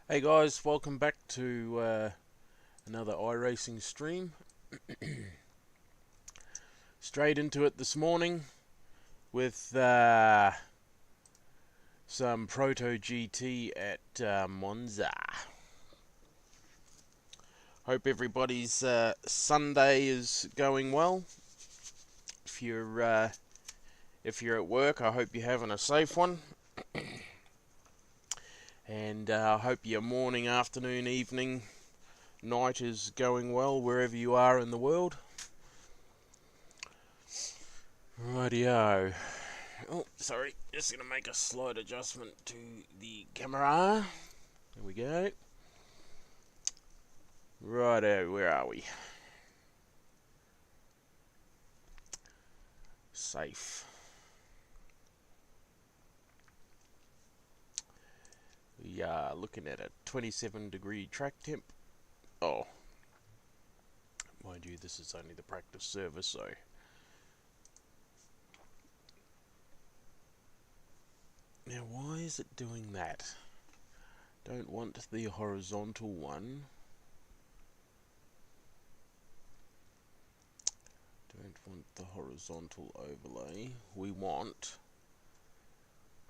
Hey guys, welcome back to another iRacing stream. Straight into it this morning with some Proto GT at Monza. Hope everybody's Sunday is going well. If you're at work, I hope you're having a safe one. And I hope your morning, afternoon, evening, night is going well wherever you are in the world. Rightio. Oh, sorry. Just going to make a slight adjustment to the camera. There we go. Righto, where are we? Safe. We are looking at a 27-degree track temp. Oh. Mind you, this is only the practice server, so... Now, why is it doing that? Don't want the horizontal one. Don't want the horizontal overlay. We want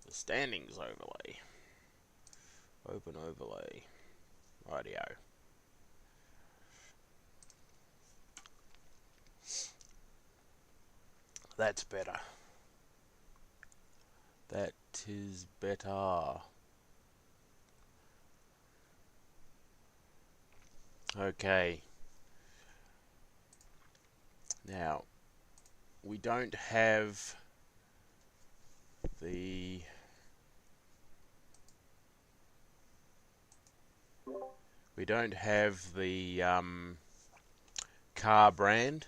the standings overlay. Open overlay. Rightio. That's better. That is better. Okay. Now, we don't have the car brand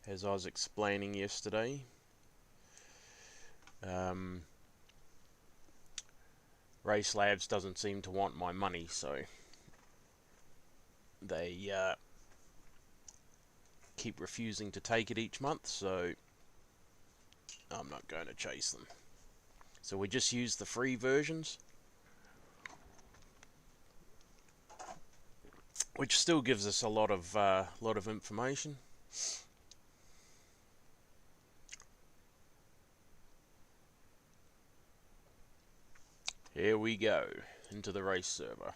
as I was explaining yesterday. Race Labs doesn't seem to want my money, so they keep refusing to take it each month, so I'm not going to chase them. So we just use the free versions, which still gives us a lot of information. Here we go into the race server.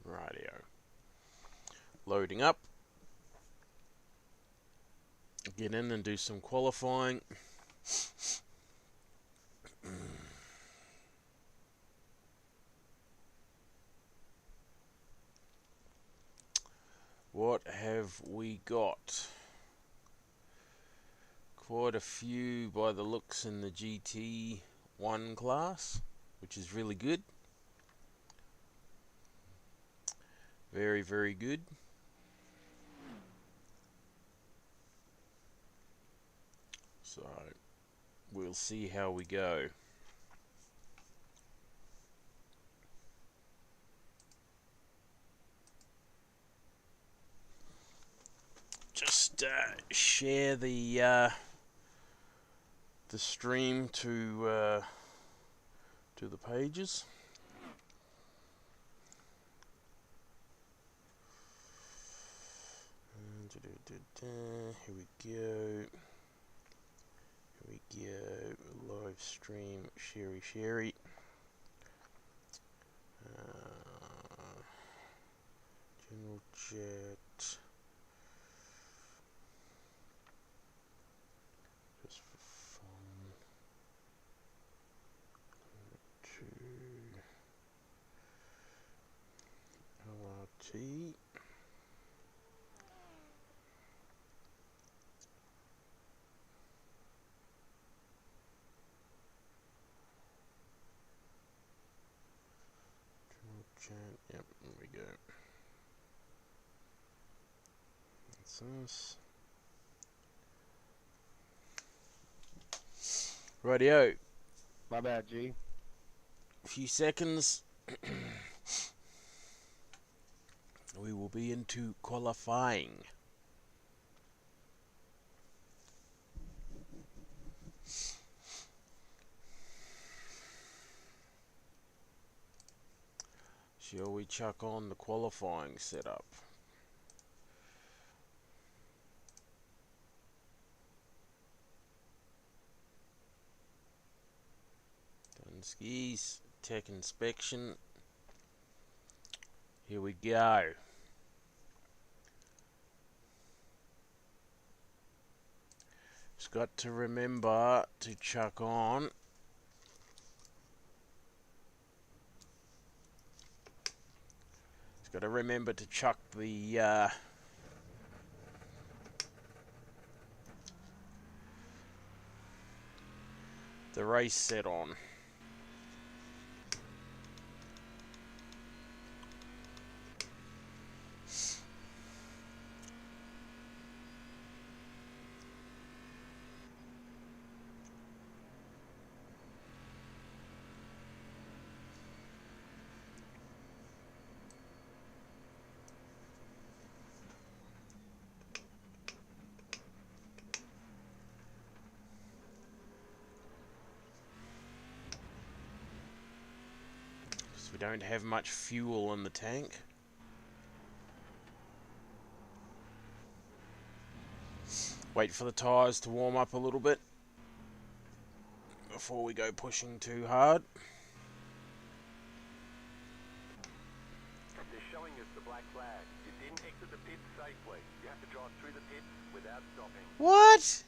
Rightio. Loading up. Get in and do some qualifying. What have we got? Quite a few by the looks in the GT1 class, which is really good. Very, very good. So, we'll see how we go. Just share the stream to the pages. Here we go. Here we go. Live stream, sherry. General chat. Just for fun. Yep, there we go. That's us. Rightio. My bad, G. A few seconds. We will be into qualifying. Shall we chuck on the qualifying setup? Done skis, tech inspection. Here we go. Just got to remember to chuck on got to remember to chuck the race set on. We don't have much fuel in the tank. Wait for the tyres to warm up a little bit before we go pushing too hard. They're showing us the black flag. You didn't exit the pits safely. You have to drive through the pits without stopping. What?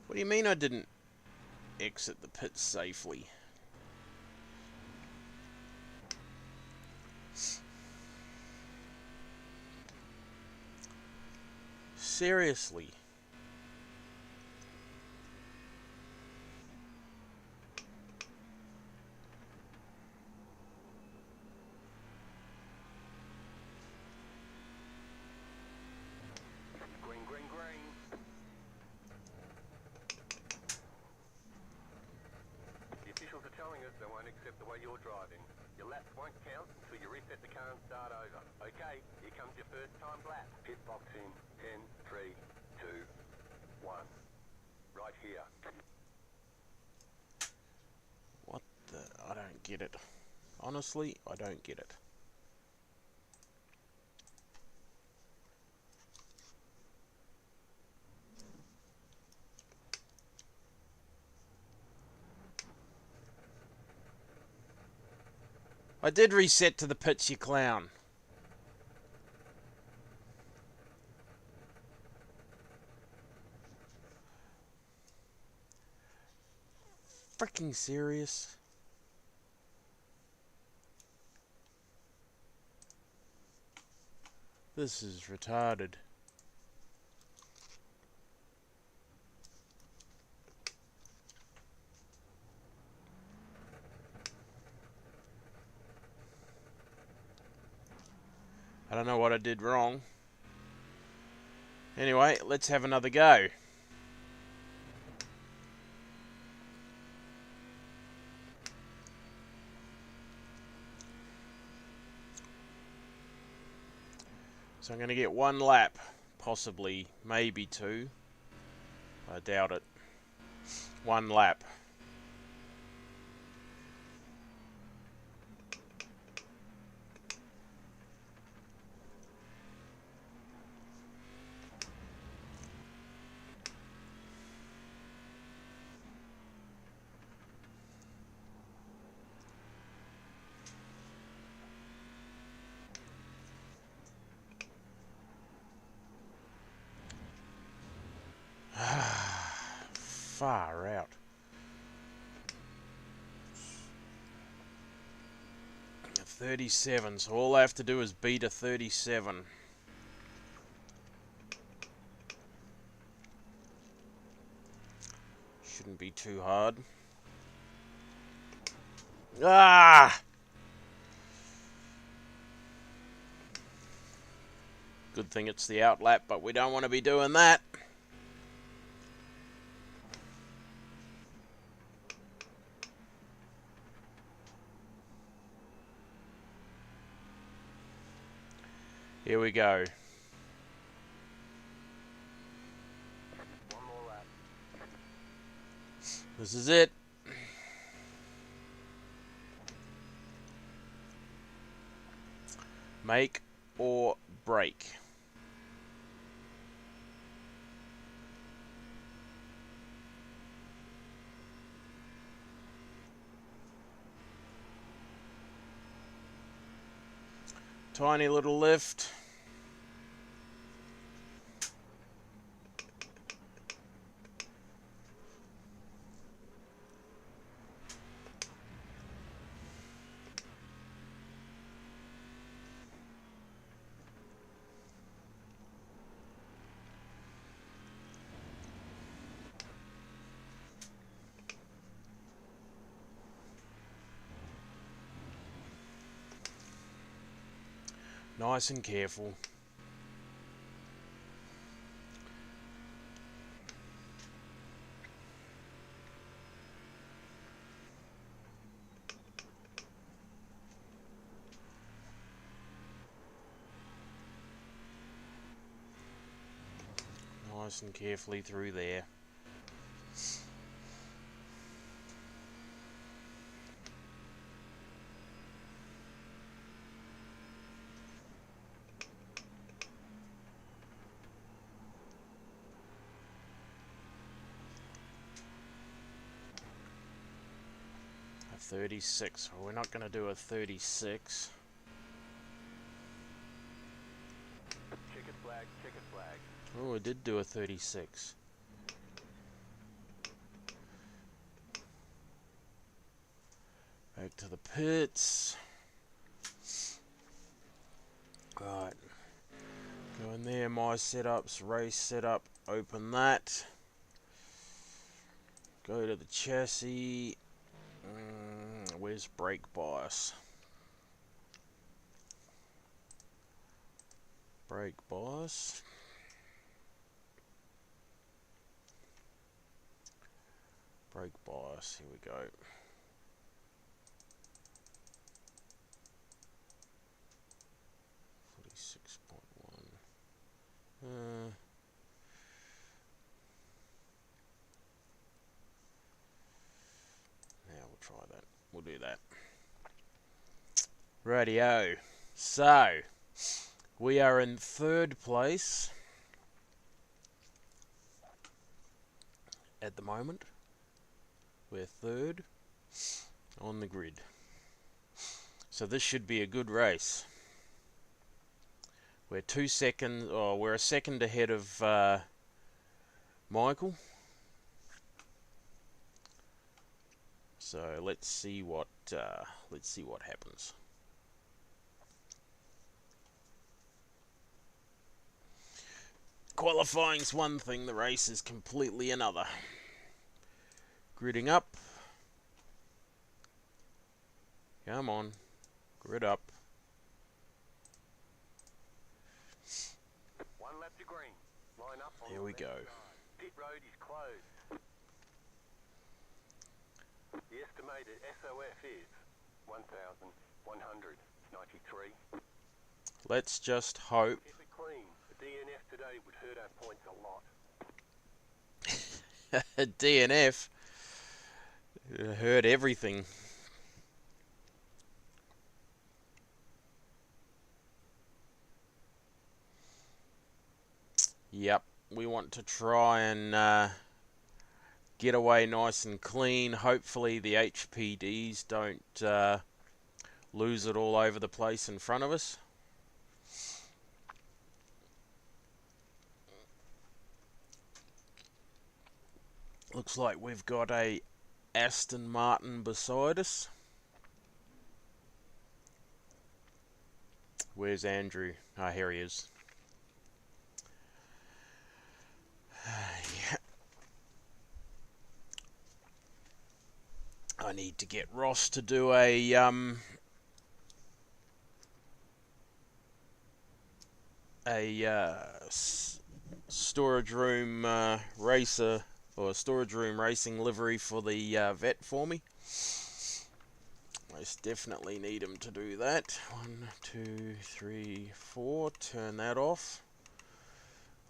What do you mean I didn't exit the pits safely? Seriously. Green, green, green. The officials are telling us they won't accept the way you're driving. Your laps won't count until you reset the car and start over. Okay, here comes your first time lap. Pit box in 10, 3, 2, 1. Right here. What the? I don't get it. Honestly, I don't get it. I did reset to the pits, you clown. Freaking serious? This is retarded. I don't know what I did wrong. Anyway, let's have another go. So I'm going to get one lap, possibly, maybe two. I doubt it. One lap. Far out. A 37, so all I have to do is beat a 37. be too hard. Ah! Good thing it's the outlap, but we don't want to be doing that. Here we go. One more lap. This is it. Make or break. Tiny little lift. Nice and careful. Nice and carefully through there. A 36. Well, we're not going to do a 36. Checkered flag, checkered flag. Oh, I did do a 36. Back to the pits. Right. Go in there, my setups, race setup, open that. Go to the chassis. Where's brake bias? Brake bias. Brake bias, here we go. Now we'll try that. We'll do that. Rightio. So, we are in third place at the moment. We're third on the grid. So this should be a good race. We're 2 seconds, or we're a second ahead of Michael. So let's see what happens. Qualifying's one thing, the race is completely another. Gridding up. Come on, grid up. One lap to green. Line up on Here we go. Pit road is closed. The estimated SOF is 1,193. Let's just hope. Keep it clean. The DNF today would hurt our points a lot. DNF hurt everything. Yep, we want to try and get away nice and clean. Hopefully the HPDs don't lose it all over the place in front of us. Looks like we've got a Aston Martin beside us. Where's Andrew? Ah, here he is. Yeah. need to get Ross to do a storage room racer or storage room racing livery for the vet for me. Most definitely need him to do that. 1, 2, 3, 4. Turn that off.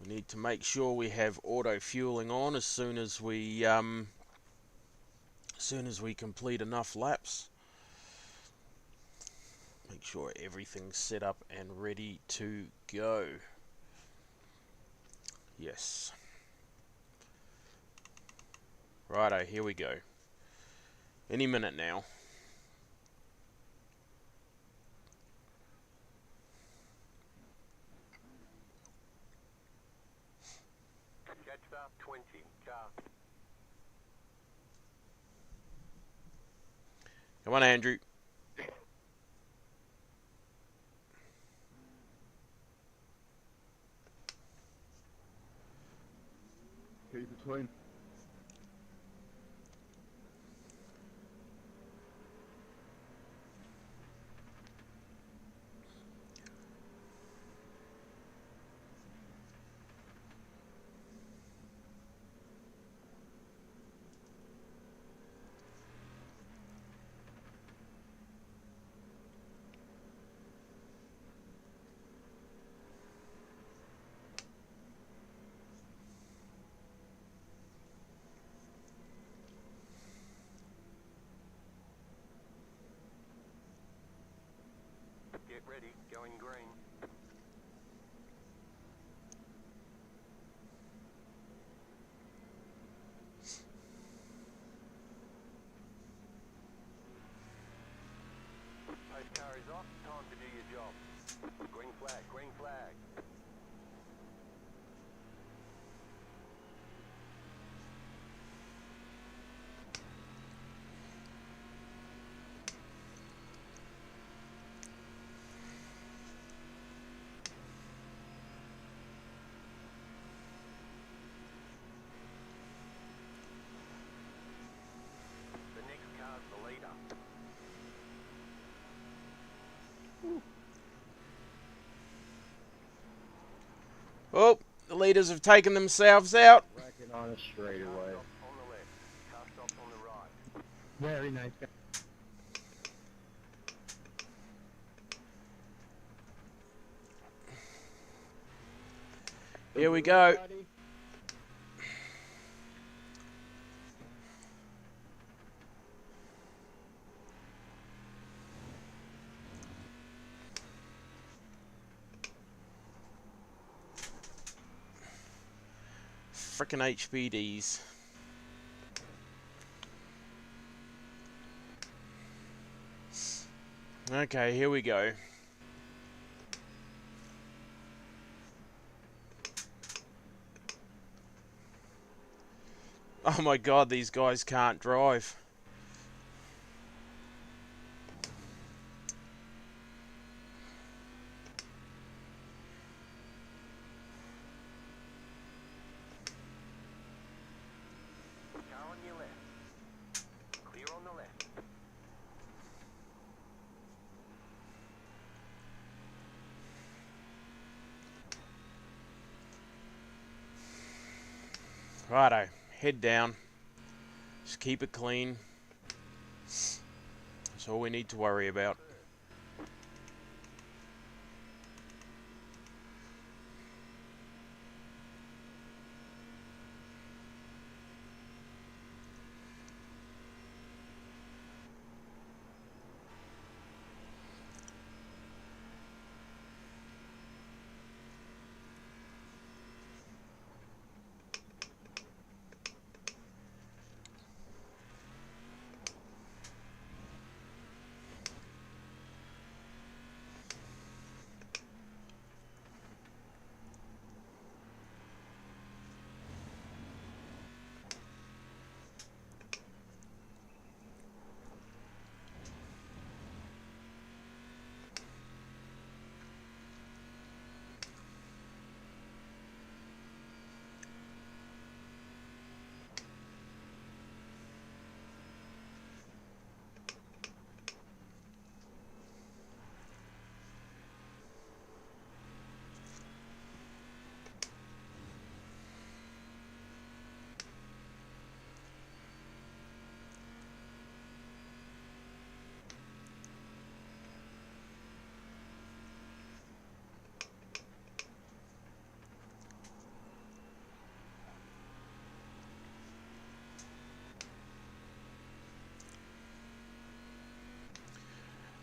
We need to make sure we have auto fueling on as soon as we complete enough laps. Make sure everything's set up and ready to go. Yes. Righto, here we go. Any minute now. Jetstar 20, car. Come on, Andrew. Keep between. Get ready, going green. Post car is off, time to do your job. Green flag, green flag. The next car's the leader. Oh, the leaders have taken themselves out. Racking on a straightaway. Car stops on the left, car stops on the right. Very nice guy. Here we go. Frickin' HBDs. Okay, here we go. Oh my god, these guys can't drive. Car on your left. Clear on the left. Righto, head down. Just keep it clean. That's all we need to worry about.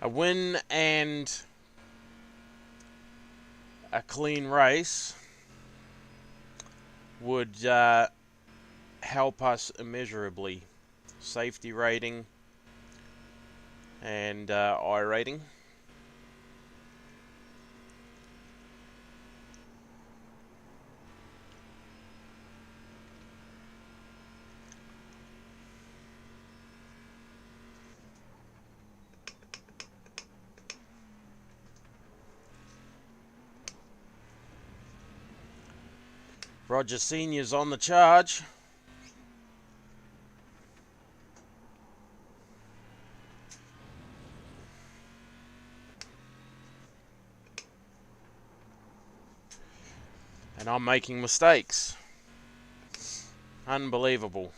A win and a clean race would help us immeasurably. Safety rating and iRating. Roger Senior's on the charge. And I'm making mistakes. Unbelievable.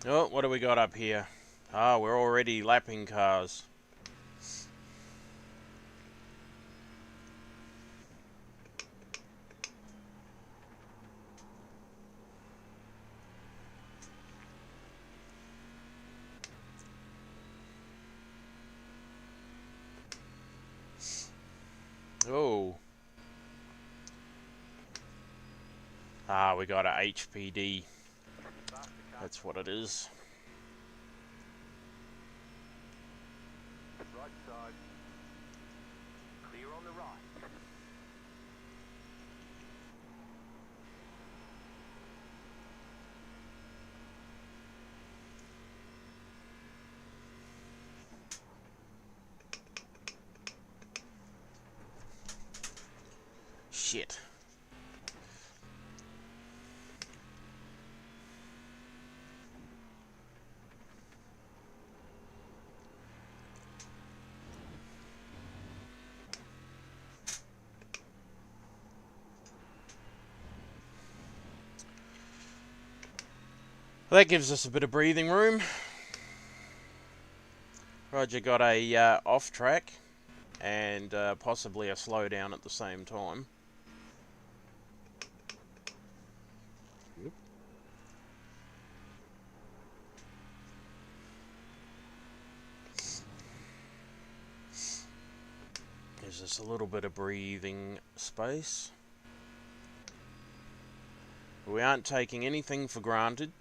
Oh, what do we got up here? Ah, we're already lapping cars. Oh. Ah, we got a HPD. That's what it is. Right side. Clear on the right. Shit. That gives us a bit of breathing room. Roger got a off track and possibly a slowdown at the same time. Yep. Gives us a little bit of breathing space. We aren't taking anything for granted.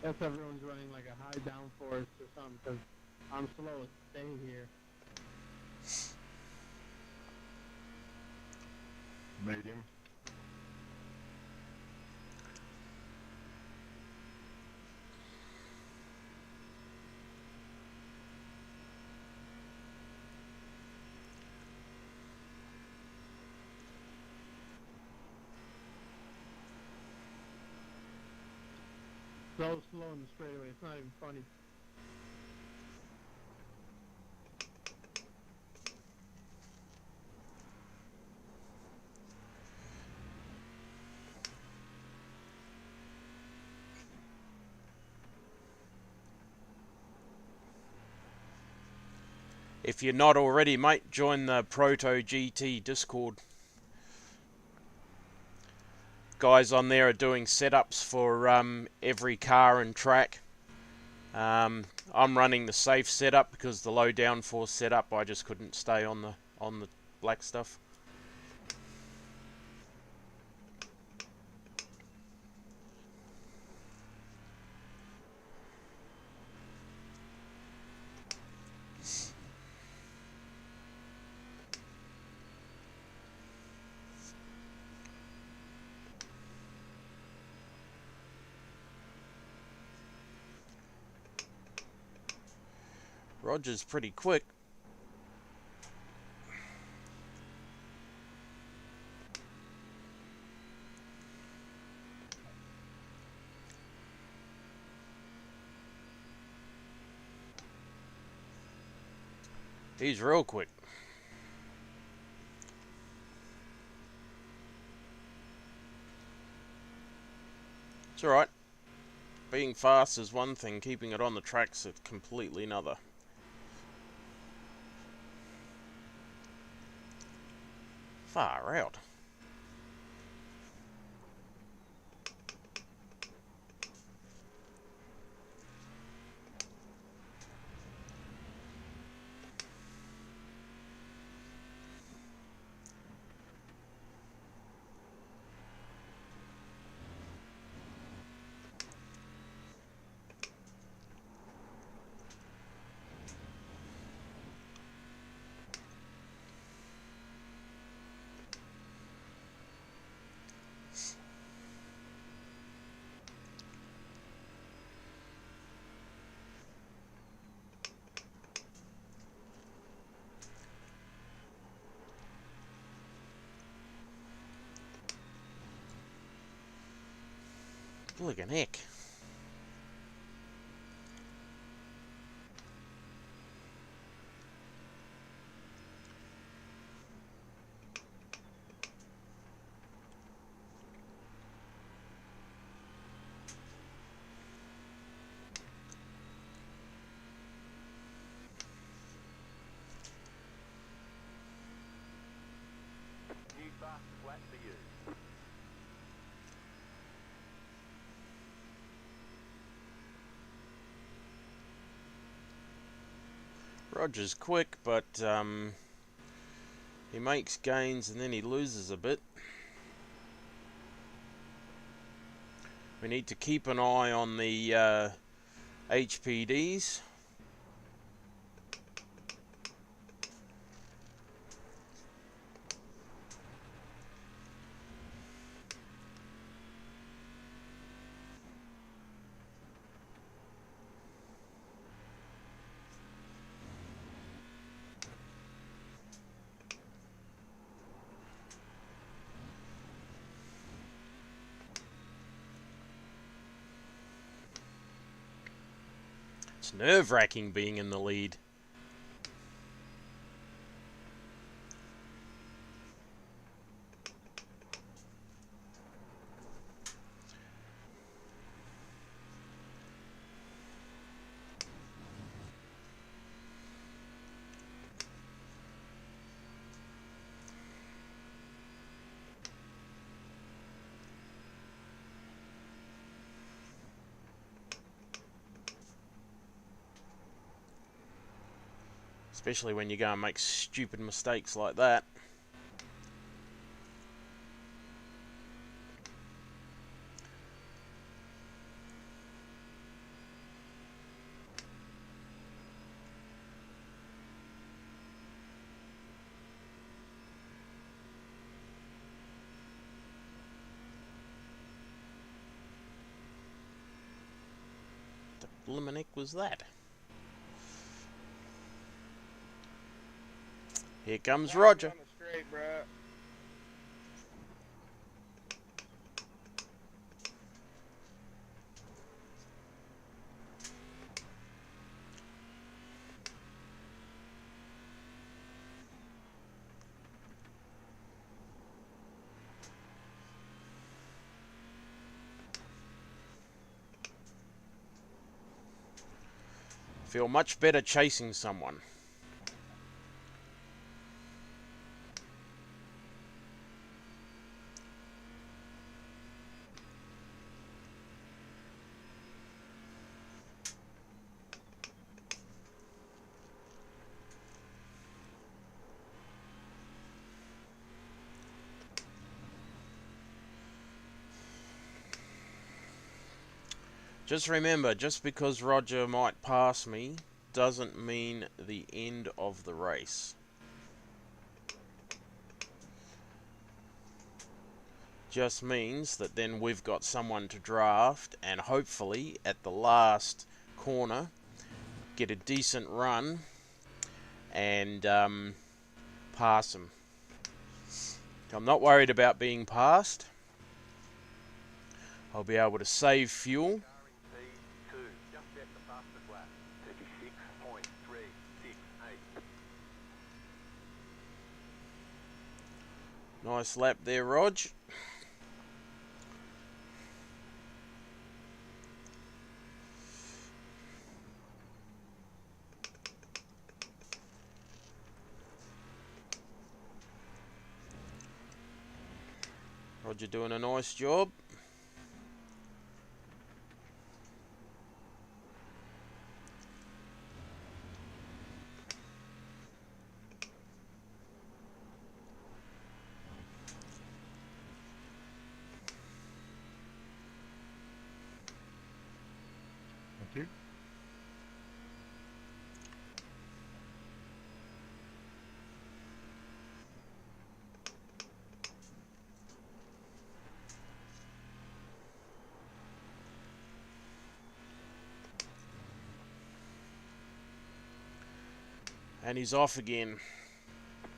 Guess everyone's running like a high downforce or something because I'm slow as stay here. Medium. So slow in the straightaway, it's not even funny. If you're not already, mate, join the Proto GT Discord. Guys on there are doing setups for every car and track. I'm running the safe setup because the low downforce setup I just couldn't stay on the black stuff. Roger's pretty quick. He's real quick. It's alright. Being fast is one thing, keeping it on the track's a completely another. Far out. Look at heck. New fast flat for you. Roger's quick, but he makes gains and then he loses a bit. We need to keep an eye on the HPDs. It's nerve-wracking being in the lead. Especially when you go and make stupid mistakes like that. The blimmin' heck was that? Here comes Roger. On the straight, bruh. Feel much better chasing someone. Just remember, just because Roger might pass me doesn't mean the end of the race. Just means that then we've got someone to draft and hopefully at the last corner get a decent run and pass them. I'm not worried about being passed. I'll be able to save fuel. P2, just set the fastest lap. 36.368. Nice lap there, Rog. Roger doing a nice job. Thank you. And he's off again.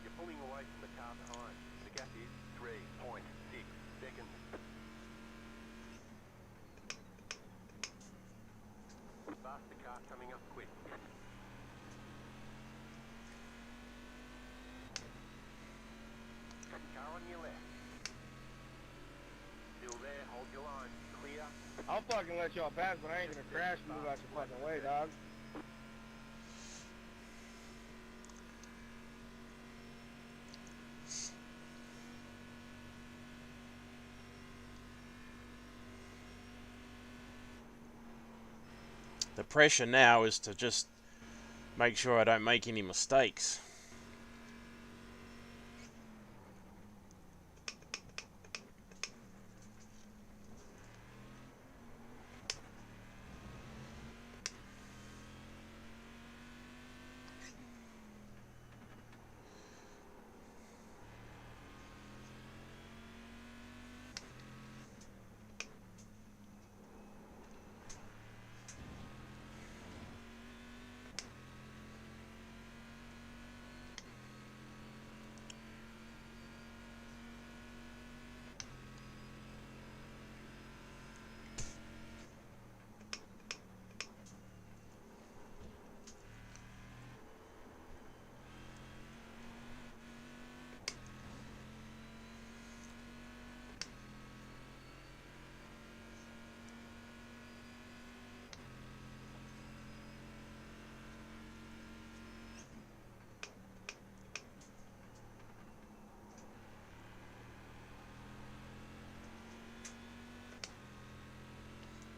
You're pulling away from the car behind. The gap is 3.6 seconds. Faster car coming up quick. Car on your left. Still there, hold your line. Clear. I'll fucking let y'all pass, but I ain't gonna crash and move out your fucking way, dog. The pressure now is to just make sure I don't make any mistakes.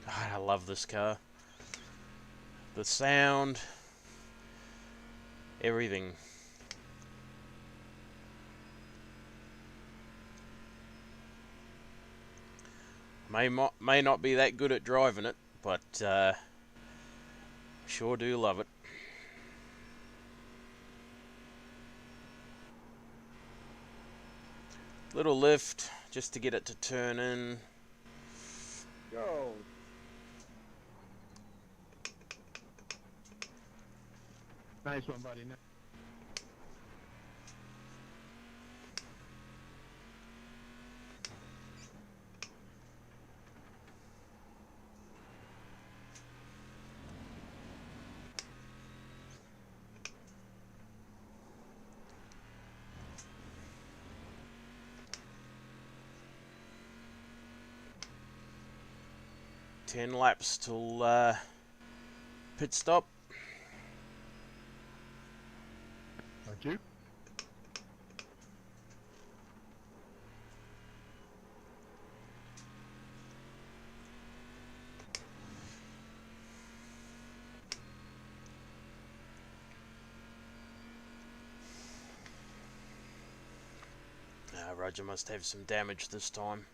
God, I love this car. The sound, everything. May not be that good at driving it, but sure do love it. Little lift just to get it to turn in. Go. Nice one, buddy. 10 laps till pit stop. Thank you. Roger must have some damage this time.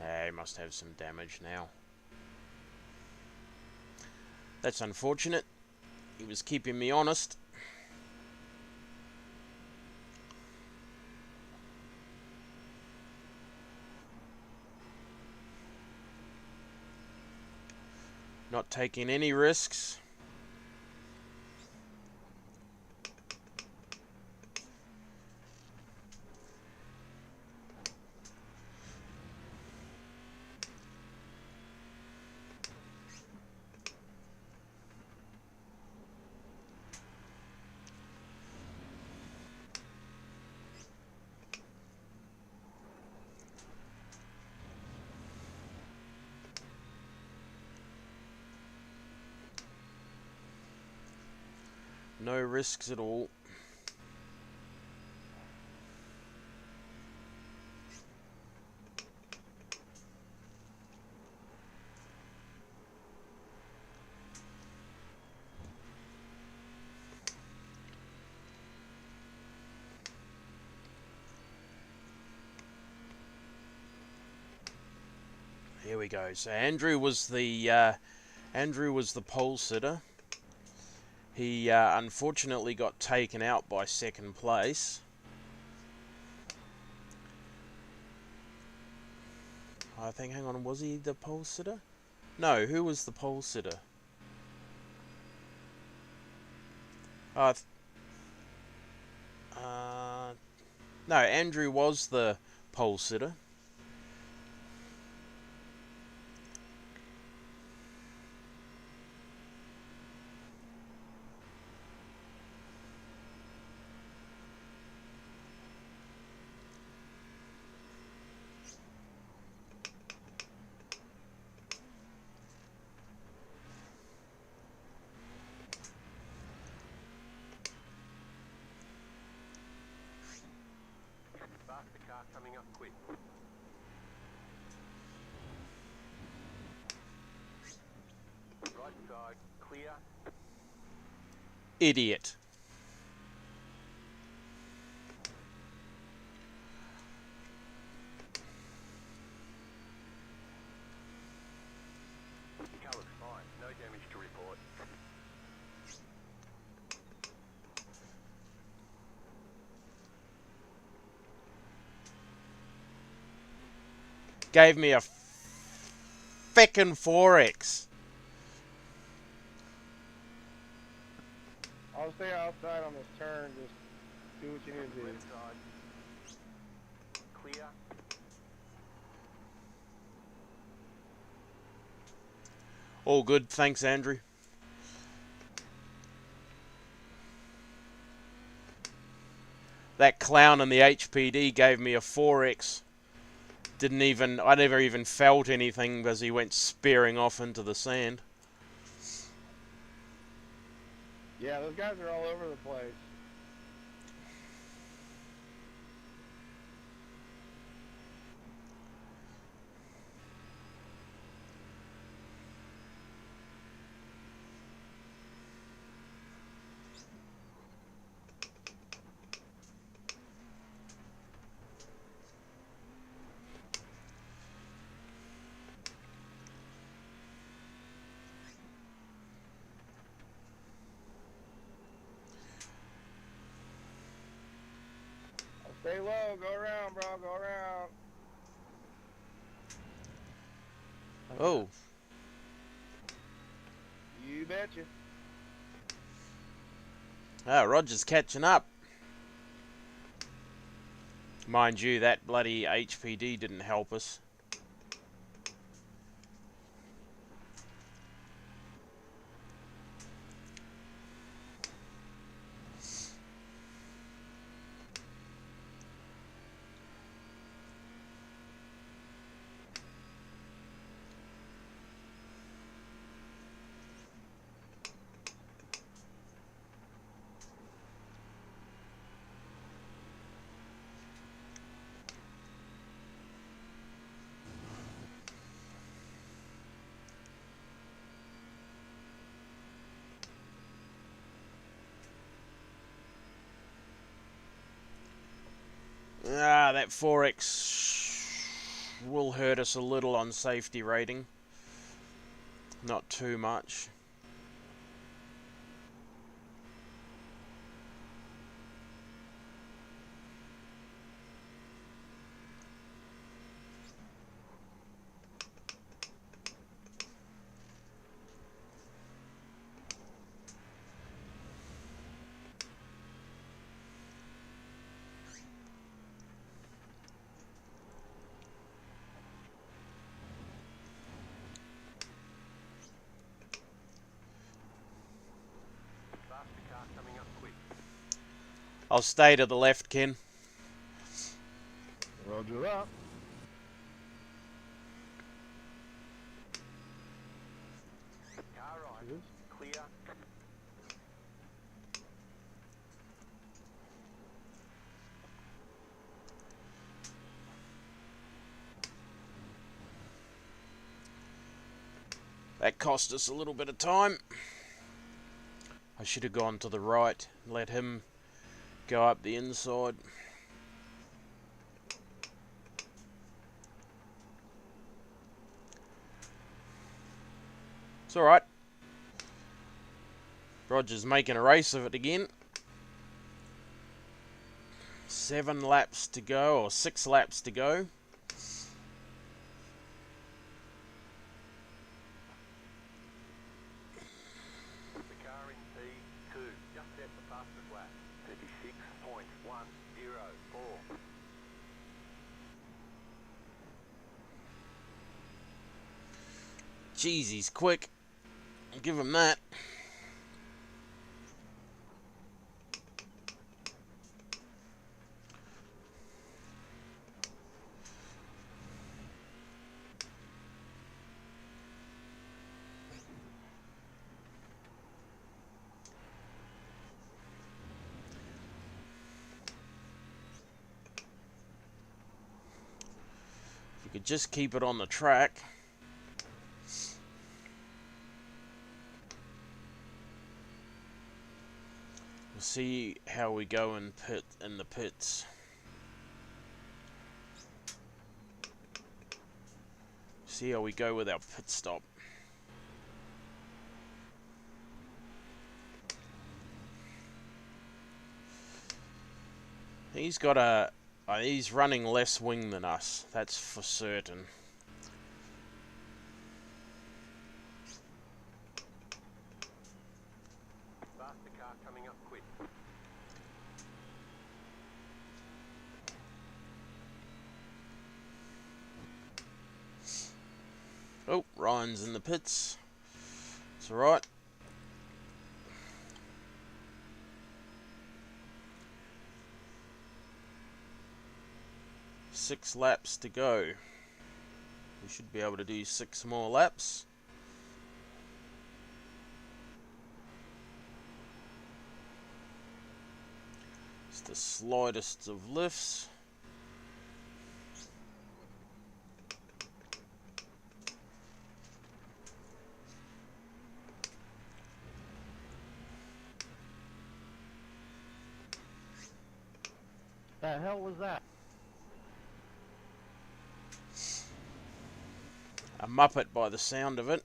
Yeah, he must have some damage now. That's unfortunate. He was keeping me honest. Not taking any risks. No risks at all. Here we go. So Andrew was the pole sitter. He unfortunately got taken out by second place. I think, hang on, was he the pole sitter? No, who was the pole sitter? Uh, no, Andrew was the pole sitter. Faster car coming up quick. Right side, clear. Idiot. Car looks fine, no damage to report. Gave me a feckin' 4X. I'll stay outside on this turn. Just do what you need to do. Left side, clear. All good, thanks, Andrew. That clown in the HPD gave me a 4X. I never even felt anything as he went spearing off into the sand. Yeah, those guys are all over the place. Stay low, go around, bro, go around. Oh, You betcha. Roger's catching up. Mind you, that bloody HPD didn't help us. That 4X will hurt us a little on safety rating. Not too much. Faster car coming up quick. I'll stay to the left, Ken. Roger that. Car right, clear. That cost us a little bit of time. I should have gone to the right and let him go up the inside. It's alright. Roger's making a race of it again. 7 laps to go, or 6 laps to go. The car in P2 just set the fastest lap. 36.104. Jeez, he's quick. I'll give him that. If you could just keep it on the track. We'll see how we go in the pits. See how we go with our pit stop. He's got he's running less wing than us, that's for certain. Faster car coming up quick. Oh, Ryan's in the pits. It's alright. Six laps to go. We should be able to do 6 more laps. It's the slightest of lifts. The hell was that? A Muppet by the sound of it.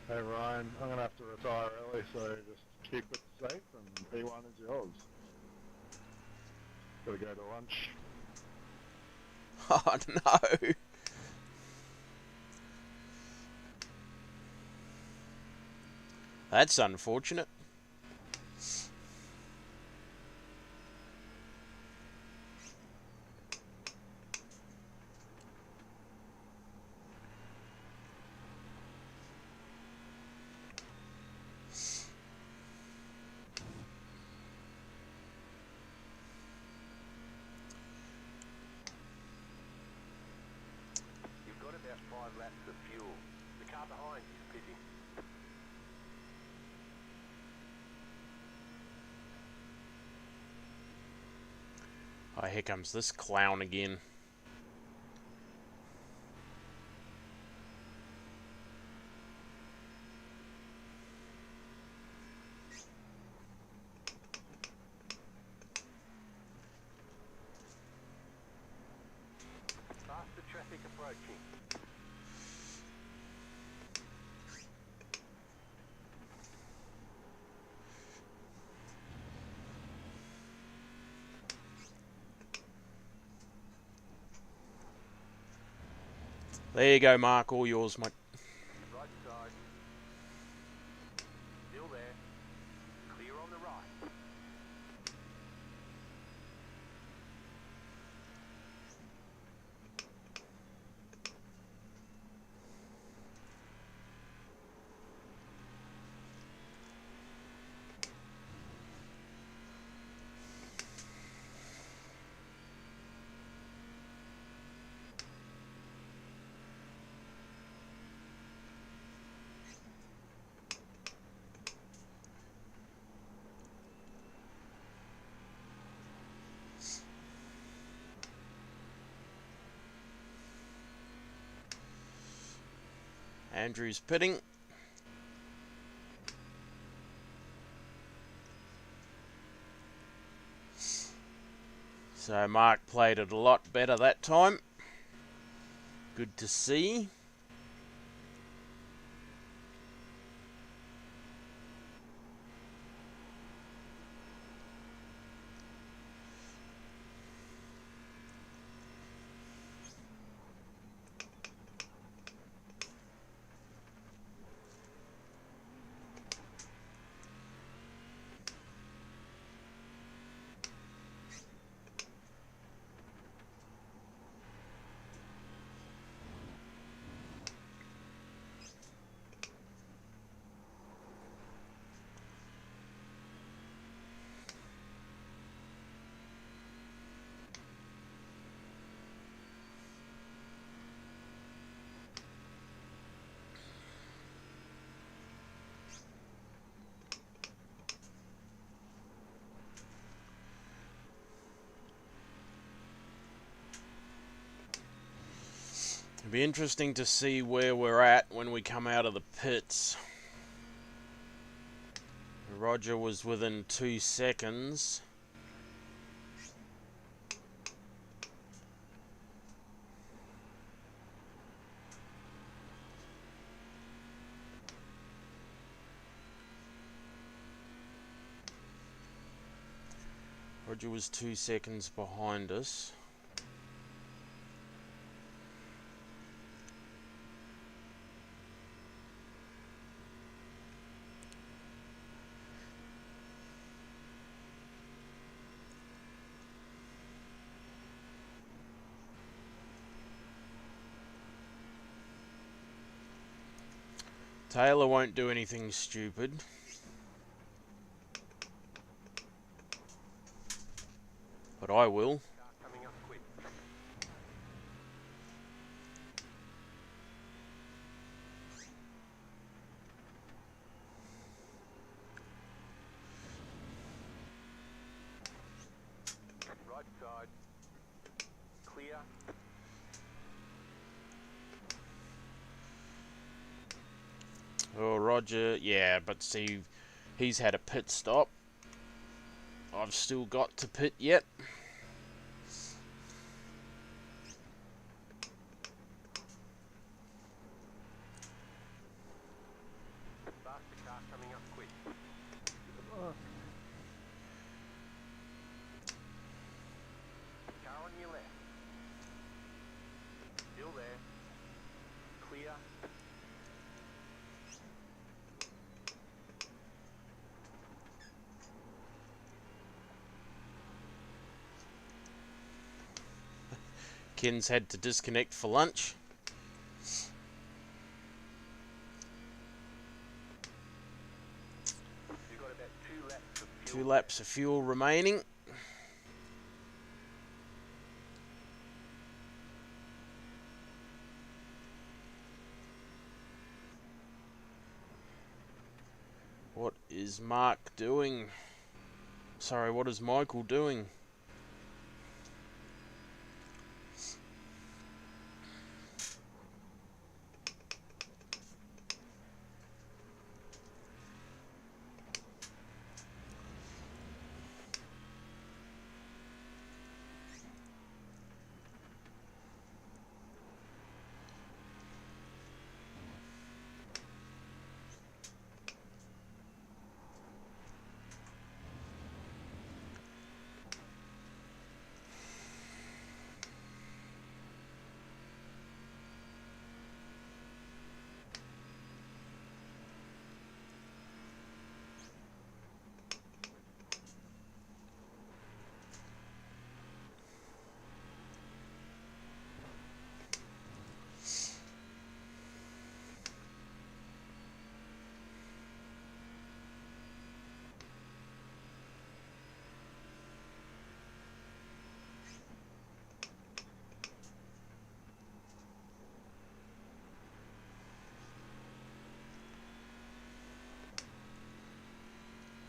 Hey Ryan, I'm gonna have to retire early, so just keep it safe and P1 is yours. Gotta go to lunch. Oh no. That's unfortunate. You've got about 5 laps of fuel. The car behind you is pitting. Oh, here comes this clown again. Faster traffic approaching. There you go, Mark. All yours, mate. Right side. Still there. Clear on the right. Andrew's pitting. So Mark played it a lot better that time. Good to see. It'll be interesting to see where we're at when we come out of the pits. Roger was within 2 seconds. Roger was 2 seconds behind us. Taylor won't do anything stupid. But I will. Coming up quick. Right side. Clear. Oh, Roger, yeah, but see, he's had a pit stop. I've still got to pit yet. Faster car coming up quick. Car on your left. Still there. Clear. Ken's had to disconnect for lunch. You've got about 2 laps of fuel. 2 laps of fuel remaining. What is Mark doing? Sorry, what is Michael doing?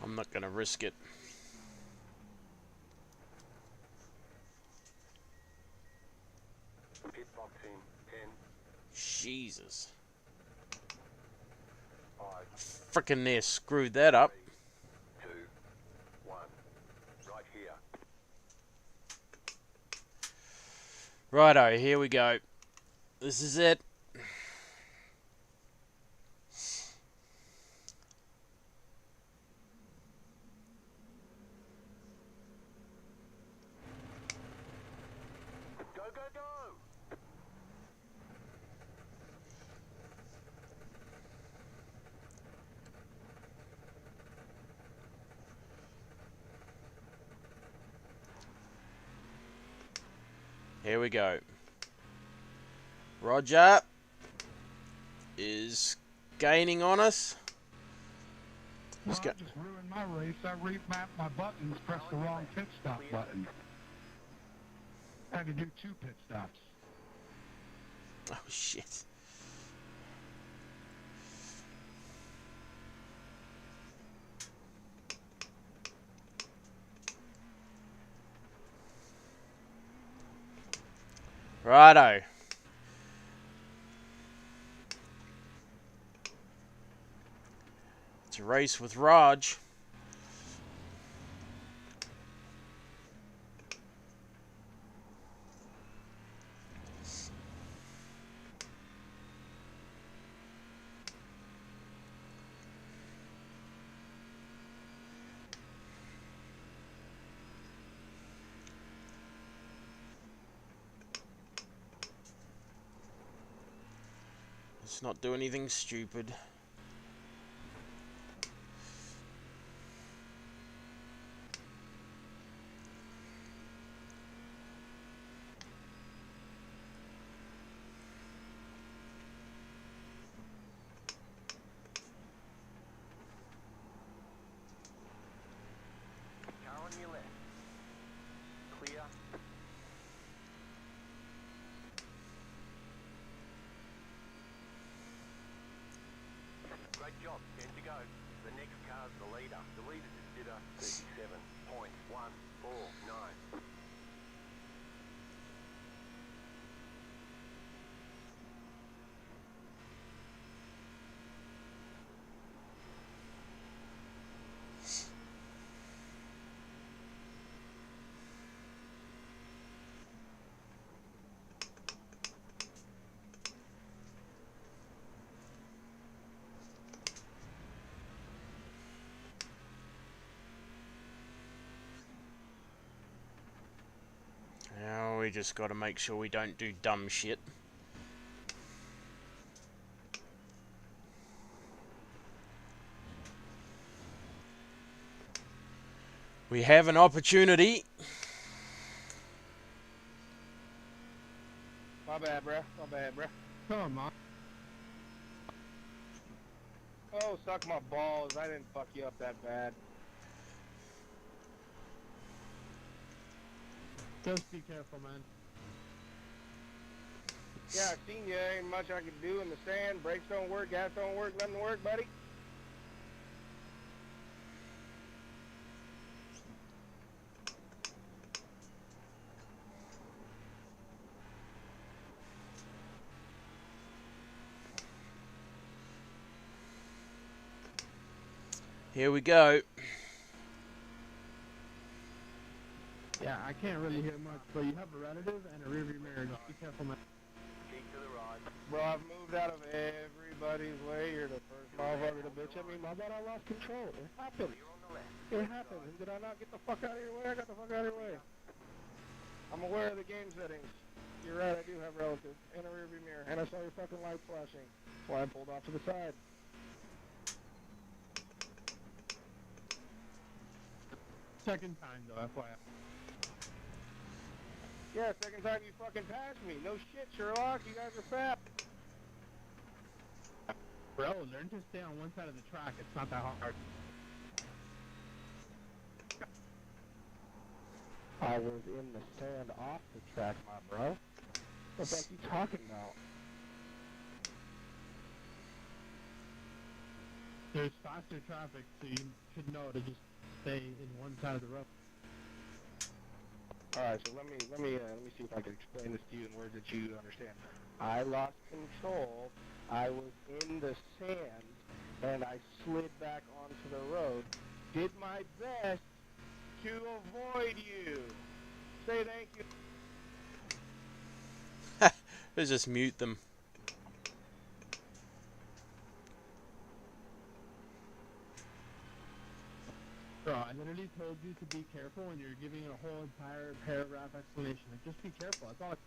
I'm not going to risk it. Pit box in 10. Jesus. Frickin' there, screwed that up. 2, 1. Right here. Righto, here we go. This is it. Go, go, go! Here we go. Roger is gaining on us. Well, Just I go. just ruined my race. I remapped my buttons, pressed the wrong pit stop button. I had to do 2 pit stops. Oh shit. Righto. It's a race with Raj. Let's not do anything stupid. Car on your left. Clear. Great job. 10 to go. The next car's the leader. The leader just did a 37.149. Now we just got to make sure we don't do dumb shit. We have an opportunity. My bad, bruh. My bad, bruh. Come on. Oh, suck my balls. I didn't fuck you up that bad. Just be careful, man. Yeah, I seen you. Ain't much I can do in the sand. Brakes don't work, gas don't work, nothing work, buddy. Here we go. Yeah, I can't really hear much, but you have a relative and a rearview mirror. Just be careful, man. Keep to the right. Bro, I've moved out of everybody's way. You're the first motherfucker to bitch at me. My bad, I lost control. It happened. You're on the left. It happened. And did I not get the fuck out of your way? I got the fuck out of your way. I'm aware of the game settings. You're right, I do have relatives. And a rearview mirror. And I saw your fucking light flashing. That's why I pulled off to the side. Second time, though, FYI. Yeah, second time you fucking passed me. No shit, Sherlock. You guys are fat. Bro, learn to stay on one side of the track. It's not that hard. I was in the sand off the track, my bro. What the fuck you talking about? There's faster traffic, so you should know to just stay in one side of the road. All right, so let me see if I can explain this to you in words that you understand. I lost control. I was in the sand, and I slid back onto the road. Did my best to avoid you. Say thank you. Let's just mute them. Bro, I literally told you to be careful when you're giving a whole entire paragraph explanation. Like, just be careful. That's all.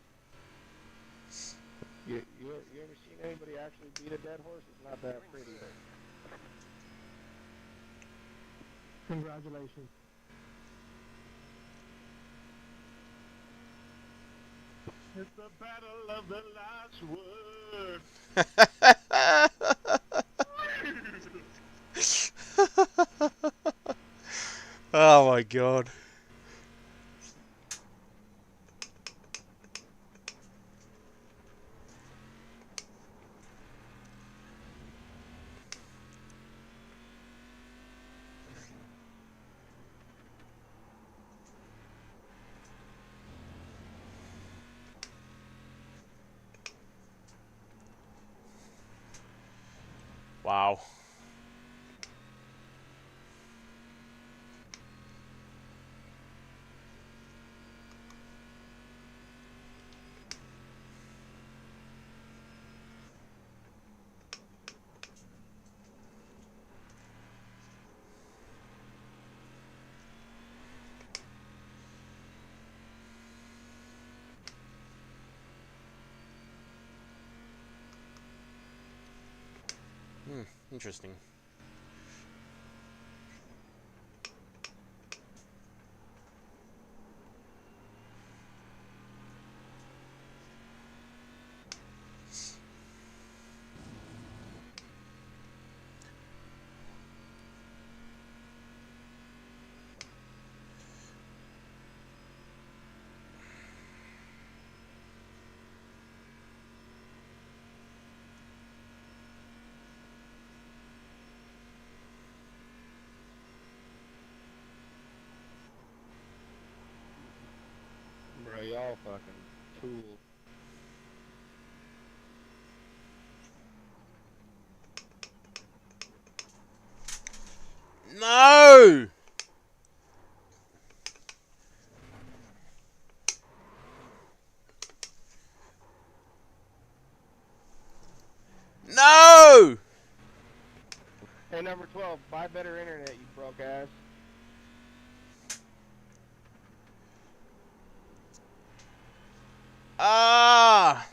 You ever seen anybody actually beat a dead horse? It's not that pretty. Congratulations. It's the battle of the last word. Oh my god. Wow. Interesting. Bro, y'all fucking cool. No! No! Hey, number 12, buy better internet, you broke ass. Ah!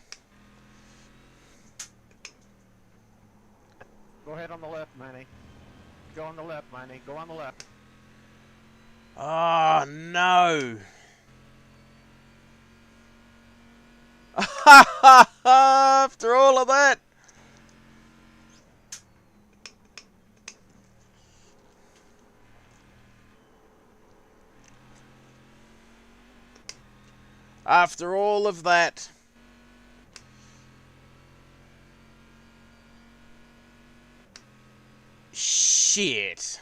Go ahead on the left, Manny. Go on the left, Manny. Go on the left. Oh no! After all of that! After all of that! Shit!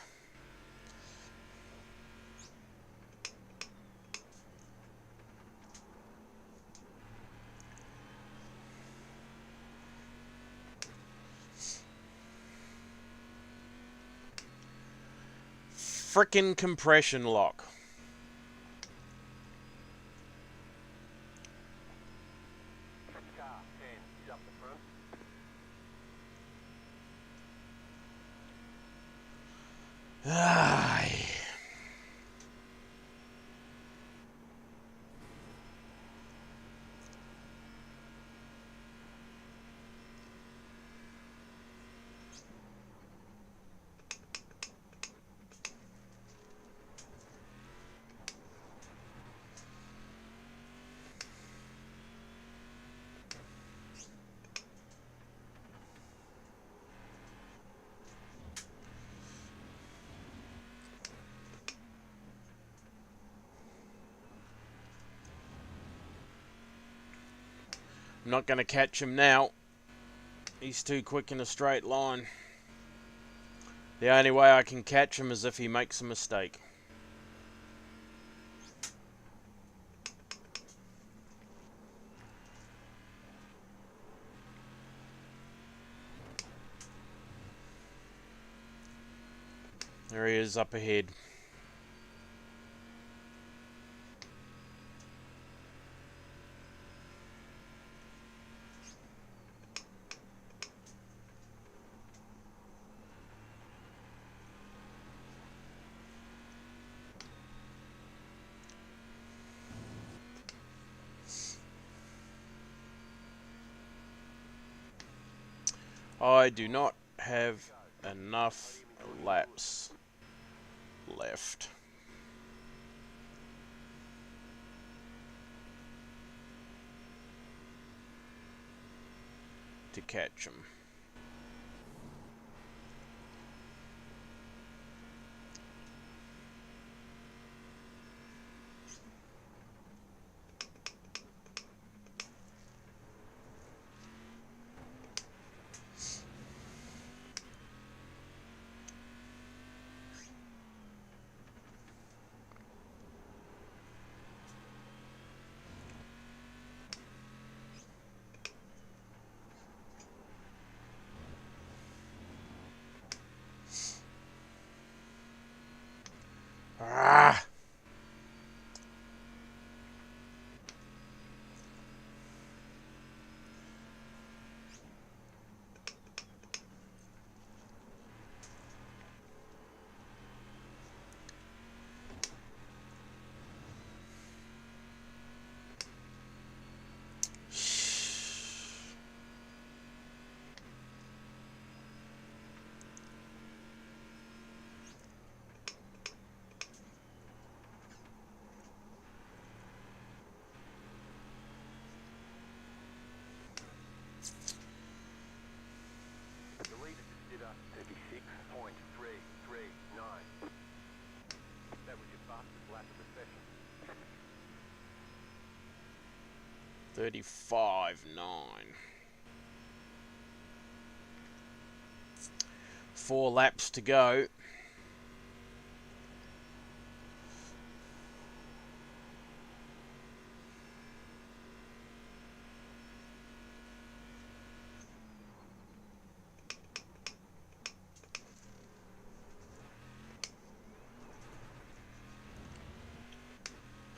Frickin' compression lock. Car 10 is up the front. Ay. I'm not going to catch him now. He's too quick in a straight line. The only way I can catch him is if he makes a mistake. There he is up ahead. I do not have enough laps left to catch him. Ah! The leader just did a 36.339. That was your fastest lap of the session. 35.9. 4 laps to go.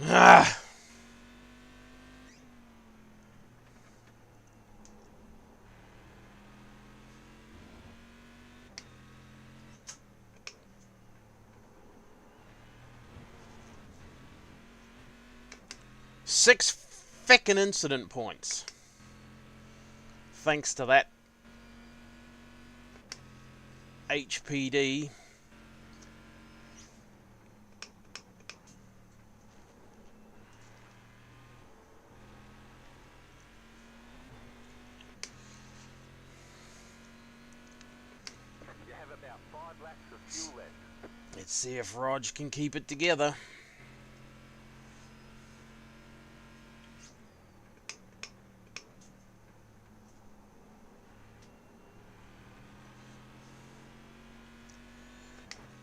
Ah! Six feckin' incident points. Thanks to that HPD. You have about 5 laps of fuel left. Let's see if Rog can keep it together.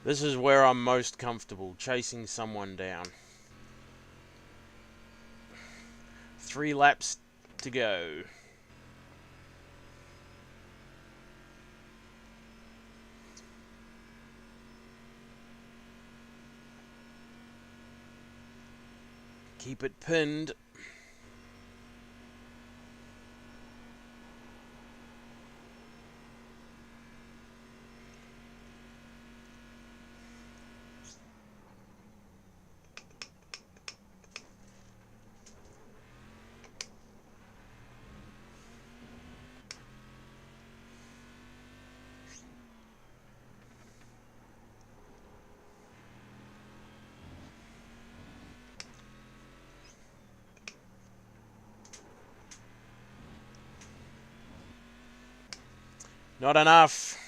This is where I'm most comfortable, chasing someone down. 3 laps to go. Keep it pinned. Not enough.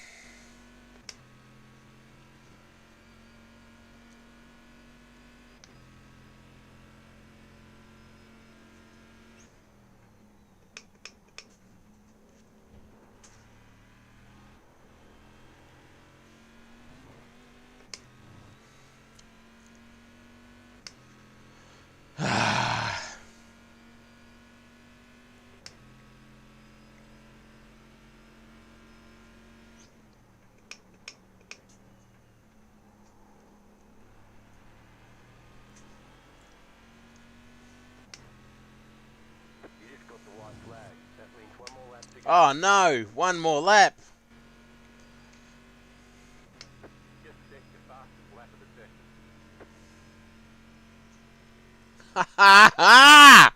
Oh no, one more lap. Just set your fastest lap of the session. Ha ha ha!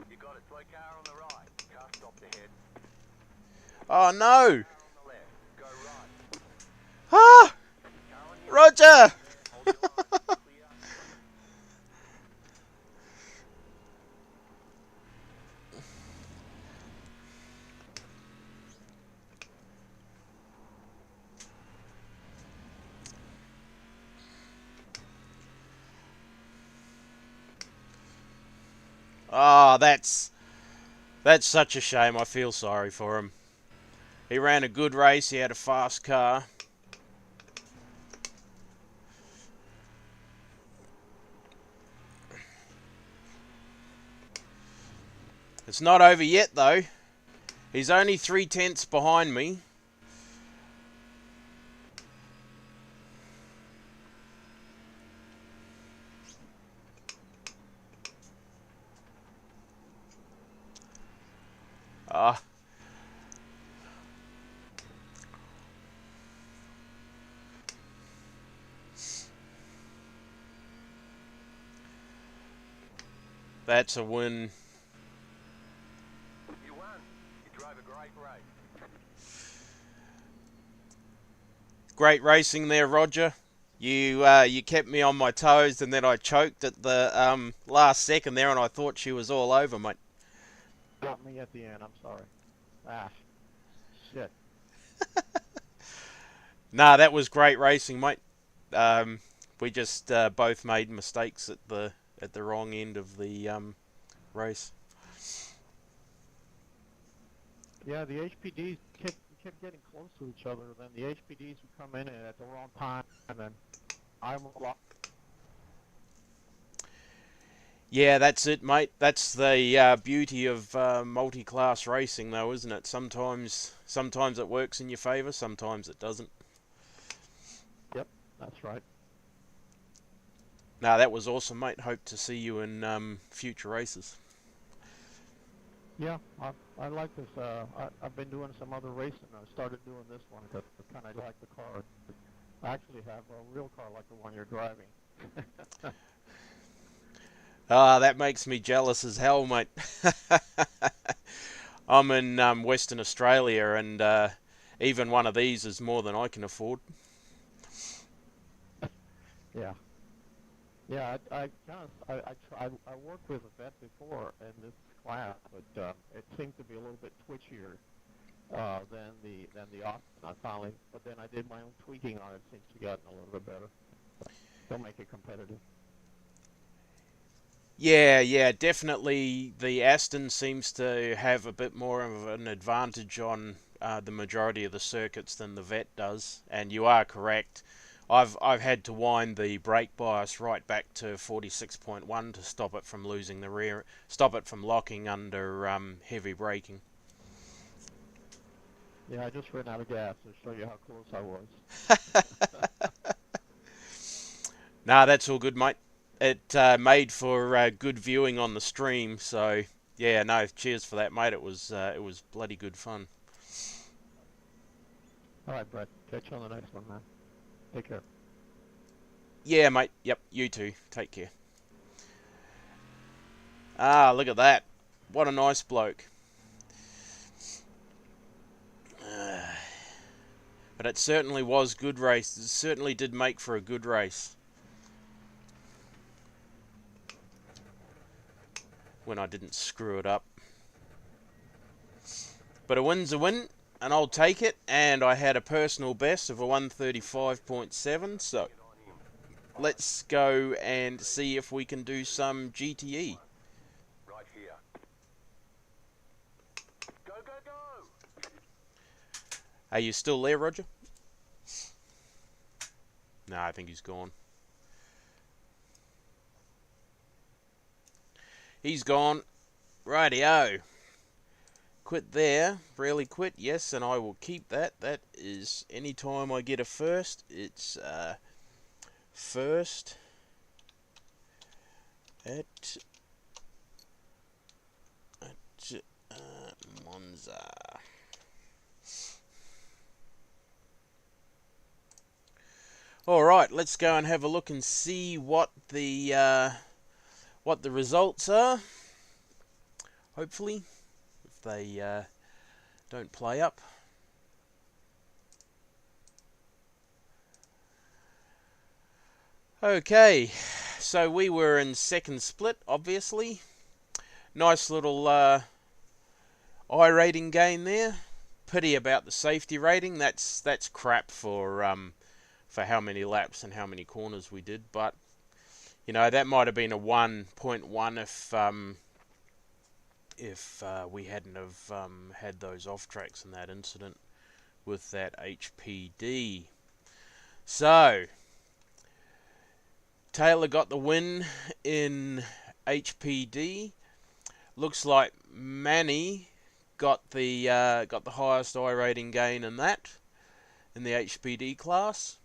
You got a slow car on the right. Car stopped ahead. Oh no! Car on the left. Go right. Ah! Car on your Roger! left. Hold your line. Clear. Oh, that's such a shame. I feel sorry for him. He ran a good race. He had a fast car. It's not over yet, though. He's only 3/10 behind me. Ah. That's a win. You won. You drove a great race. Great racing there, Roger. You kept me on my toes, and then I choked at the last second there, and I thought she was all over, mate. Got me at the end. I'm sorry. Ah, shit. Nah, that was great racing, mate. We just both made mistakes at the wrong end of the race. Yeah, the HPDs kept getting close to each other. Then the HPDs would come in at the wrong time, and then I would lock. Yeah, that's it, mate. That's the beauty of multi-class racing, though, isn't it? Sometimes it works in your favour, sometimes it doesn't. Yep, that's right. Nah, that was awesome, mate. Hope to see you in future races. Yeah, I like this. I've been doing some other racing. I started doing this one because I kind of like the car. I actually have a real car like the one you're driving. Ah, that makes me jealous as hell, mate. I'm in Western Australia, and even one of these is more than I can afford. Yeah. Yeah, I worked with a vet before in this class, but it seemed to be a little bit twitchier than the Austin. I finally, but then I did my own tweaking on it. Seems to gotten a little bit better. Don't make it competitive. Yeah, definitely. The Aston seems to have a bit more of an advantage on the majority of the circuits than the Vet does, and you are correct. I've had to wind the brake bias right back to 46.1 to stop it from losing the rear, stop it from locking under heavy braking. Yeah, I just ran out of gas to show you how close I was. Nah, that's all good, mate. It made for good viewing on the stream, so yeah, no, cheers for that, mate. It was bloody good fun. All right, Brett. Catch you on the next one, man. Take care. Yeah, mate. Yep, you too. Take care. Ah, look at that. What a nice bloke. But it certainly was good race. It certainly did make for a good race. When I didn't screw it up. But a win's a win, and I'll take it. And I had a personal best of a 135.7, so let's go and see if we can do some GTE. Right here. Go, go, go! Are you still there, Roger? No, I think he's gone. He's gone. Rightio. quit there. Rarely quit, yes, and I will keep that. That is, anytime I get a first, it's first at Monza. Alright, let's go and have a look and see what the results are. Hopefully, if they don't play up. Okay, so we were in second split, obviously. Nice little iRating gain there. Pity about the safety rating. That's crap for how many laps and how many corners we did. But you know, that might have been a 1.1 if we hadn't have had those off tracks in that incident with that HPD. So Taylor got the win in HPD. Looks like Manny got the highest iRating gain in that, in the HPD class.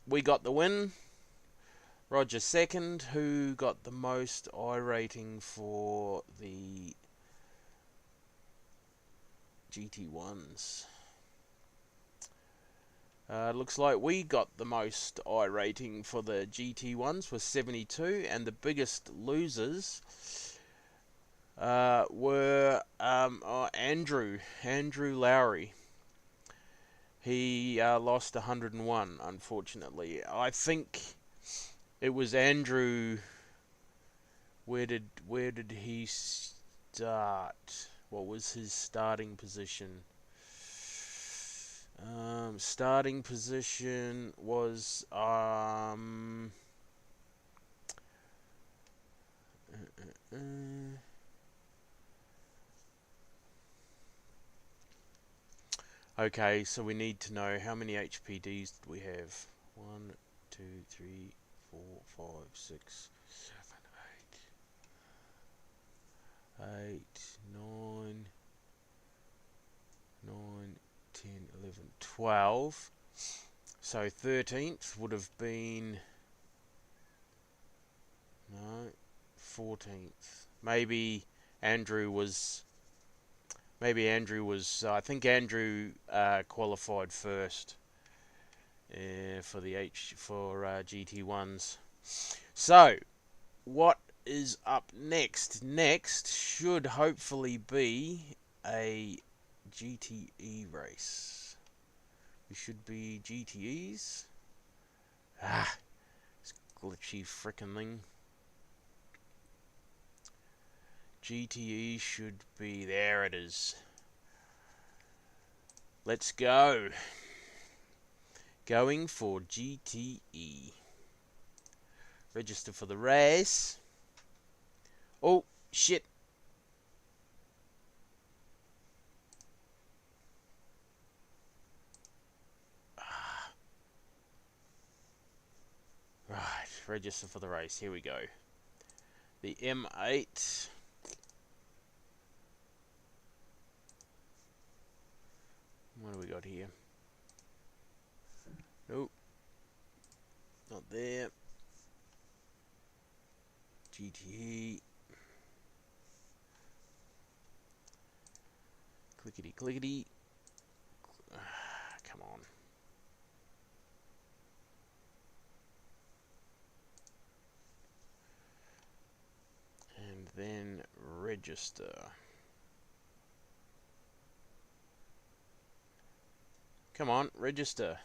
We got the win. Roger second. Who got the most iRating for the GT1s? Looks like we got the most iRating for the GT1s with 72, and the biggest losers were Andrew Lowry. He lost 101, unfortunately. I think it was Andrew. Where did he start? What was his starting position? Starting position was okay, so we need to know how many HPDs did we have? 1, 2, 3, 4, 5, 6, 7, 8, 9, 10, 11, 12. So 13th would have been, no, 14th. Maybe Andrew was, I think Andrew qualified first for the GT1s. So what is up next? Next should hopefully be a GTE race. We should be GTEs. This glitchy frickin' thing. GTE should be, there it is. Let's go. Going for GTE. Register for the race. Oh, shit. Right, register for the race. Here we go. The M8. What do we got here? Nope. Not there. GTE. Clickety clickety. Come on. And then register. Come on, register.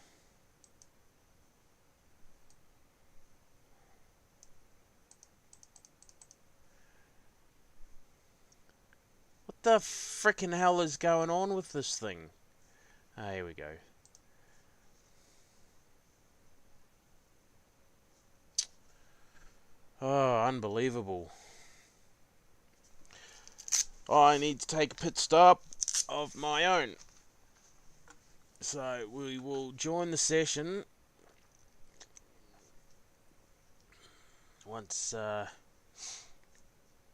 What the frickin' hell is going on with this thing? Ah, here we go. Oh, unbelievable. I need to take a pit stop of my own. So we will join the session once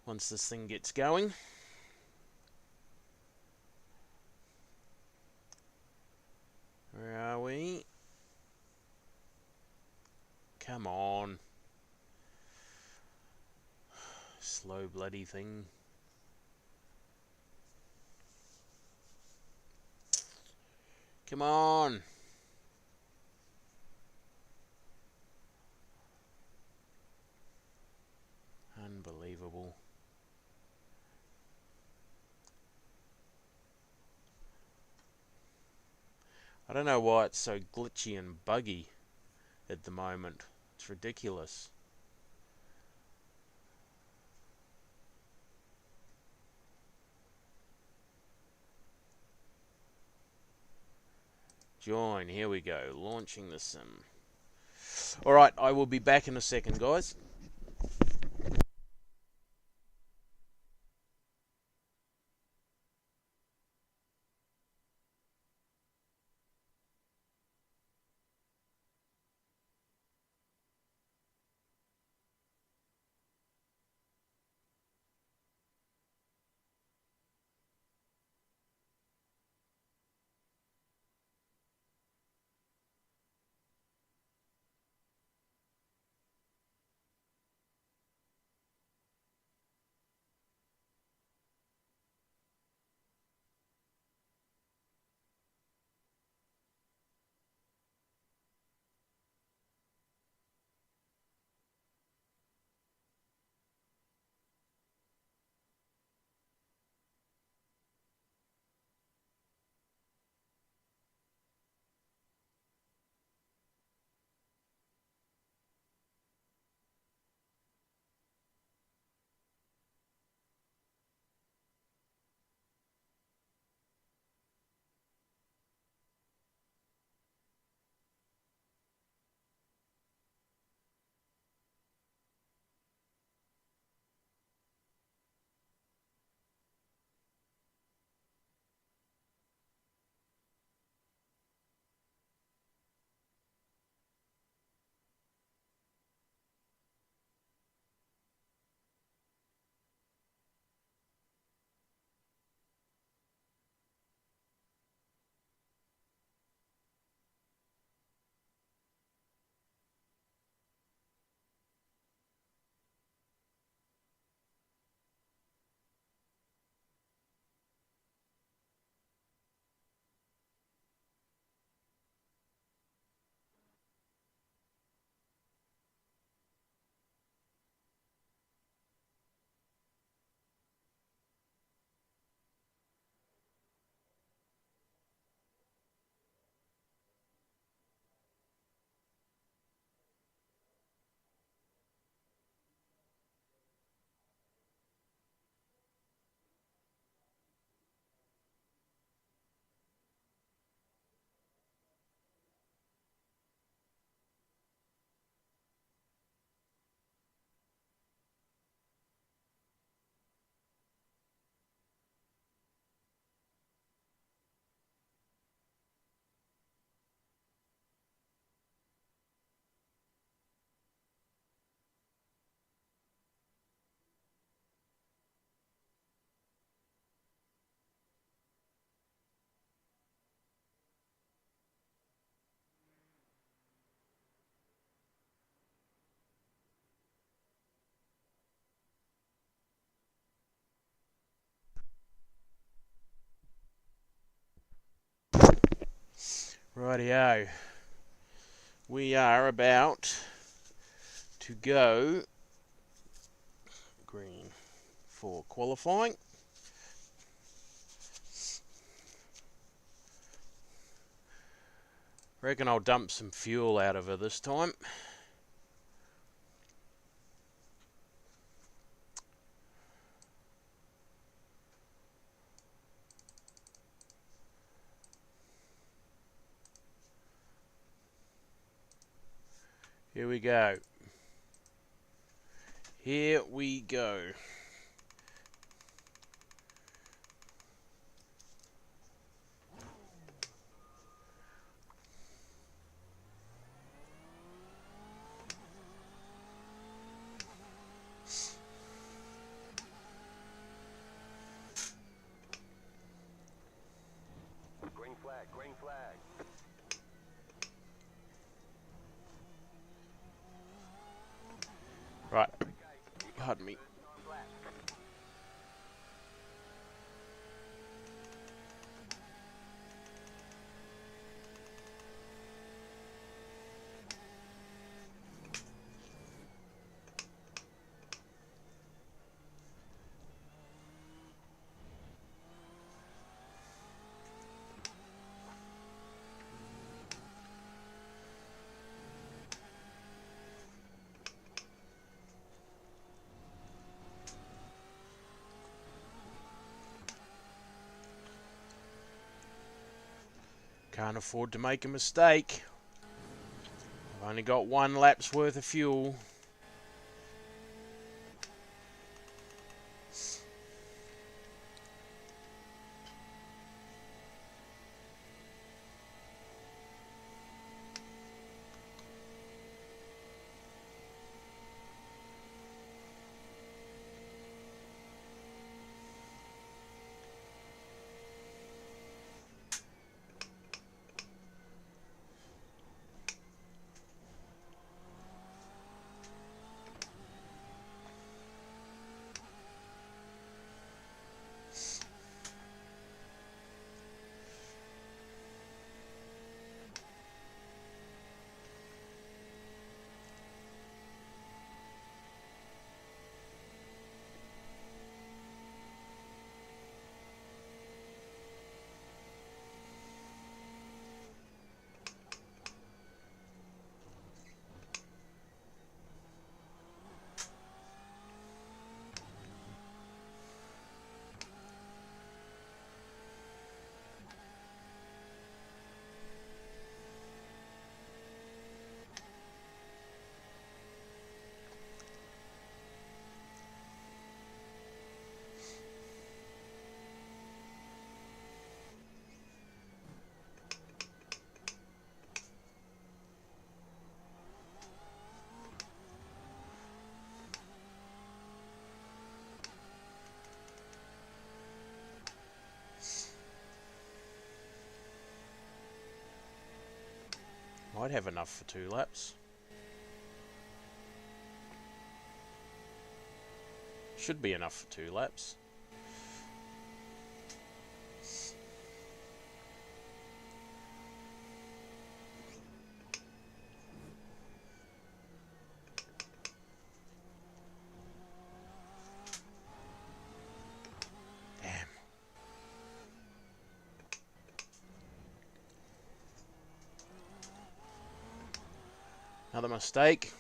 this thing gets going. we? Come on. Slow bloody thing. Come on. Unbelievable. I don't know why it's so glitchy and buggy at the moment. It's ridiculous. Join, here we go, launching the sim. Alright, I will be back in a second, guys. Rightio. We are about to go green for qualifying. Reckon I'll dump some fuel out of her this time. Here we go. Here we go. Green flag, green flag. Pardon me. Can't afford to make a mistake. I've only got 1 lap's worth of fuel. Might have enough for 2 laps. Should be enough for 2 laps. Damn. Another mistake.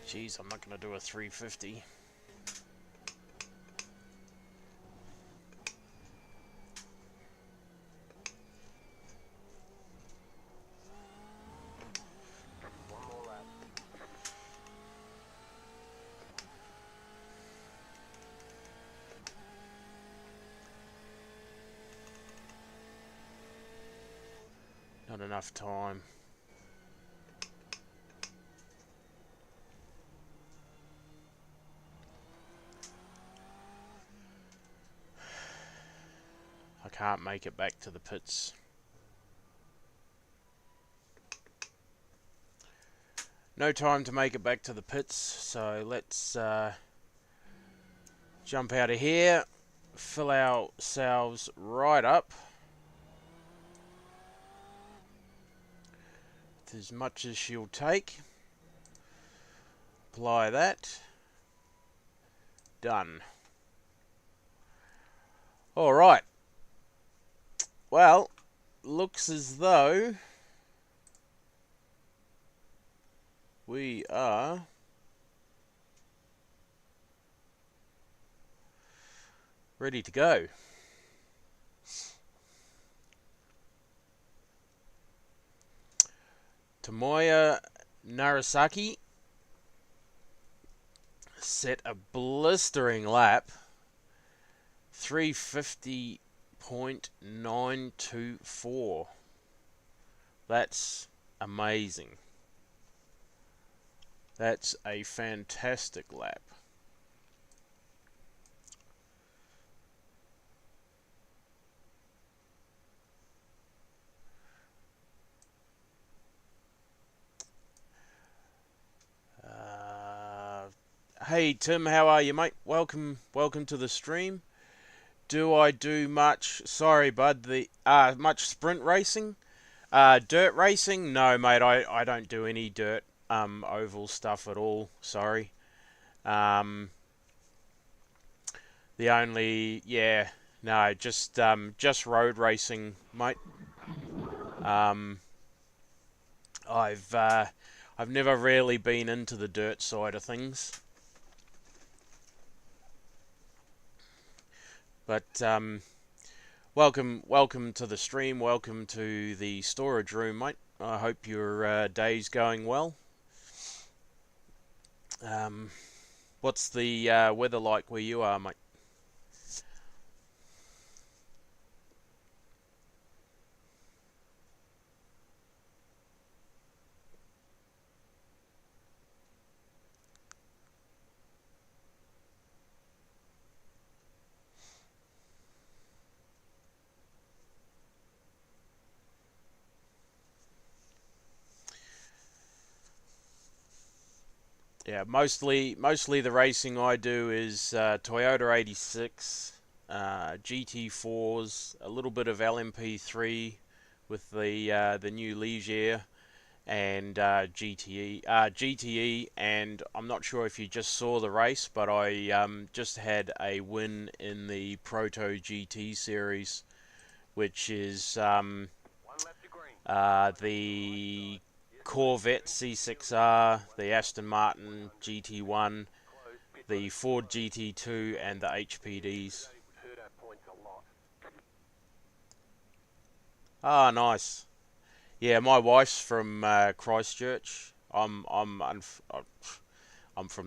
Jeez, I'm not going to do a 350. One more lap. Not enough time. I can't make it back to the pits. No time to make it back to the pits, so let's jump out of here, fill ourselves right up with as much as she'll take. Apply that. Done. Alright. Well, looks as though we are ready to go. Tomoya Narasaki set a blistering lap, 350.924. That's amazing. That's a fantastic lap. Hey Tim, how are you, mate? Welcome to the stream. Do I do much? Sorry, bud. Much sprint racing, dirt racing? No, mate. I don't do any dirt oval stuff at all. Sorry. The only no, just road racing, mate. I've never really been into the dirt side of things. But welcome to the stream. Welcome to the storage room, mate. I hope your day's going well. What's the weather like where you are, mate? Yeah, mostly the racing I do is Toyota 86, GT4s, a little bit of LMP3 with the new Ligier, and GTE. And I'm not sure if you just saw the race, but I just had a win in the Proto GT series, which is the Corvette C6R, the Aston Martin GT1, the Ford GT2, and the HPDs. Ah, nice. Yeah, my wife's from Christchurch. I'm from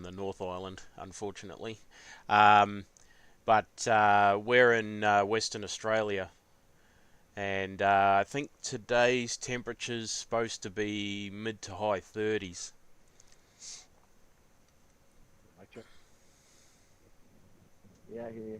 the North Island, unfortunately, but we're in Western Australia. And I think today's temperature's supposed to be mid to high 30s. Yeah, I hear you.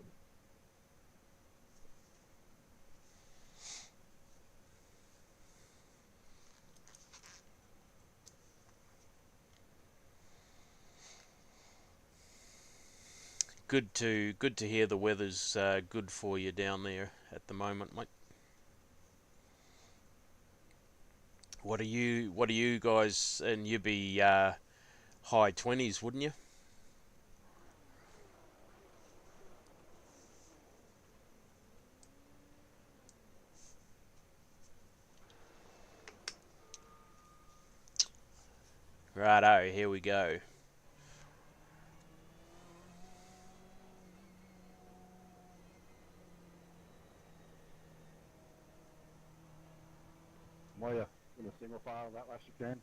Good to hear the weather's good for you down there at the moment, mate. What are you guys? And you'd be high 20s, wouldn't you? Righto, here we go. Moya, in a single file that last you can.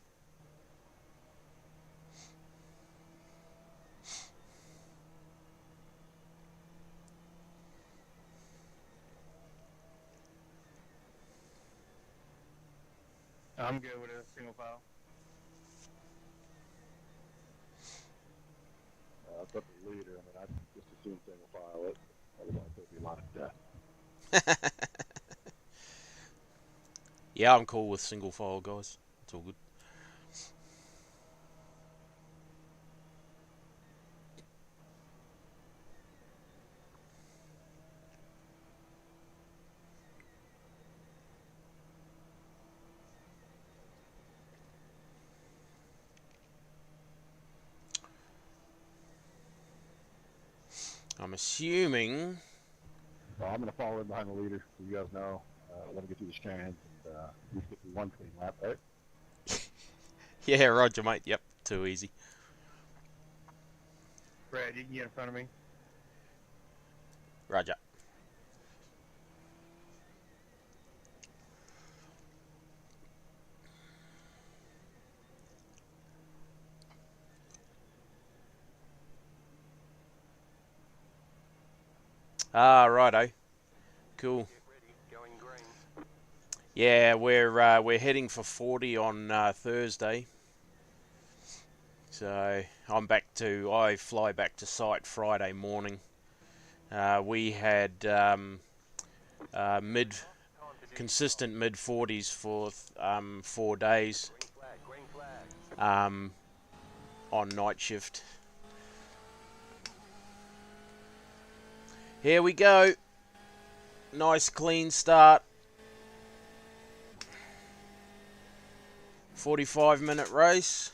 I'm good with a single file. It's up to the leader. I mean, I just assume single file it. Otherwise, it'll be a lot of death. Yeah, I'm cool with single file, guys. It's all good. I'm assuming. So I'm going to follow in behind the leader, so you guys know. Let me get through the strands and we get through one clean lap, right? Yeah, roger, mate. Yep, too easy. Brad, you can get in front of me. Roger. Ah, righto. Cool. Get ready, going green. Yeah, we're heading for 40 on Thursday. So I fly back to site Friday morning. We had consistent mid 40s for 4 days Green flag. on night shift. Here we go. Nice clean start. 45-minute race.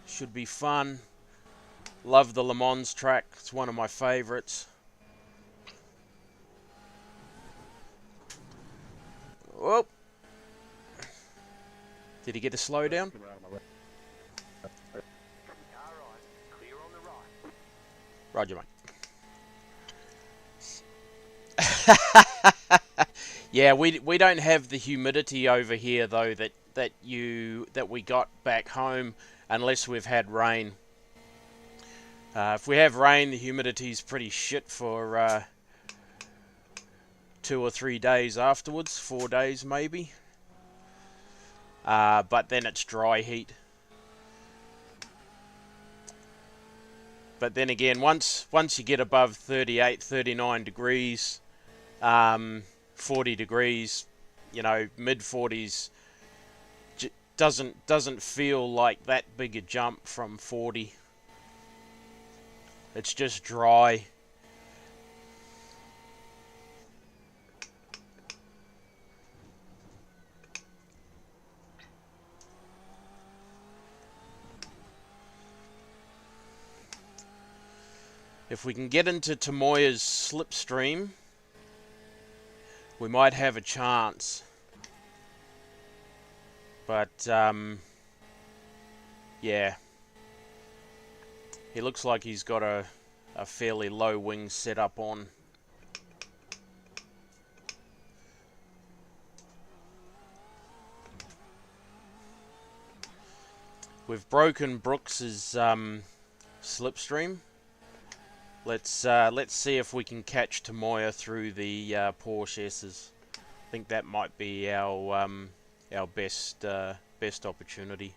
Should be fun. Love the Le Mans track. It's one of my favorites. Whoop. Did he get a slowdown? Car right, clear on the right. Roger, mate. Yeah, we don't have the humidity over here though that we got back home unless we've had rain. If we have rain, the humidity's pretty shit for 2 or 3 days afterwards, 4 days maybe. But then it's dry heat. But then again, once you get above 38, 39 degrees, 40 degrees, you know, mid 40s doesn't feel like that big a jump from 40. It's just dry. If we can get into Tomoya's slipstream, we might have a chance. But, yeah. He looks like he's got a fairly low wing set up on. We've broken Brooks's slipstream. Let's see if we can catch Tomoya through the Porsche S's. I think that might be our best opportunity.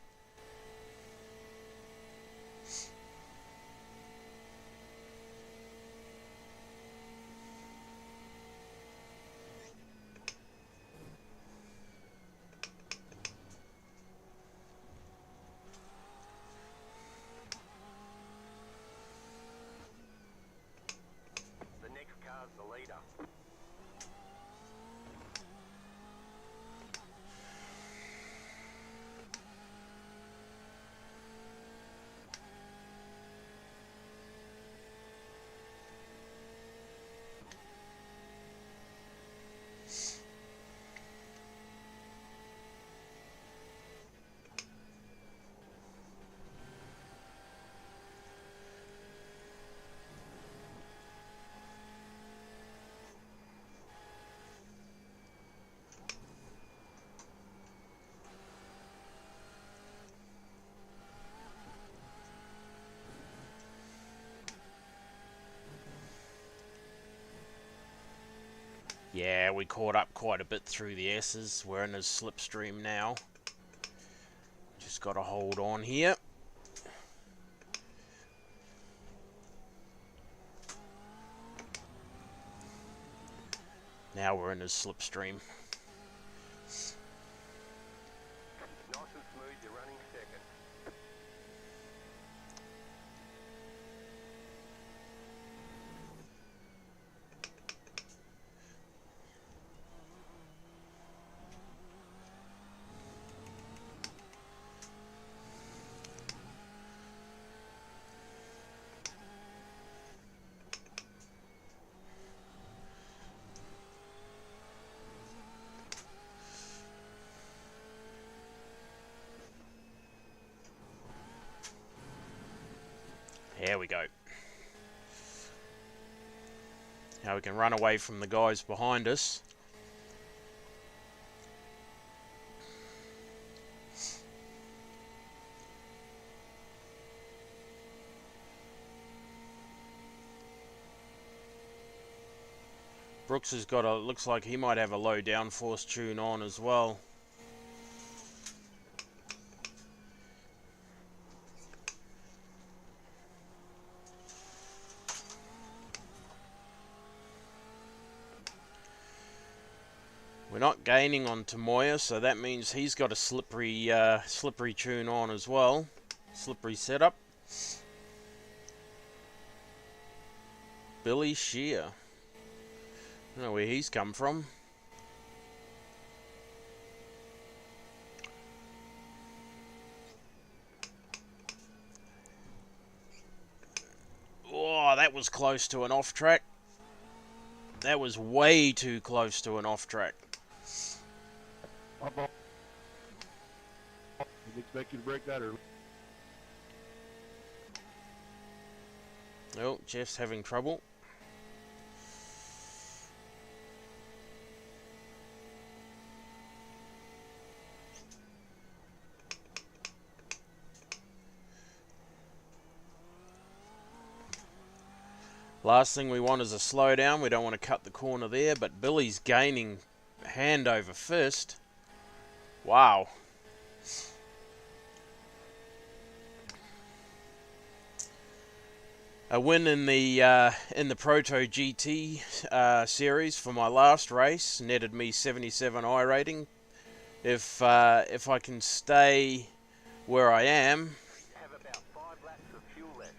The next car's the leader. Yeah, we caught up quite a bit through the S's. We're in his slipstream now. Just got to hold on here. Now we're in his slipstream. Nice and smooth, you're running second. Here we go. Now we can run away from the guys behind us. Brooks has got a, looks like he might have a low downforce tune on as well. We're not gaining on Tomoya, so that means he's got a slippery tune on as well. Slippery setup. Billy Shear. I don't know where he's come from. Oh, that was close to an off track. That was way too close to an off track. Didn't expect you to break that early. Oh, Jeff's having trouble. Last thing we want is a slowdown. We don't want to cut the corner there, but Billy's gaining hand over fist. Wow. A win in the Proto GT series for my last race netted me 77 iRating. If I can stay where I am, Have about 5 laps of fuel left.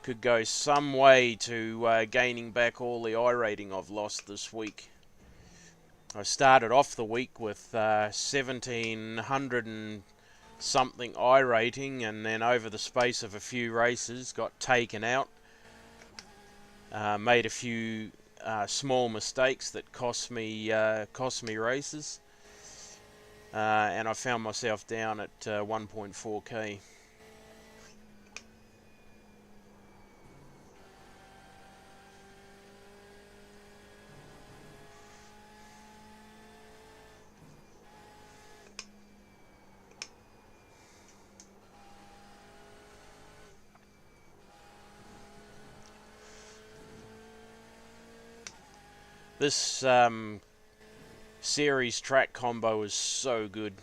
could go some way to gaining back all the iRating I've lost this week. I started off the week with 1700 and something iRating, and then over the space of a few races got taken out. Made a few small mistakes that cost me races, and I found myself down at 1.4k. This series track combo is so good.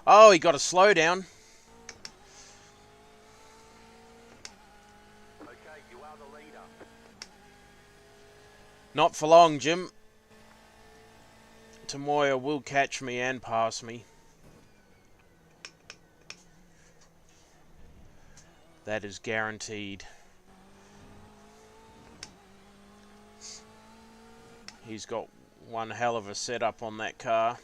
Oh, he got a slowdown. Okay, you are the leader. Not for long, Jim. Tomoya will catch me and pass me. That is guaranteed. He's got one hell of a setup on that car.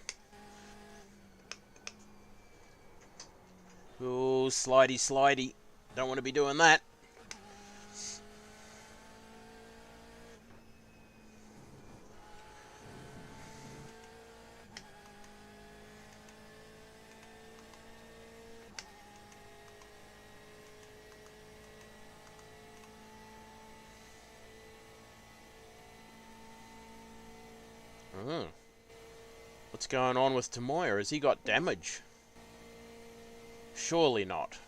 Ooh, slidey, slidey. Don't want to be doing that. What's going on with Tomoya? Has he got damage? Surely not.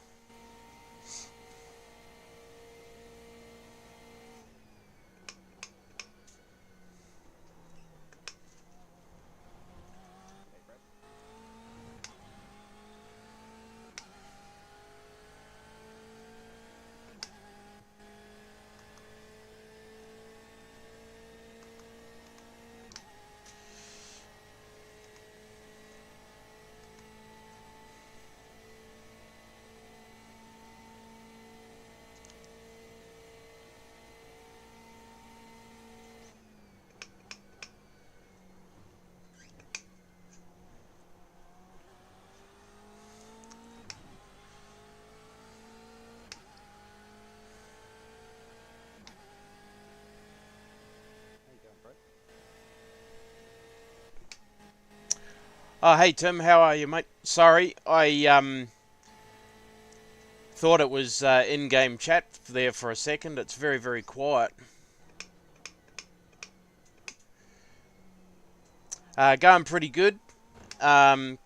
Oh, hey Tim, how are you, mate? Sorry, I thought it was in-game chat there for a second. It's very, very quiet. Going pretty good. Um,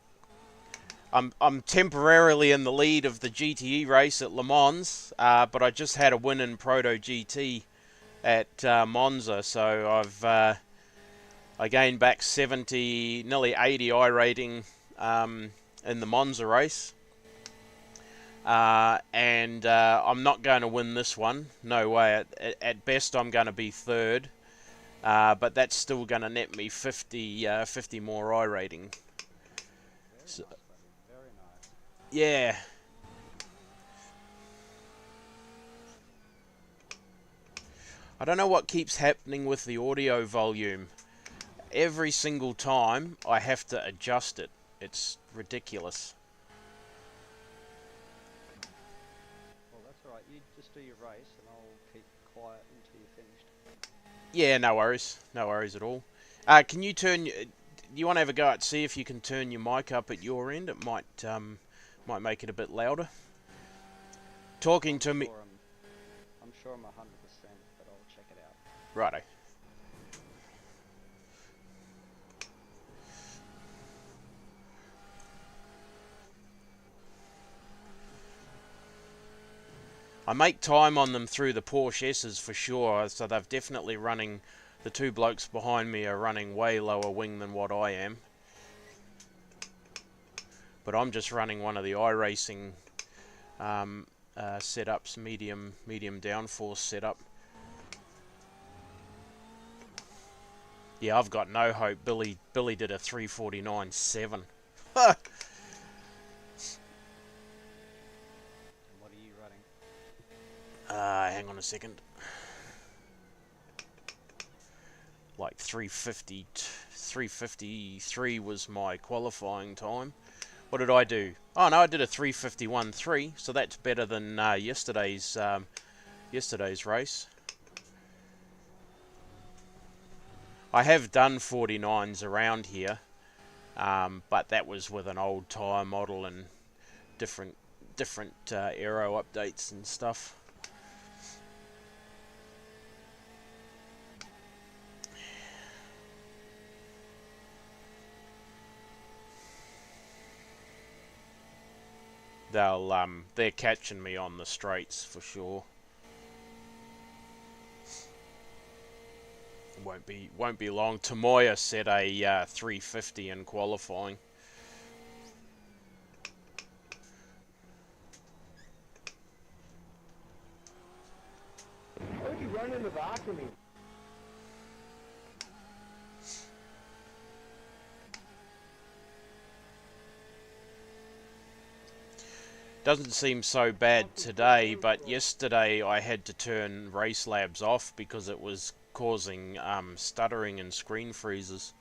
I'm temporarily in the lead of the GTE race at Le Mans, but I just had a win in Proto GT at Monza, so I gained back 70, nearly 80 I rating in the Monza race. And I'm not going to win this one. No way. At best, I'm going to be third. But that's still going to net me 50 more I rating. So, Very nice. yeah. I don't know what keeps happening with the audio volume. Every single time I have to adjust it. It's ridiculous. Well, that's all right. You just do your race, and I'll keep quiet until you're finished. Yeah, no worries. No worries at all. Can you turn... You want to have a go at see if you can turn your mic up at your end? It might make it a bit louder. Talking to me... I'm sure I'm 100%, but I'll check it out. Righto. I make time on them through the Porsche S's for sure, so they've definitely running... The two blokes behind me are running way lower wing than what I am. But I'm just running one of the iRacing setups, medium downforce setup. Yeah, I've got no hope. Billy did a 349.7. And what are you running? Hang on a second. Like 353 was my qualifying time. What did I do? Oh no, I did a 351.3, so that's better than yesterday's race. I have done 49s around here, but that was with an old tyre model and different aero updates and stuff. They're catching me on the straights for sure. Won't be long. Tamoya set a 350 in qualifying. Why would you run into vacuuming? Doesn't seem so bad today, but yesterday I had to turn Race Labs off because it was causing stuttering and screen freezes.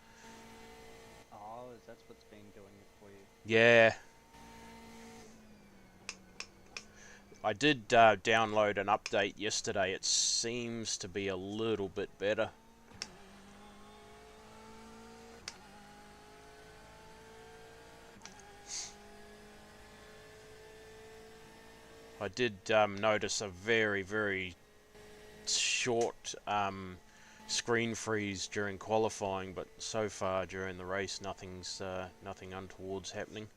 Oh, that's what's been doing it for you. Yeah. I did download an update yesterday. It seems to be a little bit better. I did notice a very short screen freeze during qualifying, but so far during the race nothing untoward's happening.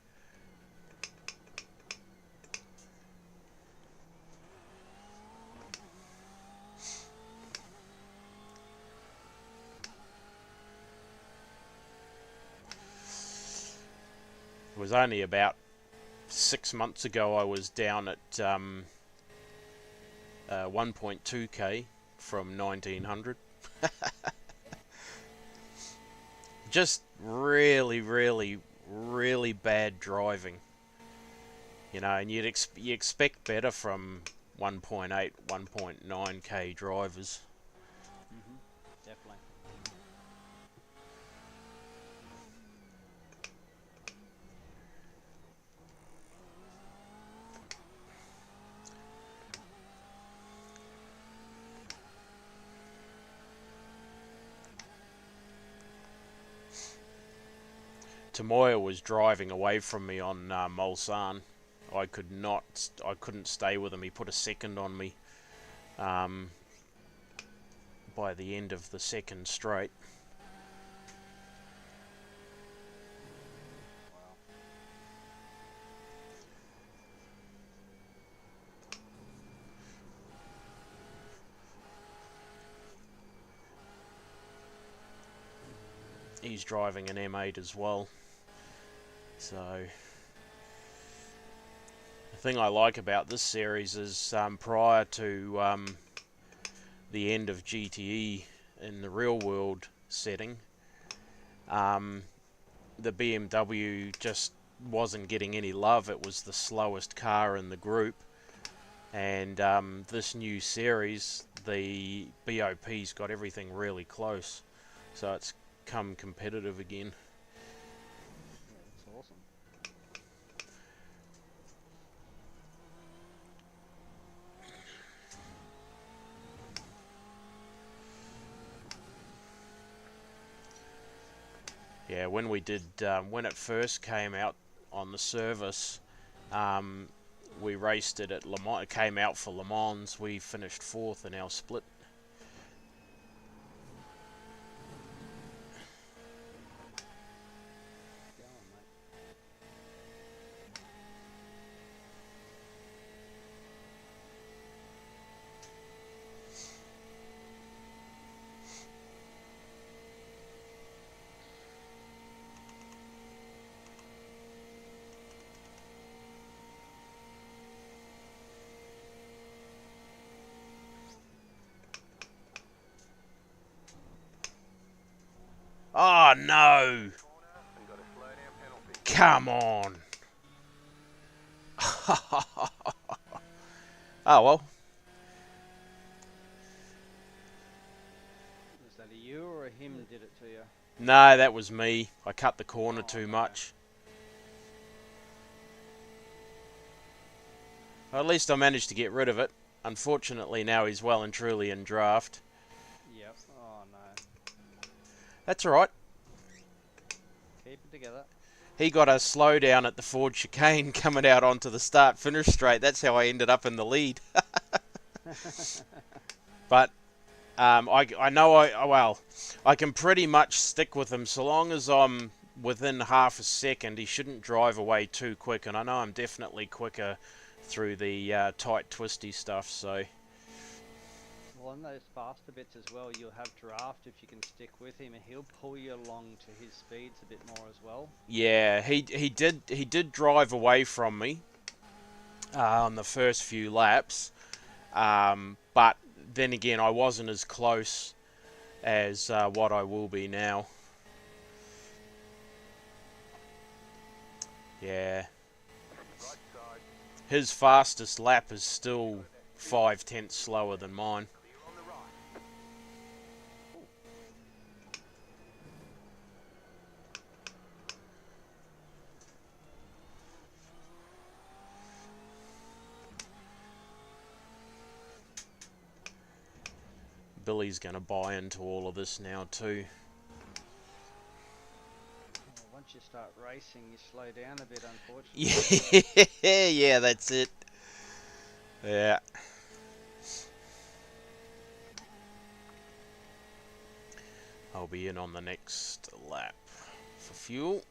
It was only about 6 months ago I was down at 1.2k from 1900. Just really bad driving, you know, and you expect better from 1.8 1.9k drivers. Definitely. Tomoya was driving away from me on Mulsanne. I couldn't stay with him. He put a second on me by the end of the second straight. He's driving an M8 as well. So the thing I like about this series is prior to the end of GTE in the real world setting, the BMW just wasn't getting any love. It was the slowest car in the group. And this new series, the BOP's got everything really close. So it's come competitive again. Yeah, that's awesome. Yeah, when we did, when it first came out on the service, we raced it at Le Mans. It came out for Le Mans. We finished 4th in our split. Go on, mate. Oh no! And got a slow down penalty. Come on! Oh well. Was that a you or a him did it to you? No, that was me. I cut the corner too much. Well, at least I managed to get rid of it. Unfortunately, now he's well and truly in draft. Yep. Oh no. That's alright. Keep it together. He got a slowdown at the Ford chicane coming out onto the start-finish straight. That's how I ended up in the lead. But I know I can pretty much stick with him so long as I'm within half a second. He shouldn't drive away too quick, and I know I'm definitely quicker through the tight, twisty stuff. So Well, on those faster bits as well, you'll have draft if you can stick with him, and he'll pull you along to his speeds a bit more as well. yeah, he did drive away from me on the first few laps, but then again, I wasn't as close as what I will be now. Yeah. His fastest lap is still 5/10 slower than mine. Clear on the right. Billy's going to buy into all of this now too. Well, once you start racing, you slow down a bit, unfortunately. Yeah, yeah, that's it. Yeah. I'll be in on the next lap for fuel.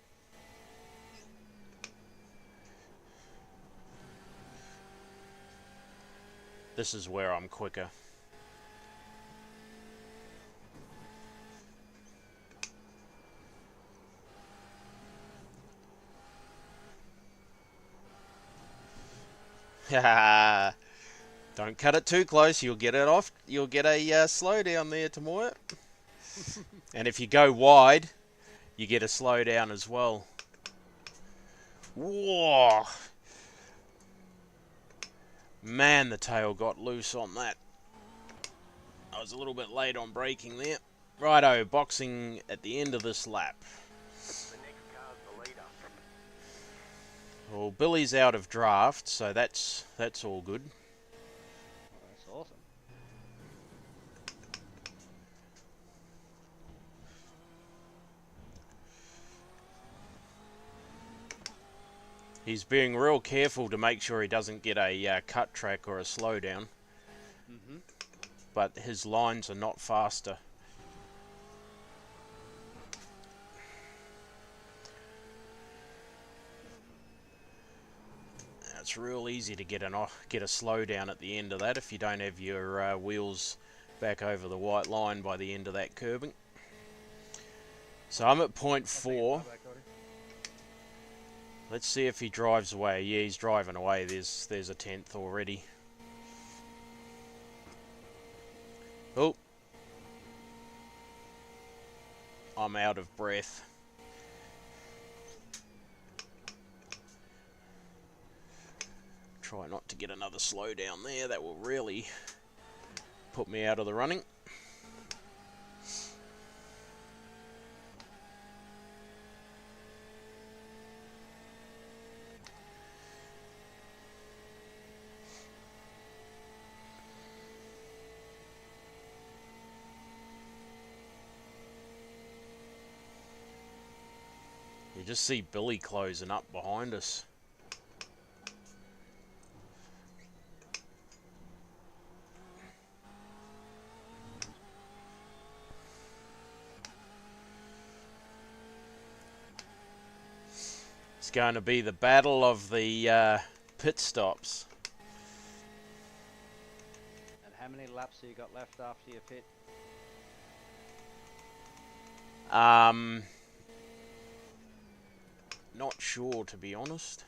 This is where I'm quicker. Don't cut it too close. You'll get it off. You'll get a slowdown there, Tomoya. And if you go wide, you get a slowdown as well. Whoa! Man, the tail got loose on that. I was a little bit late on braking there. Righto, boxing at the end of this lap. The next car's the leader. Well, Billy's out of draft, so that's all good. Oh, that's awesome. He's being real careful to make sure he doesn't get a cut track or a slowdown. Mm-hmm. But his lines are not faster. It's real easy to get a slowdown at the end of that if you don't have your wheels back over the white line by the end of that curbing. So I'm at point 4. Let's see if he drives away. Yeah, he's driving away. There's a 10th already. Oh. I'm out of breath. Try not to get another slowdown there. That will really put me out of the running. You just see Billy closing up behind us. It's going to be the battle of the pit stops. And how many laps have you got left after your pit? Not sure, to be honest.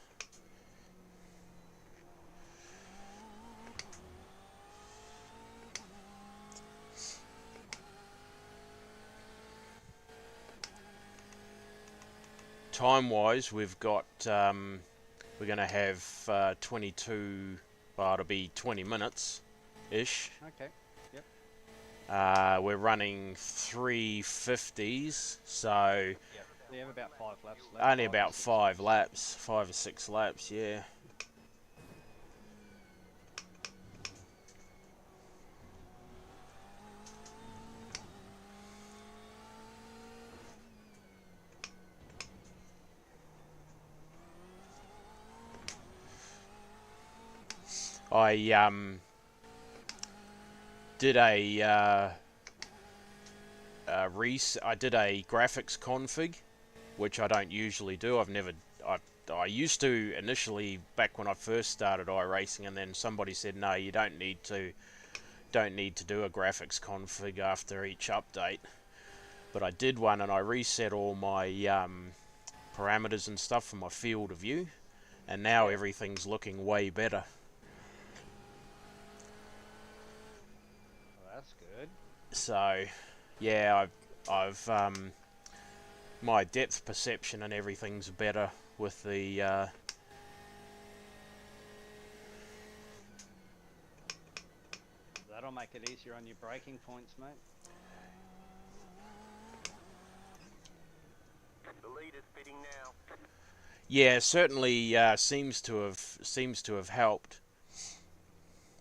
Time-wise, we've got we're going to have 22. Well, it'll be 20 minutes ish. Okay. Yep. We're running 350s, so Yep. You have about 5 laps left. only 5 or about 6 5 laps, 5 or 6 laps, yeah. I did a I did a graphics config, which I don't usually do. I used to initially back when I first started iRacing, and then somebody said no, you don't need to do a graphics config after each update. But I did one, and I reset all my parameters and stuff for my field of view, and now everything's looking way better. Well, that's good. So, yeah, I've my depth perception and everything's better with the That'll make it easier on your braking points, mate. The leader's fitting now. yeah, certainly seems to have helped.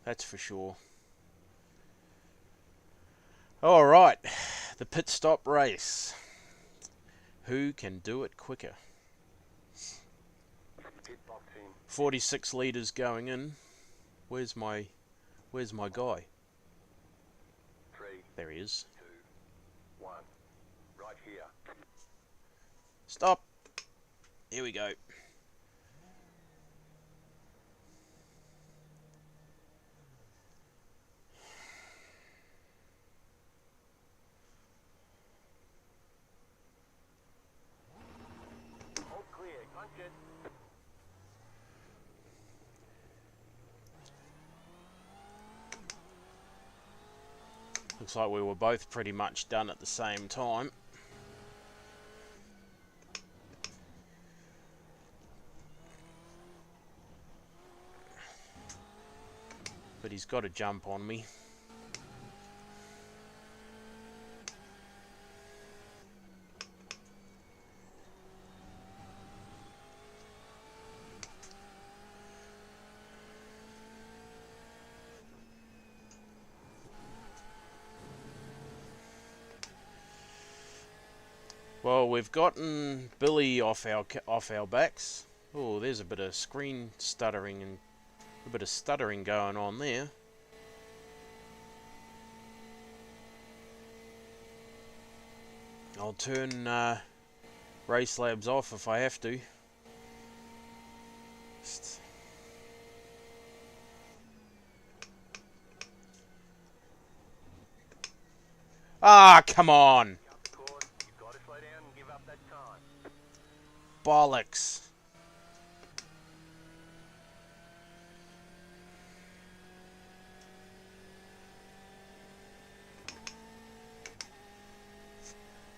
That's for sure. All right, the pit stop race. Who can do it quicker? Pit box in. 46 litres going in. Where's my guy? 3, There he is. 2, 1. Right here. Stop. Here we go. All clear. Punch it. Looks like we were both pretty much done at the same time. But he's got to jump on me. Well, we've gotten Billy off our backs. Oh, there's a bit of screen stuttering and a bit of stuttering going on there. I'll turn Race Labs off if I have to. Ah, come on! You've got to slow down and give up that time. Bollocks.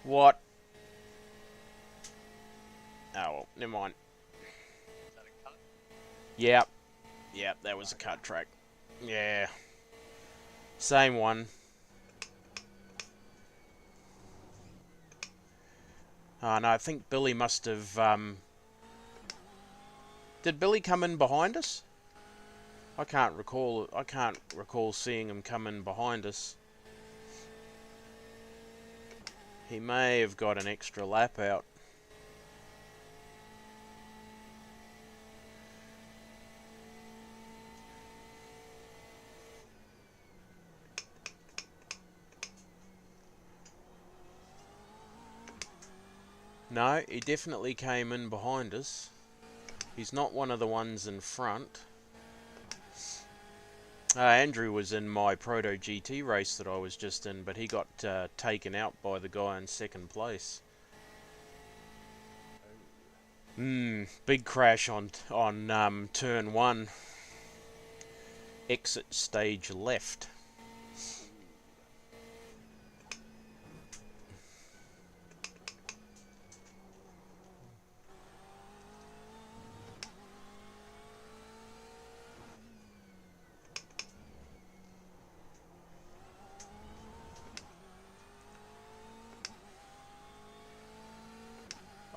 What? Oh, well, never mind. Is that a cut? Yep. Yep, that was a cut track. Yeah. Same one. Oh, no, I think Billy must have... Did Billy come in behind us? I can't recall seeing him come in behind us. He may have got an extra lap out. No, he definitely came in behind us. He's not one of the ones in front. Andrew was in my Proto GT race that I was just in, but he got taken out by the guy in second place. Big crash on turn 1. Exit stage left.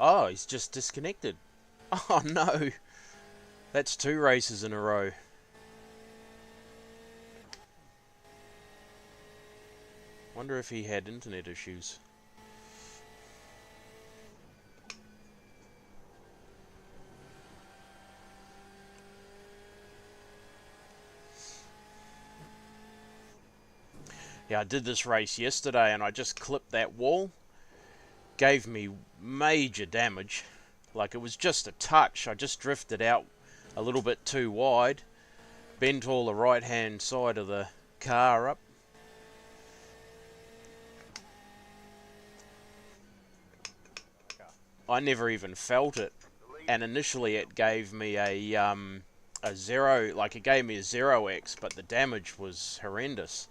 Oh, he's just disconnected. Oh no. That's 2 races in a row. Wonder if he had internet issues. Yeah, I did this race yesterday and I just clipped that wall. Gave me major damage. Like, it was just a touch. I just drifted out a little bit too wide. Bent all the right hand side of the car up. I never even felt it. And initially it gave me a 0, like it gave me a 0x, but the damage was horrendous.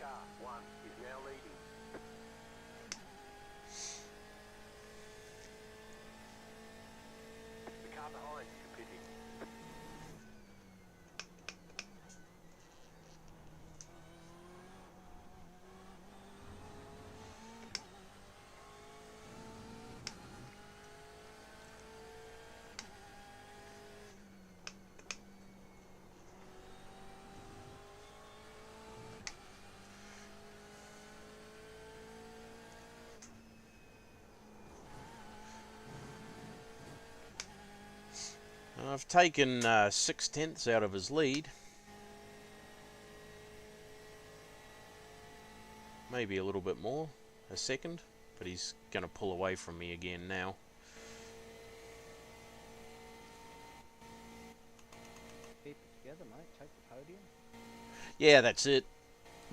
Car 1 is now leading. The car behind is pitting. I've taken 6/10 out of his lead. Maybe a little bit more, a second, but he's going to pull away from me again now. Keep it together, mate. Take the podium. Yeah, that's it.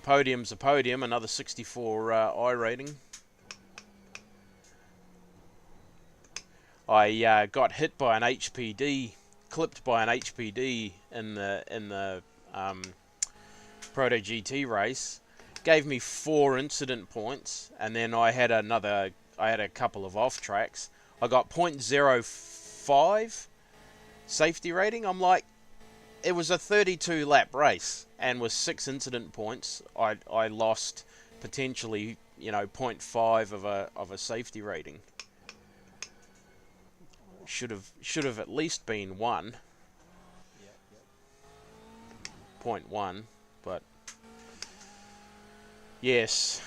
Podium's a podium, another 64 iRating. I got hit by an HPD, clipped by an HPD in the Proto GT race. Gave me 4 incident points, and then I had a couple of off tracks. I got 0.05 safety rating. I'm like, it was a 32 lap race, and with 6 incident points, I lost potentially, 0.5 of a safety rating. Should have at least been 1. 0.1, but yes,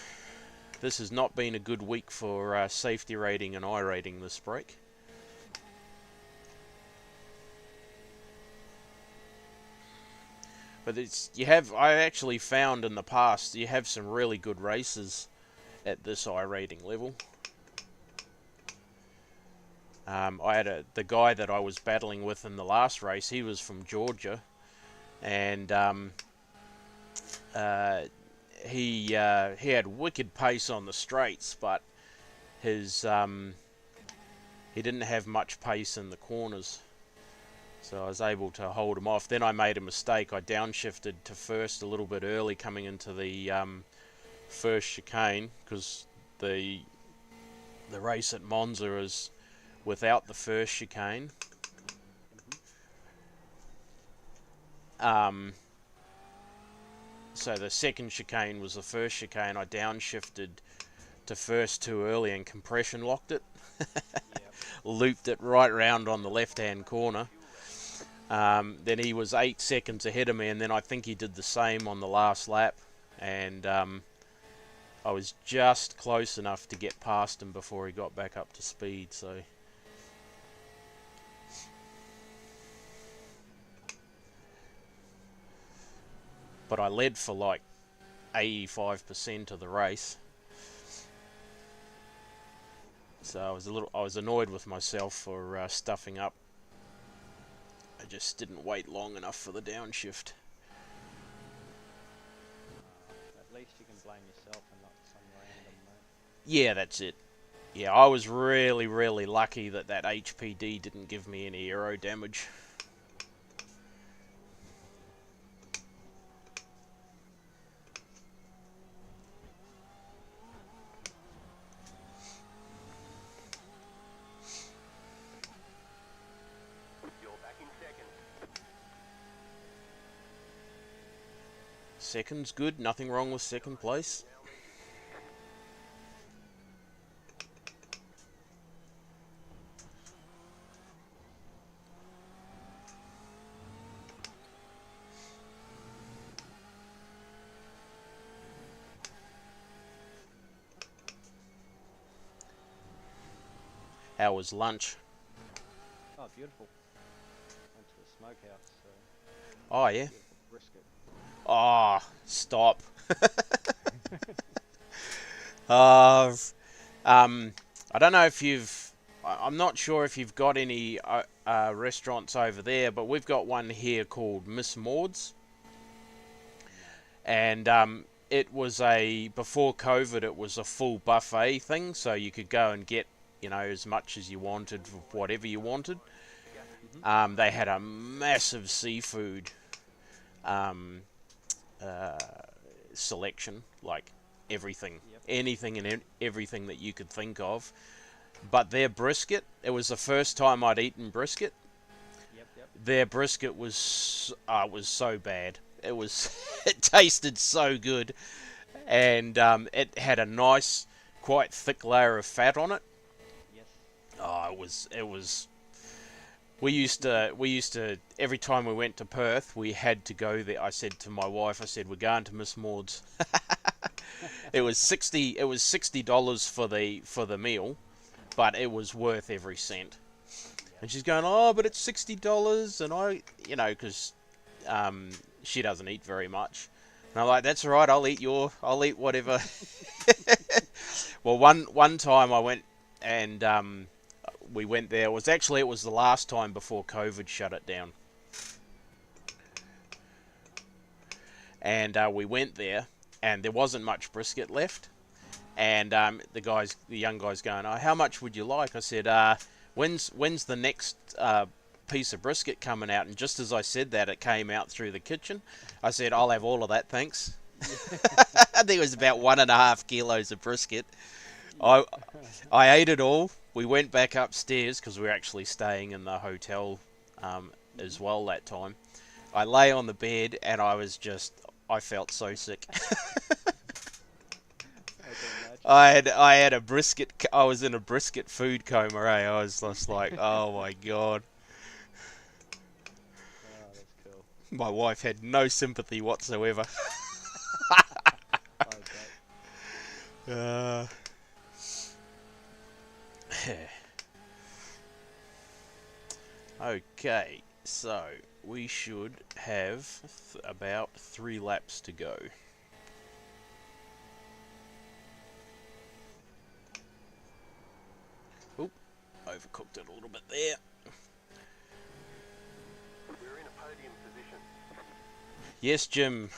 this has not been a good week for safety rating and iRating this break. But I actually found in the past, you have some really good races at this iRating level. I had the guy that I was battling with in the last race, he was from Georgia, and he had wicked pace on the straights, but his he didn't have much pace in the corners, so I was able to hold him off. Then I made a mistake. I downshifted to first a little bit early coming into the first chicane, because the race at Monza is without the first chicane. So the second chicane was the first chicane. I downshifted to first too early and compression locked it. Yep. Looped it right round on the left-hand corner. Then he was 8 seconds ahead of me, and then I think he did the same on the last lap. And I was just close enough to get past him before he got back up to speed. So. But I led for like 85% of the race, so I was annoyed with myself for stuffing up. I just didn't wait long enough for the downshift. At least you can blame yourself and not some random mate. Yeah, that's it. Yeah, I was really, really lucky that HPD didn't give me any aero damage. You're back in second. Second's good, nothing wrong with second place. How was lunch? Oh, beautiful. Went to the smokehouse, so Oh, yeah. beautiful brisket. Oh, stop. uh, I don't know if I'm not sure if you've got any restaurants over there, but we've got one here called Miss Maud's. And it was before COVID, it was a full buffet thing, so you could go and get, as much as you wanted, whatever you wanted. They had a massive seafood selection, like everything, anything and everything that you could think of. But their brisket, it was the first time I'd eaten brisket. Yep. Their brisket was so bad. It tasted so good, and it had a nice, quite thick layer of fat on it. Yes. Oh, it was. We used to every time we went to Perth, we had to go there. I said to my wife, we're going to Miss Maud's. It was $60 for the meal, but it was worth every cent. And she's going, oh, but it's $60, and I, because she doesn't eat very much. And I'm like, that's all right, I'll eat whatever. Well, one time I went and we went there. It was the last time before COVID shut it down. And we went there, and there wasn't much brisket left. And the young guy's going, oh, how much would you like? I said, when's the next piece of brisket coming out? And just as I said that, it came out through the kitchen. I said, I'll have all of that, thanks. I think it was about 1.5 kilos of brisket. I ate it all. We went back upstairs because we were actually staying in the hotel as well that time. I lay on the bed and I felt so sick. I had a brisket. I was in a brisket food coma. I was just like, oh my god. Oh, that's cool. My wife had no sympathy whatsoever. Oh, great. Okay, so we should have about 3 laps to go. Oop, overcooked it a little bit there. We're in a podium position. Yes, Jim.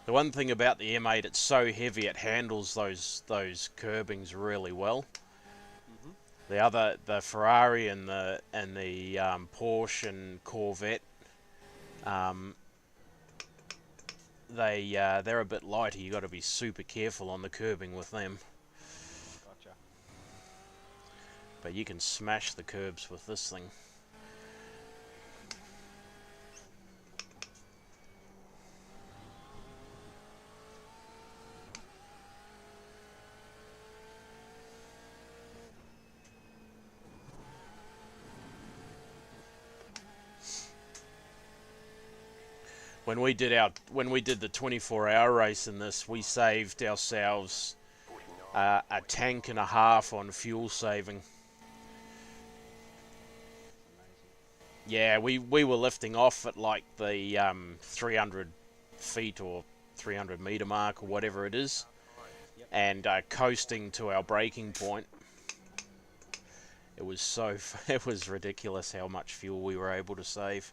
The one thing about the M8, it's so heavy it handles those curbings really well. The Ferrari and the Porsche and Corvette, they're a bit lighter. You got to be super careful on the curbing with them. Gotcha. But you can smash the curbs with this thing. When we did the 24-hour race in this, we saved ourselves a tank and a half on fuel saving. Yeah, we were lifting off at like the 300 feet or 300 meter mark or whatever it is, and coasting to our braking point. It was it was ridiculous how much fuel we were able to save.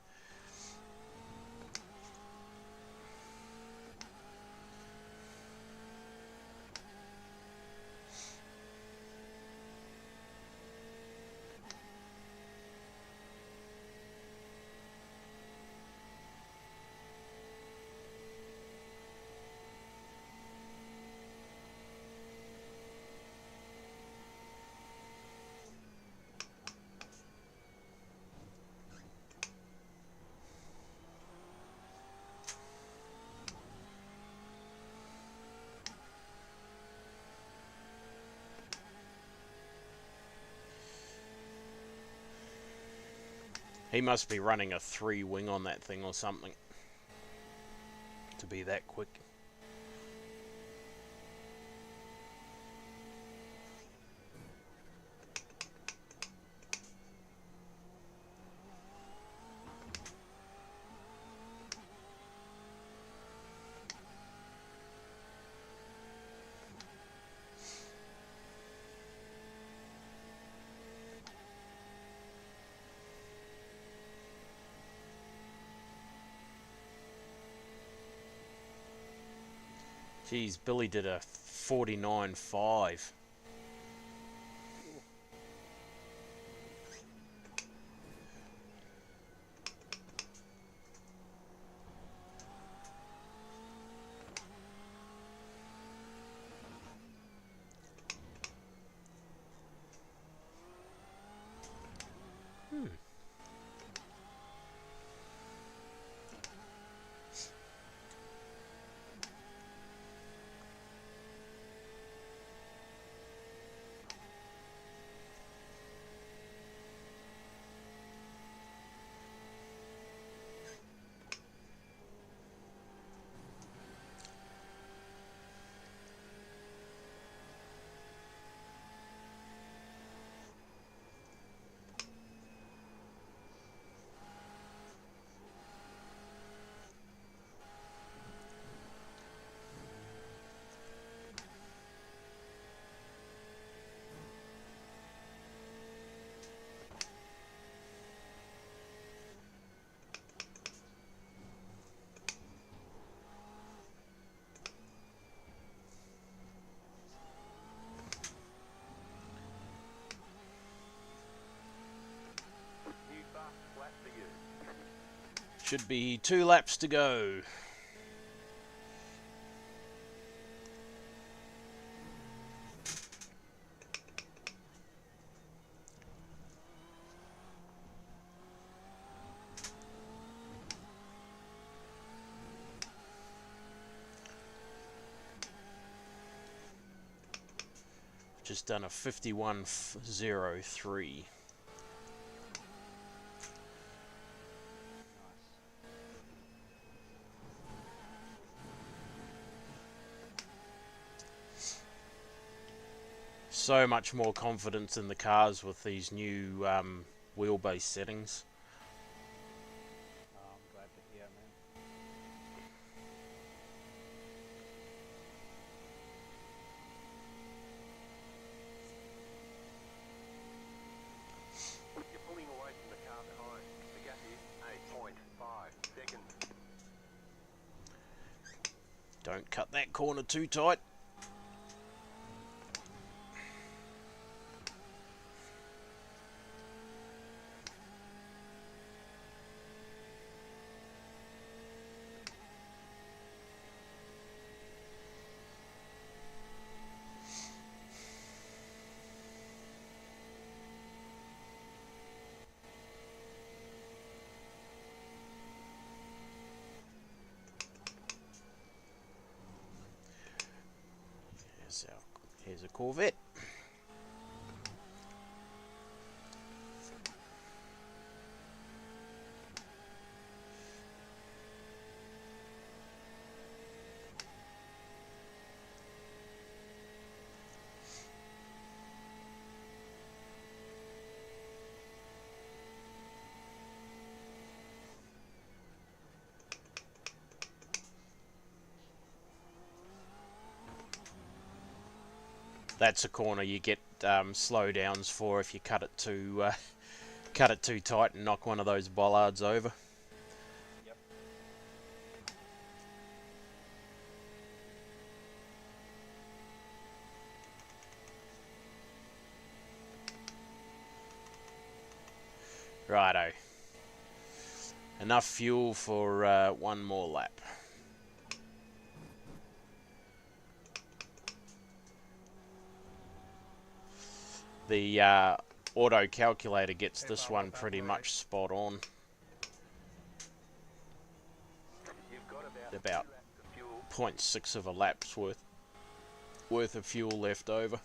He must be running a 3-wing on that thing or something to be that quick. Geez, Billy did a 49.5. New fast flat for you. Should be 2 laps to go. Just done a 51.03. So much more confidence in the cars with these new wheelbase settings. Oh, I'm glad to hear, man. You're pulling away from the car behind. The gap is 8.5 seconds. Don't cut that corner too tight. Here's a Corvette. That's a corner you get slowdowns for if you cut it too tight and knock one of those bollards over. Yep. Righto. Enough fuel for one more lap. The auto calculator gets this one pretty much spot on. You've got About 2 laps of fuel. 0.6 of a lap's worth of fuel left over.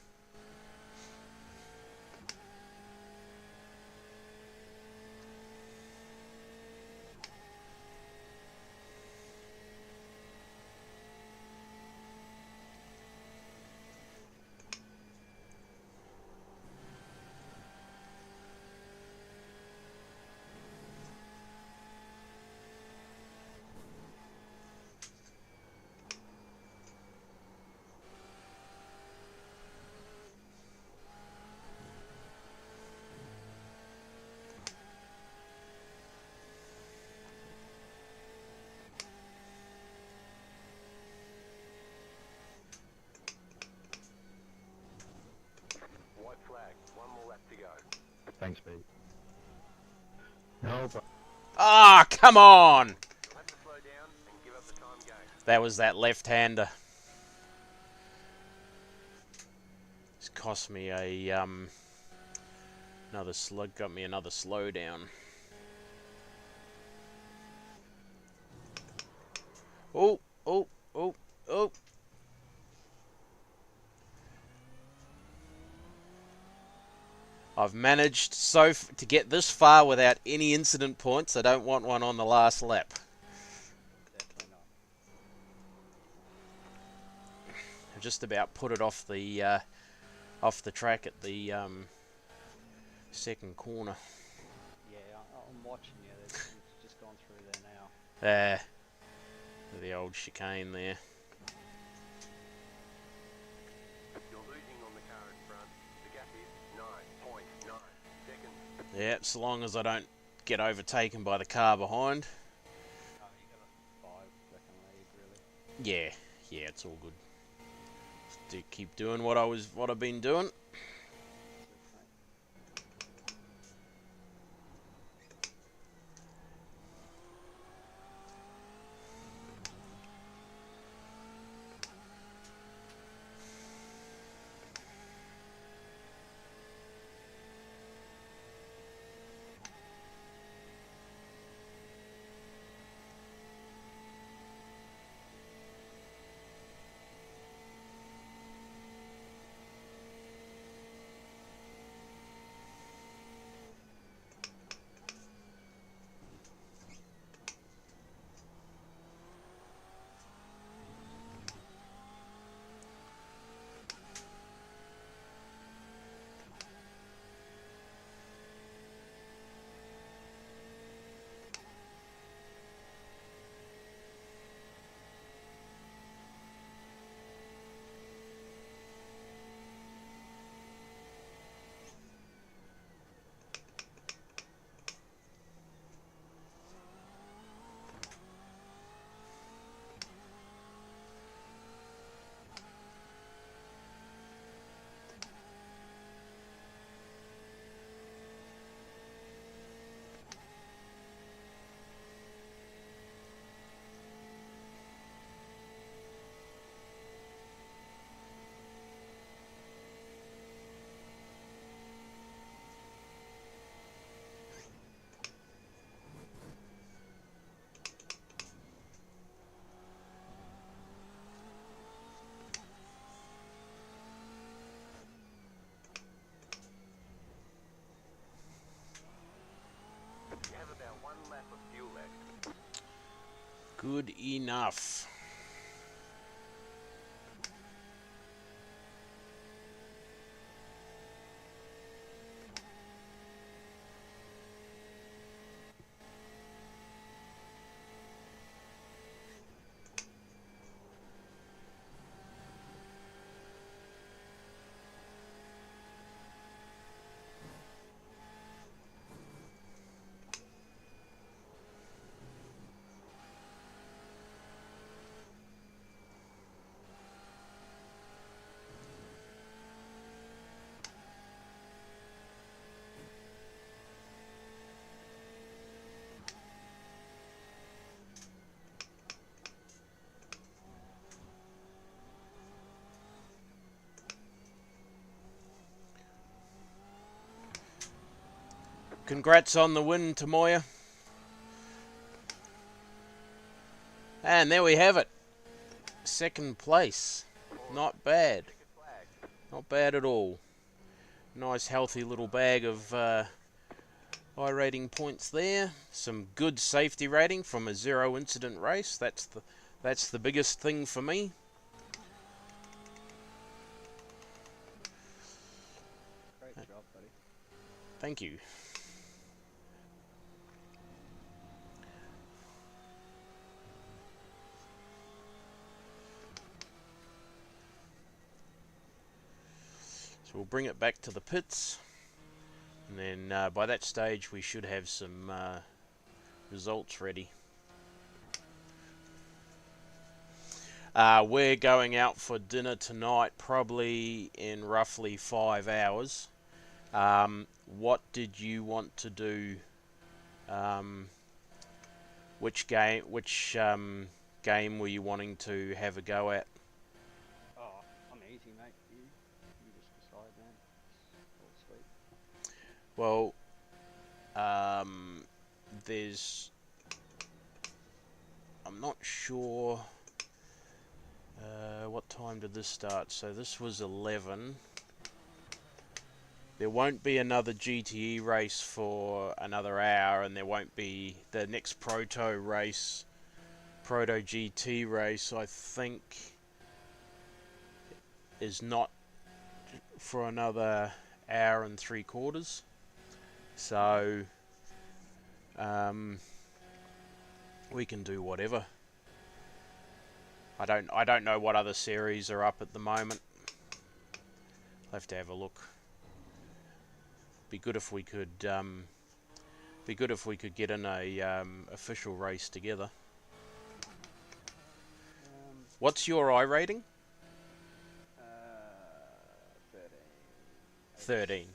White flag. 1 more lap to go. Thanks, babe. No, but Ah, come on! You'll have to slow down and give up the time game. That was that left-hander. It's cost me a got me another slowdown. Oh, oh, oh, oh. I've managed to get this far without any incident points. I don't want one on the last lap. Definitely not. I just about put it off the track at the second corner. Yeah, I'm watching you. It's just gone through there now. The old chicane there. You're losing on the car in front. The gap is 9.9 seconds. Yeah, so long as I don't get overtaken by the car behind. Oh, you got a 5-second lead, really. Yeah, it's all good. Just keep doing what I've been doing. Good enough. Congrats on the win, Tamoya. And there we have it. Second place. Not bad. Not bad at all. Nice healthy little bag of iRating points there. Some good safety rating from a 0 incident race. That's the biggest thing for me. Great job, buddy. Thank you. So we'll bring it back to the pits, and then by that stage we should have some results ready. We're going out for dinner tonight, probably in roughly 5 hours. What did you want to do? Which game were you wanting to have a go at? Oh, I'm easy, mate. You just decide, man. It's all sweet. Well, I'm not sure. What time did this start? So this was 11. There won't be another GTE race for another hour, and there won't be the next Proto race, Proto GT race, I think, is not for another hour and 3/4. So we can do whatever. I don't know what other series are up at the moment. I'll have to have a look. Be good if we could get in a official race together. What's your iRating? 13.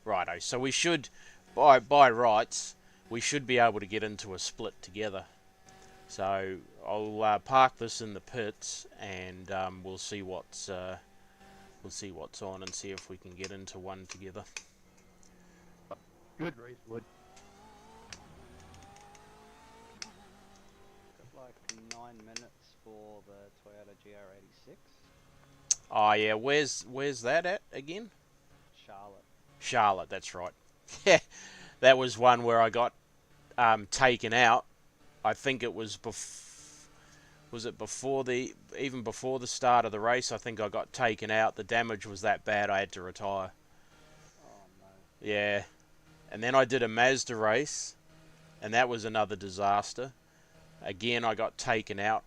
Righto. So we should, by rights, we should be able to get into a split together. So I'll park this in the pits, and we'll see what's on, and see if we can get into one together. Good race, Wood. Got like 9 minutes for the Toyota GR86. Oh yeah, where's that at again? Charlotte. Charlotte, that's right. Yeah, that was one where I got taken out. I think it was before the start of the race. I think I got taken out. The damage was that bad I had to retire. Oh no. Yeah. And then I did a Mazda race, and that was another disaster. Again, I got taken out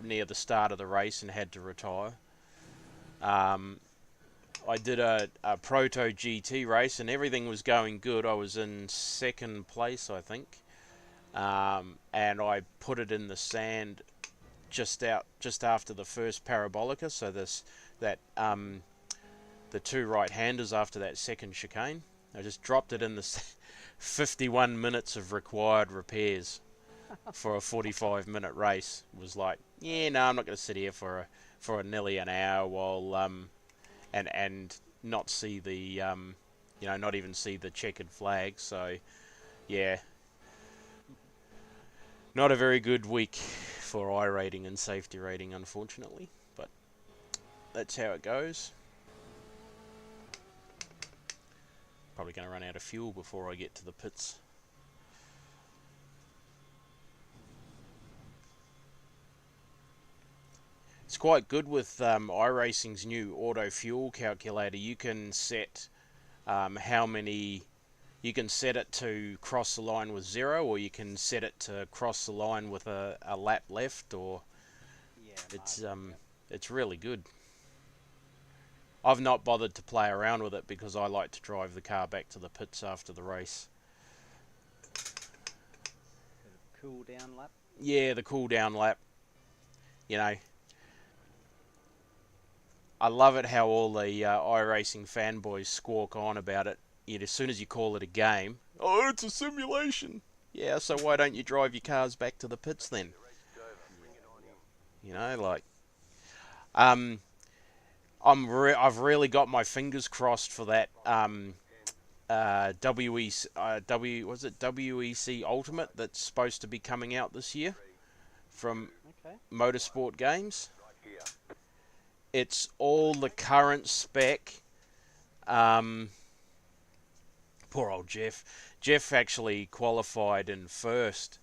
near the start of the race and had to retire. I did a Proto GT race, and everything was going good. I was in second place, I think. And I put it in the sand just after the first parabolica, so the two right-handers after that second chicane. I just dropped it in the 51 minutes of required repairs for a 45-minute race. It was like, yeah, no, I'm not going to sit here for a nearly an hour while and not see the not even see the checkered flag. So yeah, not a very good week for iRating and safety rating, unfortunately, but that's how it goes. Probably going to run out of fuel before I get to the pits. quite good with iRacing's new auto fuel calculator. You can set how many. You can set it to cross the line with 0, or you can set it to cross the line with a lap left, or Yeah, it's margin, yep. it's really good. I've not bothered to play around with it because I like to drive the car back to the pits after the race. Bit of cool down lap. Yeah, the cool down lap. You know, I love it how all the iRacing fanboys squawk on about it. Yet as soon as you call it a game, oh, it's a simulation. Yeah, so why don't you drive your cars back to the pits then? You know, like, I've really got my fingers crossed for that WEC Ultimate that's supposed to be coming out this year from Okay. Motorsport Games. It's all the current spec. Poor old Jeff. Jeff actually qualified in first,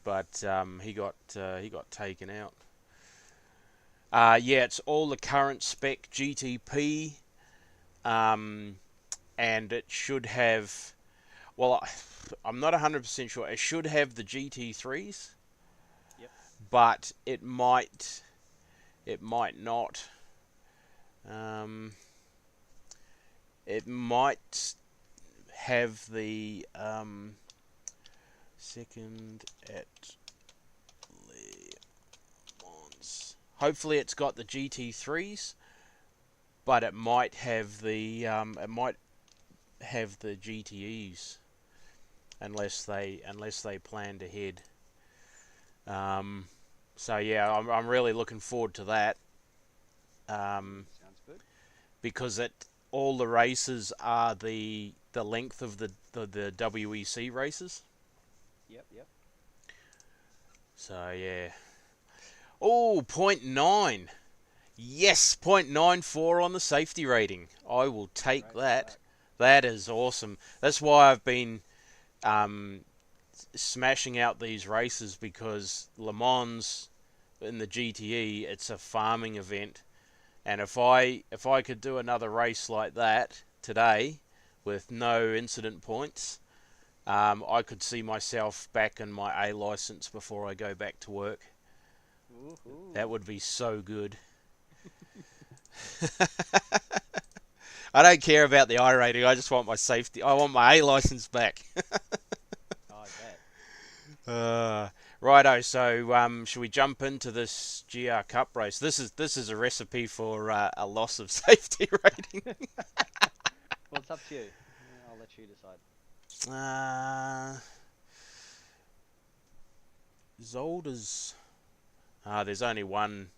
but he got taken out. Yeah, it's all the current spec GTP, and it should have. Well, I'm not 100% sure. It should have the GT3s, Yep. but it might not. It might have the second at Le Mans. Hopefully, it's got the GT3s, but it might have the GTEs unless they planned ahead. So yeah, I'm really looking forward to that. Sounds good. Because all the races are the length of the WEC races. Yep, yep. So yeah. Oh, 0.9. Yes, 0.94 on the safety rating. I will take Great that. start. That is awesome. That's why I've been smashing out these races, because Le Mans in the GTE, it's a farming event. And if I could do another race like that today with no incident points, I could see myself back in my A license before I go back to work. Woohoo. That would be so good. I don't care about the I rating. I just want my safety. I want my A license back. I bet. Righto. So, should we jump into this GR Cup race? This is a recipe for a loss of safety rating. Well, it's up to you. Yeah, I'll let you decide. Zolder's. There's only one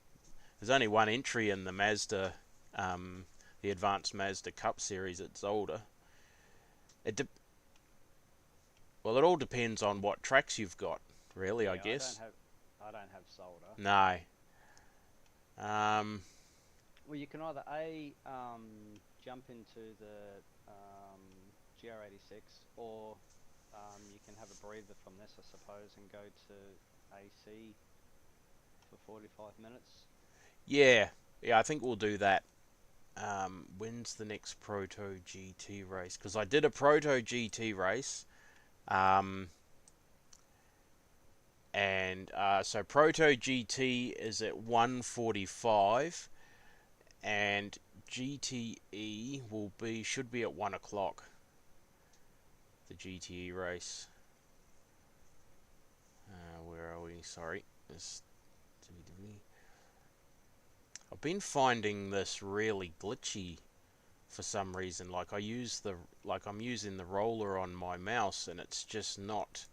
entry in the Mazda, the Advanced Mazda Cup Series at Zolder. Well, it all depends on what tracks you've got, really. Yeah, I guess. I don't have solder. No. Well, you can either jump into the GR86, or you can have a breather from this, I suppose, and go to AC for 45 minutes. Yeah, I think we'll do that. When's the next Proto GT race? Because I did a Proto GT race, and so Proto GT is at 1:45, and GTE should be at 1 o'clock. The GTE race. Where are we? Sorry. I've been finding this really glitchy for some reason. Like I'm using the roller on my mouse, and it's just not.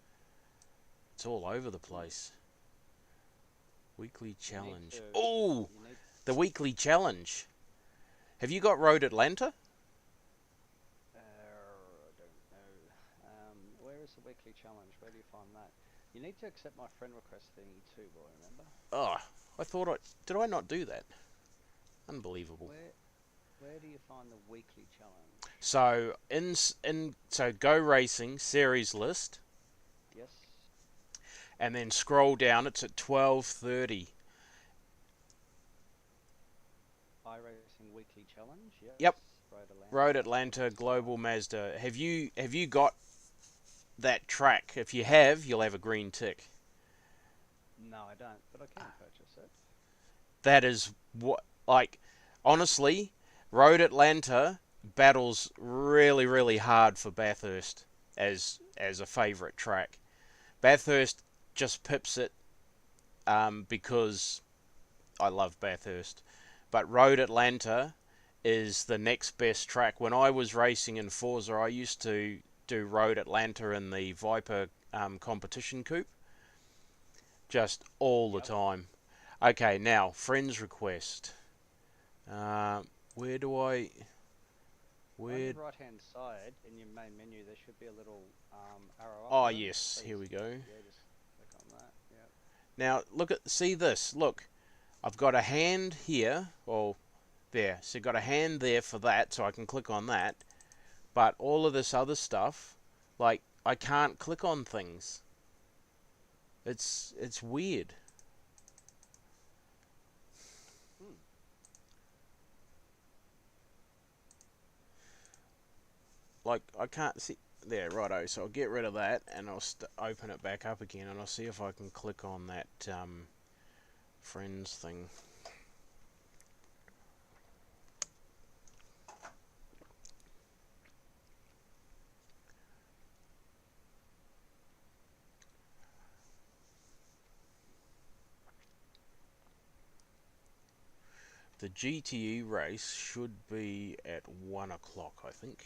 It's all over the place. Weekly challenge. Oh, the weekly challenge. Have you got Road Atlanta? I don't know. Where is the weekly challenge? Where do you find that? You need to accept my friend request thingy too, boy. Remember? Oh, I thought did I not do that? Unbelievable. Where do you find the weekly challenge? So so Go Racing series list, Yes. and then scroll down. It's at 12:30. Yep. Road Atlanta. Road Atlanta Global Mazda. Have you got that track? If you have, you'll have a green tick. No, I don't, but I can purchase it. That is what, like, honestly, Road Atlanta battles really, really hard for Bathurst as a favourite track. Bathurst just pips it because I love Bathurst. But Road Atlanta is the next best track. When I was racing in Forza, I used to do Road Atlanta in the Viper competition coupe. Just all the time. Okay, now, friends request. Where do I... On Where... your right-hand side, in your main menu, there should be a little arrow up Oh, button. yes, here we go. Yeah, just click on that. Yeah. Now, see this. Look, I've got a hand here. Well, there. So I've got a hand there for that, so I can click on that. But all of this other stuff, like, I can't click on things. It's weird. Like, I can't see... There, righto. So I'll get rid of that, and I'll open it back up again, and I'll see if I can click on that friends thing. The GTE race should be at 1 o'clock, I think.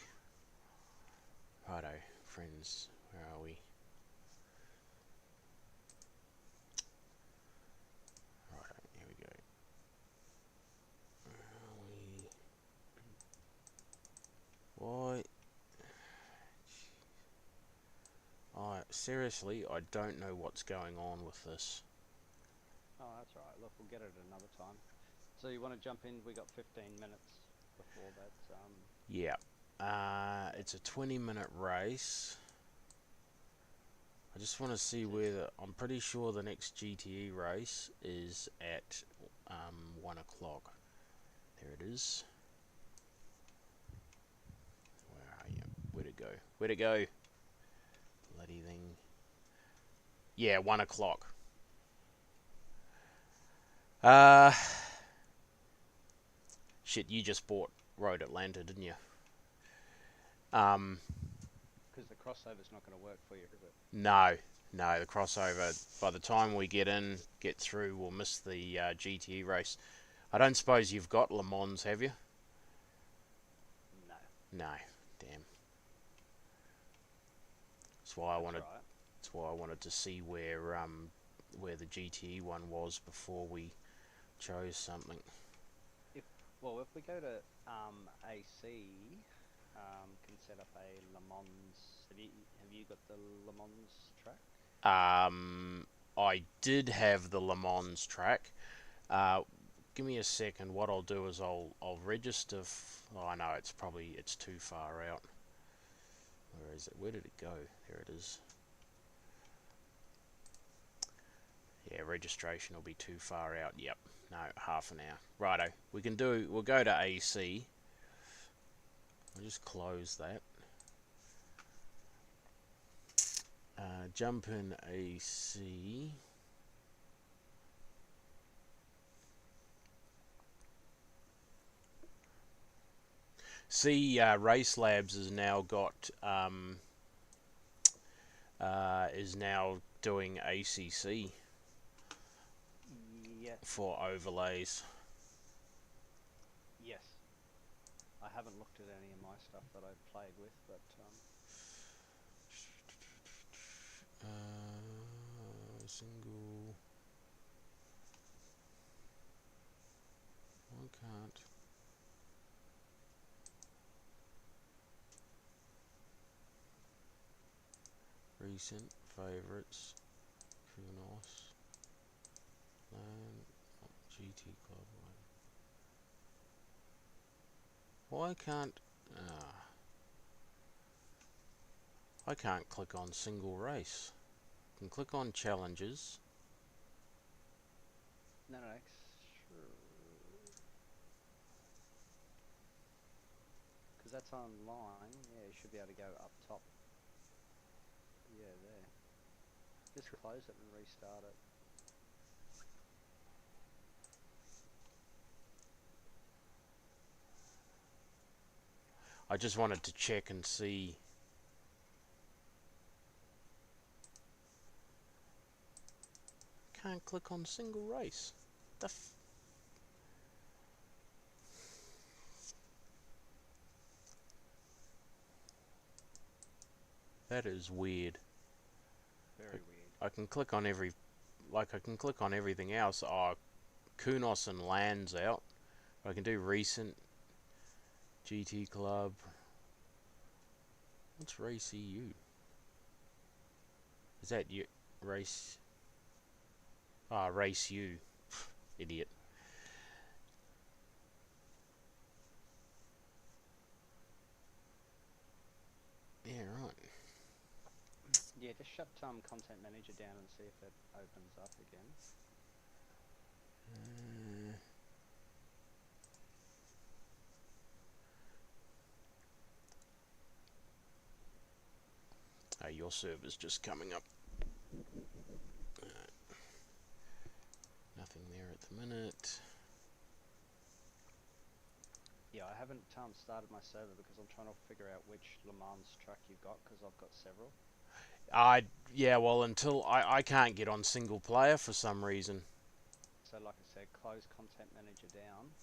Righto, friends, where are we? Righto, here we go. Where are we? Why? Seriously, I don't know what's going on with this. Oh, that's all right. Look, we'll get it another time. So you want to jump in? We got 15 minutes before that. Yeah. It's a 20-minute race. I just want to see whether... I'm pretty sure the next GTE race is at 1 o'clock. There it is. Where are you? Where'd it go? Where'd it go? Bloody thing. Yeah, 1 o'clock. Shit, you just bought Road Atlanta, didn't you? Because the crossover's not going to work for you, is it? No, the crossover, by the time we get through, we'll miss the GTE race. I don't suppose you've got Le Mans, have you? No. No, damn. That's why I wanted. Right. That's why I wanted to see where the GTE one was before we chose something. If we go to AC, can set up a Le Mans. Have you got the Le Mans track? I did have the Le Mans track. Give me a second. What I'll do is I'll register. I know it's too far out. Where is it? Where did it go? There it is. Yeah, registration will be too far out. Yep. No, half an hour. Righto. We'll go to AC. I'll just close that. Jump in AC. See, Race Labs has now got is now doing ACC for overlays. Yes. I haven't looked at any of my stuff that I've played with, but Single. I can't. Recent favorites. Kunos. Land. GT Club. Why can't... I can't click on single race. I can click on challenges. no. Because that's online. Yeah, you should be able to go up top. Yeah, there. Just close it and restart it. I just wanted to check and see. Can't click on single race. The f That is weird. Very weird. I can click on every, like I can click on everything else. Oh, Kunos and Land's out. I can do recent, GT Club. What's Race EU? Is that you? Race? Ah, Race U. Idiot. Yeah, right. Yeah, just shut Content Manager down and see if it opens up again. Your server's just coming up. Nothing there at the minute. Yeah, I haven't started my server because I'm trying to figure out which Le Mans track you've got because I've got several. Yeah, well, until I can't get on single player for some reason. So like I said, close Content Manager down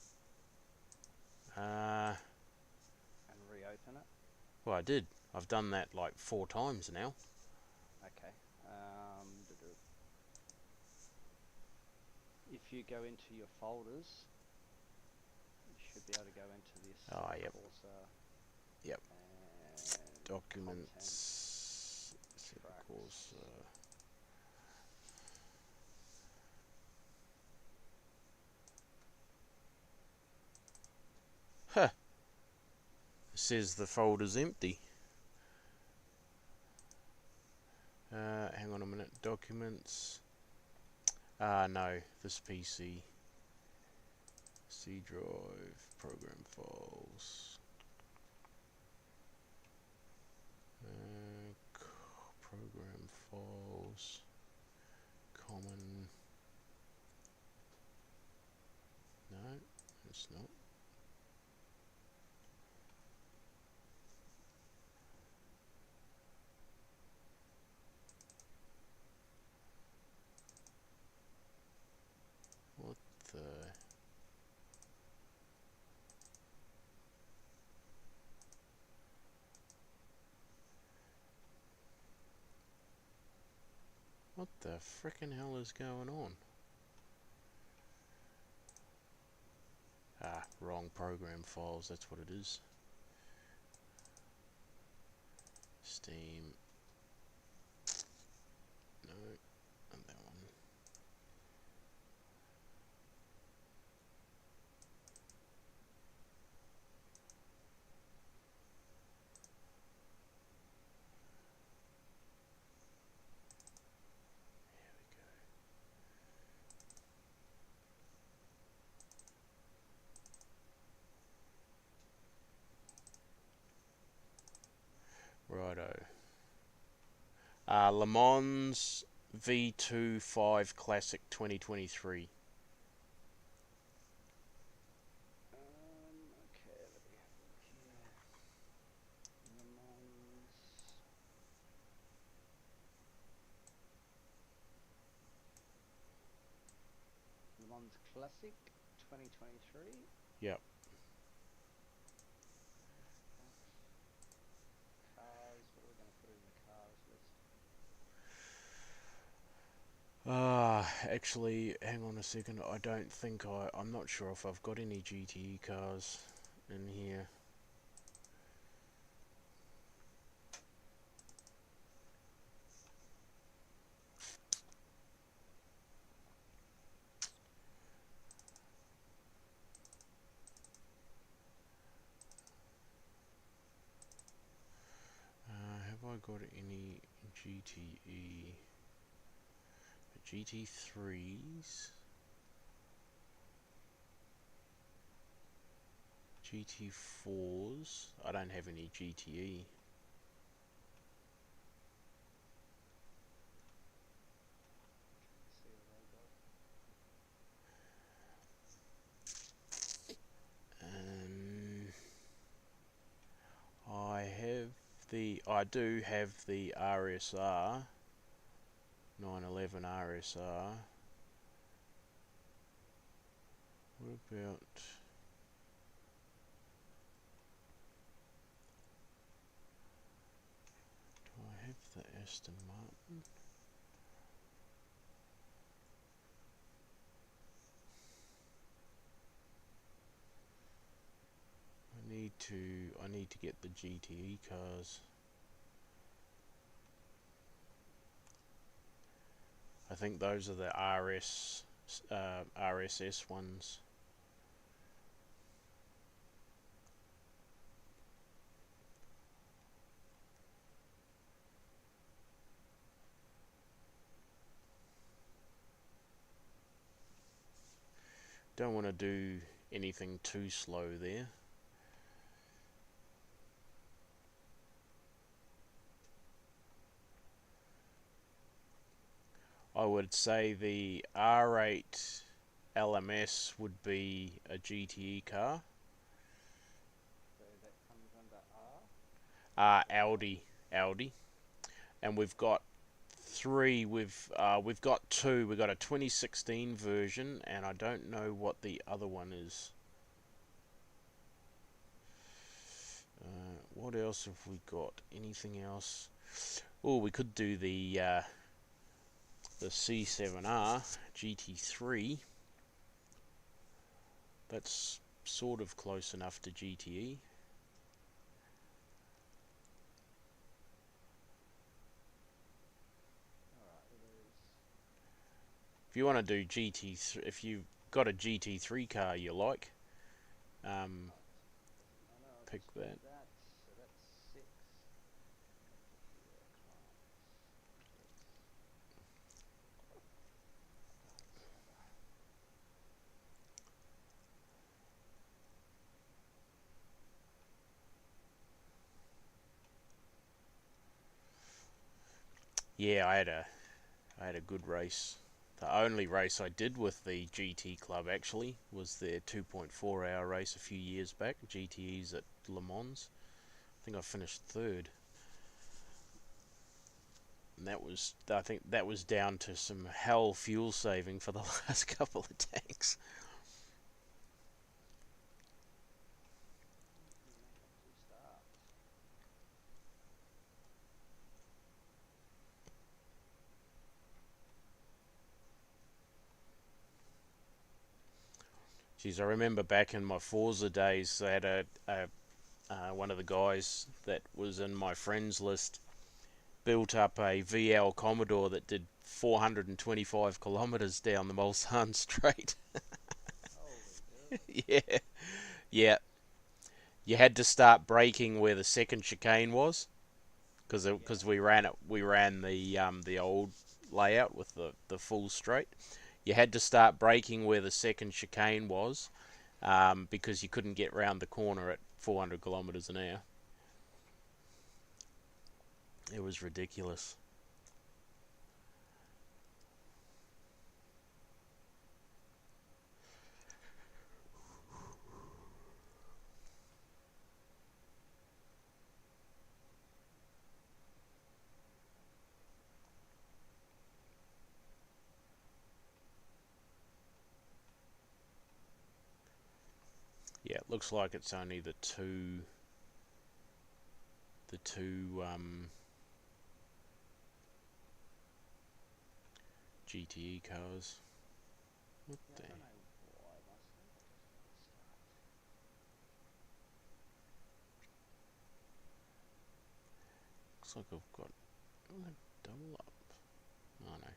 Uh, and reopen it. well, I did. I've done that like 4 times now. Okay. If you go into your folders, you should be able to go into this Yep. Corsa Yep. and Documents. tracks. Corsa. Huh. It says the folder's empty. Hang on a minute. Documents. No. This PC. C drive. Program files. Program files. Common. No, it's not. What the... What the frickin' hell is going on? Wrong program files, that's what it is. Steam. No, and that one. Righto. Le Mans V25 Classic 2023. Okay, let me have a look here. Le Mans. Le Mans Classic 2023. Yep. Cars. What are we going to put in the cars list? Actually, hang on a second. I don't think I'm not sure if I've got any GTE cars in here. Have I got any GTE? GT3s? GT4s. I don't have any GTE. See what they got. I do have the RSR 911 RSR. What about do I have the Aston Martin? I need to get the GTE cars. I think those are the RSS ones. Don't want to do anything too slow there. I would say the R8 LMS would be a GTE car. So that comes under R? Audi. And we've got three, we've got two. We've got a 2016 version, and I don't know what the other one is. What else have we got? Anything else? Oh, we could do the C7R GT3. That's sort of close enough to GTE. Alright, it is. If you want to do GT3, if you've got a GT3 car you like, I know, pick just that. So that's 6. Yeah, I had a good race. The only race I did with the GT Club actually was their 2.4 hour race a few years back, GTEs at Le Mans. I think I finished third. And I think that was down to some hell fuel saving for the last couple of tanks. You make up 2 starts. Geez, I remember back in my Forza days, I had one of the guys that was in my friends list built up a VL Commodore that did 425 kilometers down the Mulsanne Straight. Holy Yeah, yeah. You had to start braking where the second chicane was, because we ran the old layout with the full straight. You had to start braking where the second chicane was, because you couldn't get round the corner at 400 kilometers an hour. It was ridiculous. Yeah, it looks like it's only the two GTE cars. What Yeah, the? I don't know why my server just won't start. Looks like I've got double up. Oh no.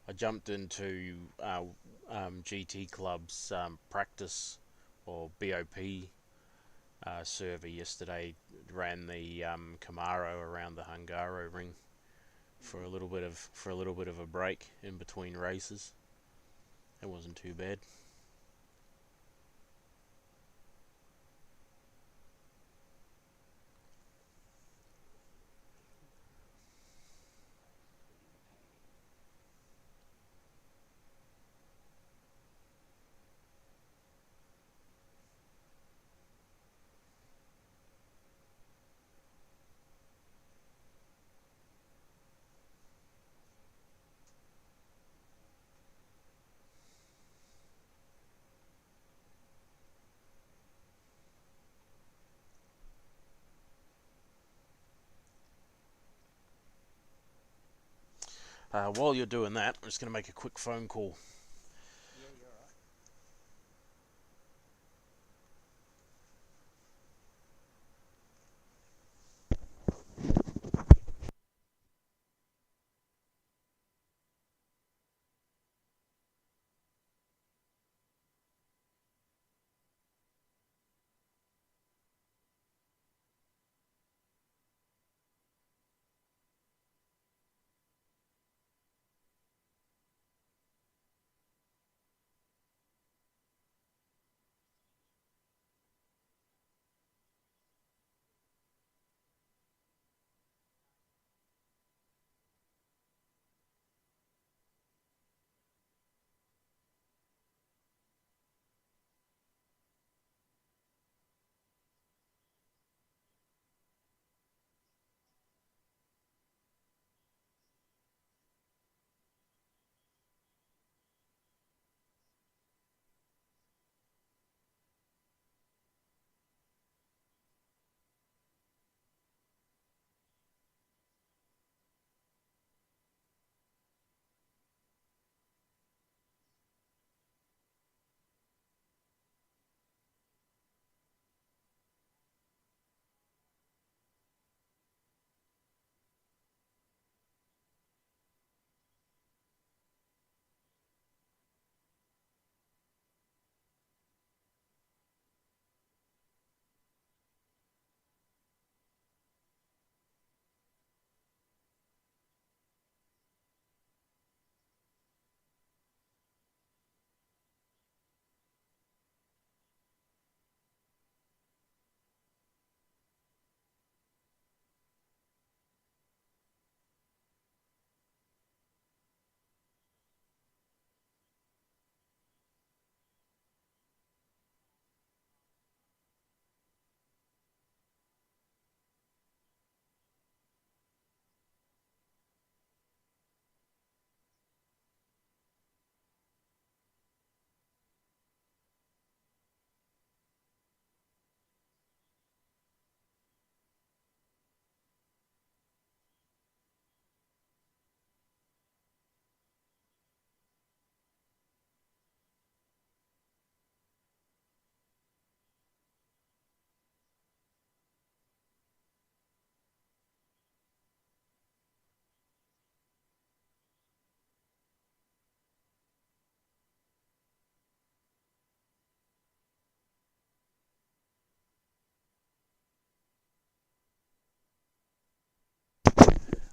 I jumped into GT Club's practice or BOP server yesterday. Ran the Camaro around the Hungaro ring for a little bit of a break in between races. It wasn't too bad. While you're doing that, I'm just going to make a quick phone call. Yeah, you're right.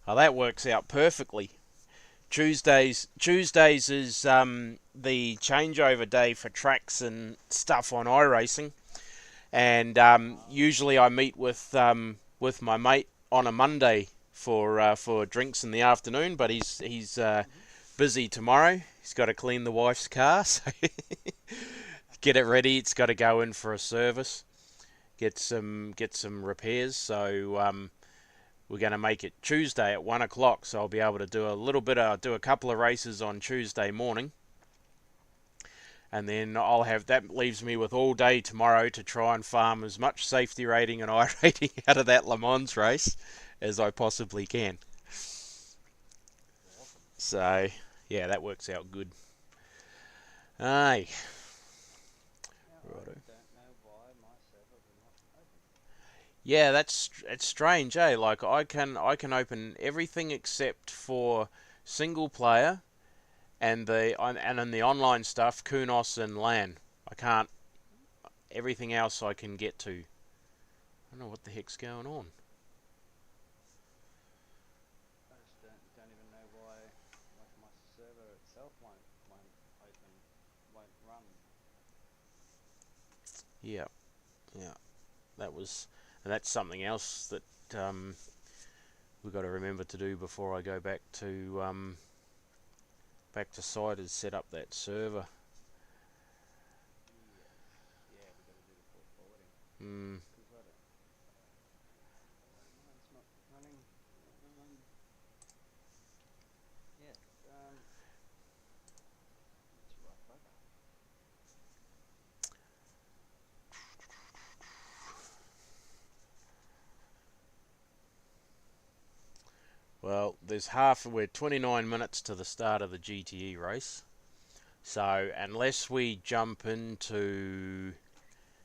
Oh, that works out perfectly. Tuesdays is the changeover day for tracks and stuff on iRacing, and usually I meet with my mate on a Monday for drinks in the afternoon. But he's busy tomorrow. He's got to clean the wife's car, so get it ready. It's got to go in for a service, get some repairs. So we're going to make it Tuesday at 1 o'clock. So I'll be able to do do a couple of races on Tuesday morning, and then that leaves me with all day tomorrow to try and farm as much safety rating and I rating out of that Le Mans race as I possibly can. So yeah, that works out good. Aye. Now, I Righto. don't know why my server will not open. Yeah, it's strange, eh? Like I can open everything except for single player and in the online stuff, Kunos and LAN. I can't. Everything else I can get to. I don't know what the heck's going on. I just don't even know why, like, my server itself won't open, won't run. Yeah, yeah. And that's something else that we've got to remember to do before I go back to site, is set up that server. Yes, yeah, we got to do the port forwarding. Hmm. Because I don't. Mine's not running. Yeah. It's a rough bugger. Well, we're 29 minutes to the start of the GTE race. So unless we jump into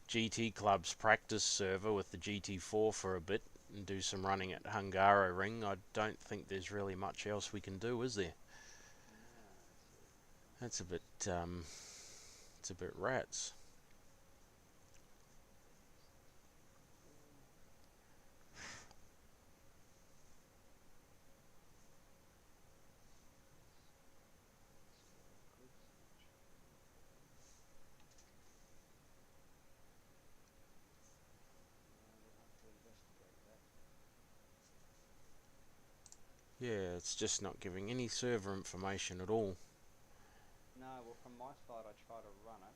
GT Club's practice server with the GT4 for a bit and do some running at Hungaroring, I don't think there's really much else we can do, is there? No, That's a bit, it's a bit rats. we'll have to investigate that. Yeah, it's just not giving any server information at all. No, well, from my side, I try to run it.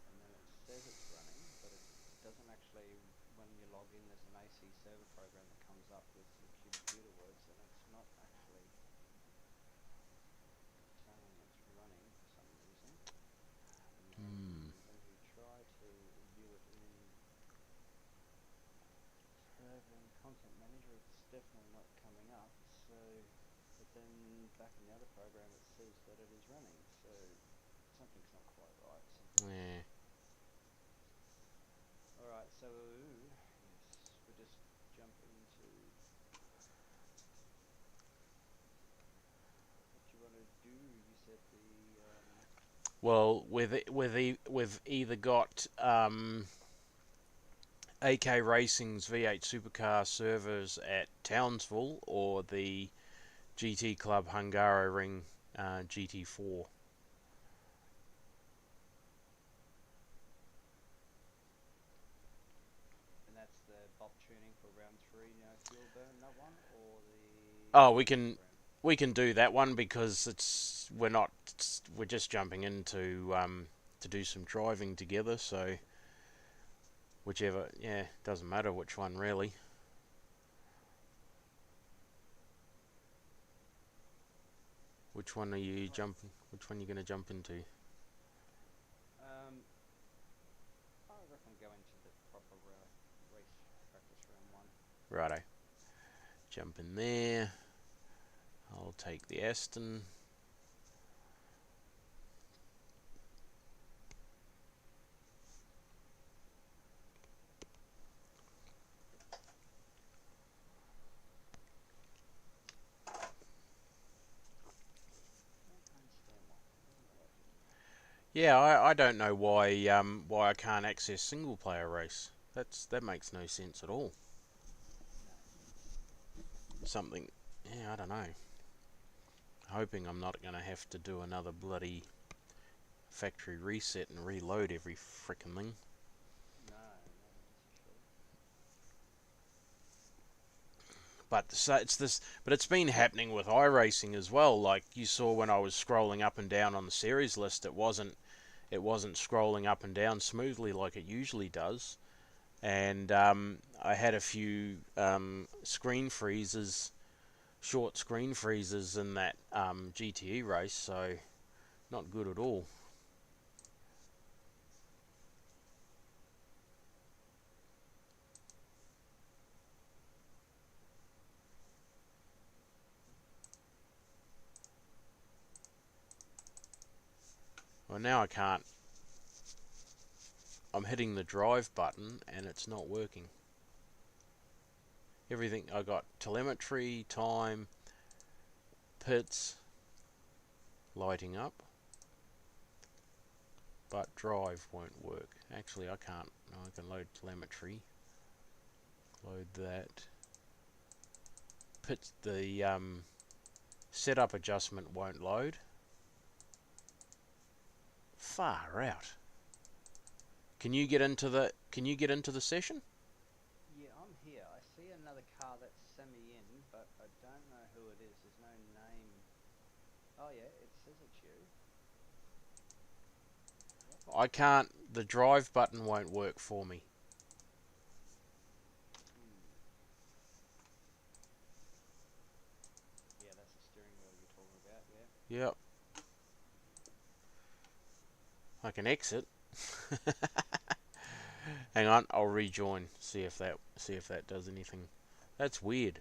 And then it says it's running, but it doesn't actually, when you log in, there's an AC server program that comes up with some computer words, and it's not actually telling it's running for some reason. And then when you try to view it in server and content manager, it's definitely not coming up. So, but then back in the other program, it says that it is running. So something's not quite right. Yeah. Alright, so yes, we'll just jump into what you want to do. You said the Well, we've either got AK Racing's V8 Supercar servers at Townsville or the GT Club Hungaroring GT4. and that's the bop tuning for round 3, no fuel burn, that one, or the Oh, program? we can do that one because we're just jumping into to do some driving together, so whichever, yeah, doesn't matter which one really. Which one are you jumping? Which one are you going to jump into? I reckon go into the proper race practice round 1. Righto. Jump in there. I'll take the Aston. Yeah, I don't know why I can't access single player race. That makes no sense at all. Something, yeah, I don't know. Hoping I'm not going to have to do another bloody factory reset and reload every frickin' thing. No, that's for sure. But it's been happening with iRacing as well. Like you saw when I was scrolling up and down on the series list, it wasn't scrolling up and down smoothly like it usually does. And I had a few screen freezes, short screen freezes in that GTE race, so not good at all. Well, now I can't. I'm hitting the drive button and it's not working. everything. I got telemetry, time, pits, lighting up, but drive won't work. Actually, I can't. No, I can load telemetry. Load that. Pits, the setup adjustment won't load. Far out. Can you get into the session? Yeah, I'm here. I see another car that's semi-in, but I don't know who it is. There's no name. Oh yeah, it says it's you. I can't. The drive button won't work for me. Yeah, that's the steering wheel you're talking about, yeah. Yep. I can exit. Hang on, I'll rejoin. See if that does anything. That's weird.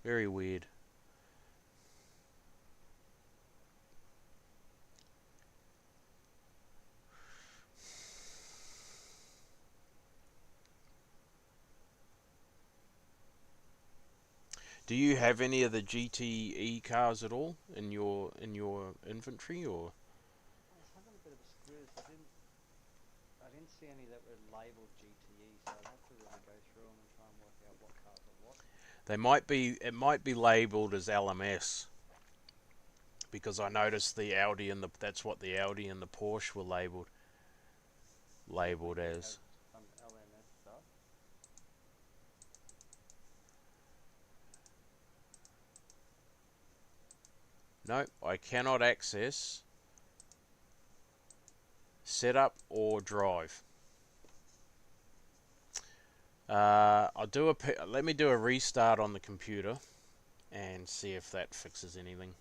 Very weird. Do you have any of the GTE cars at all in your inventory, or? I was having a bit of a squiz. I didn't see any that were labelled GTE, so I'd have to really go through them and try and work out what cars are what. They might be. It might be labelled as LMS, because I noticed the Audi and that's what the Audi and the Porsche were labelled as. Some LMS stuff. No, I cannot access setup or drive. Let me do a restart on the computer and see if that fixes anything,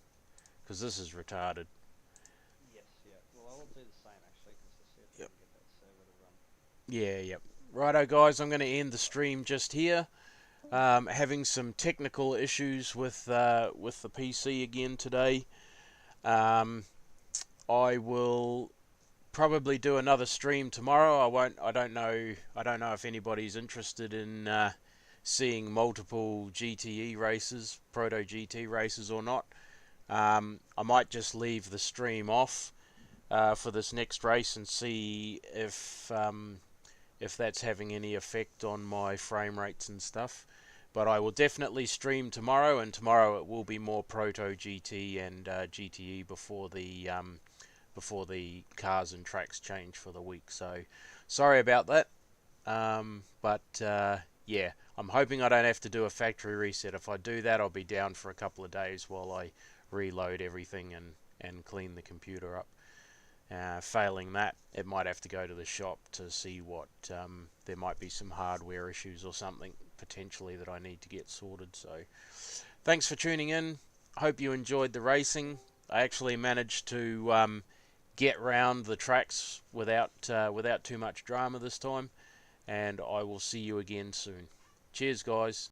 because this is retarded. Yes, yeah. Well, I'll do the same actually, because to see if we Yep. can get that server to run. Yeah, yep. Righto, guys, I'm going to end the stream just here. Having some technical issues with the PC again today. I will probably do another stream tomorrow. I don't know if anybody's interested in seeing multiple GTE races, Proto GT races or not. I might just leave the stream off for this next race and see if that's having any effect on my frame rates and stuff. But I will definitely stream tomorrow, and tomorrow it will be more Proto GT and GTE before the cars and tracks change for the week. So sorry about that. Yeah, I'm hoping I don't have to do a factory reset. If I do that, I'll be down for a couple of days while I reload everything and clean the computer up. Failing that, it might have to go to the shop to see what there might be some hardware issues or something potentially that I need to get sorted. So thanks for tuning in. Hope you enjoyed the racing. I actually managed to get round the tracks without too much drama this time, and I will see you again soon. Cheers, guys.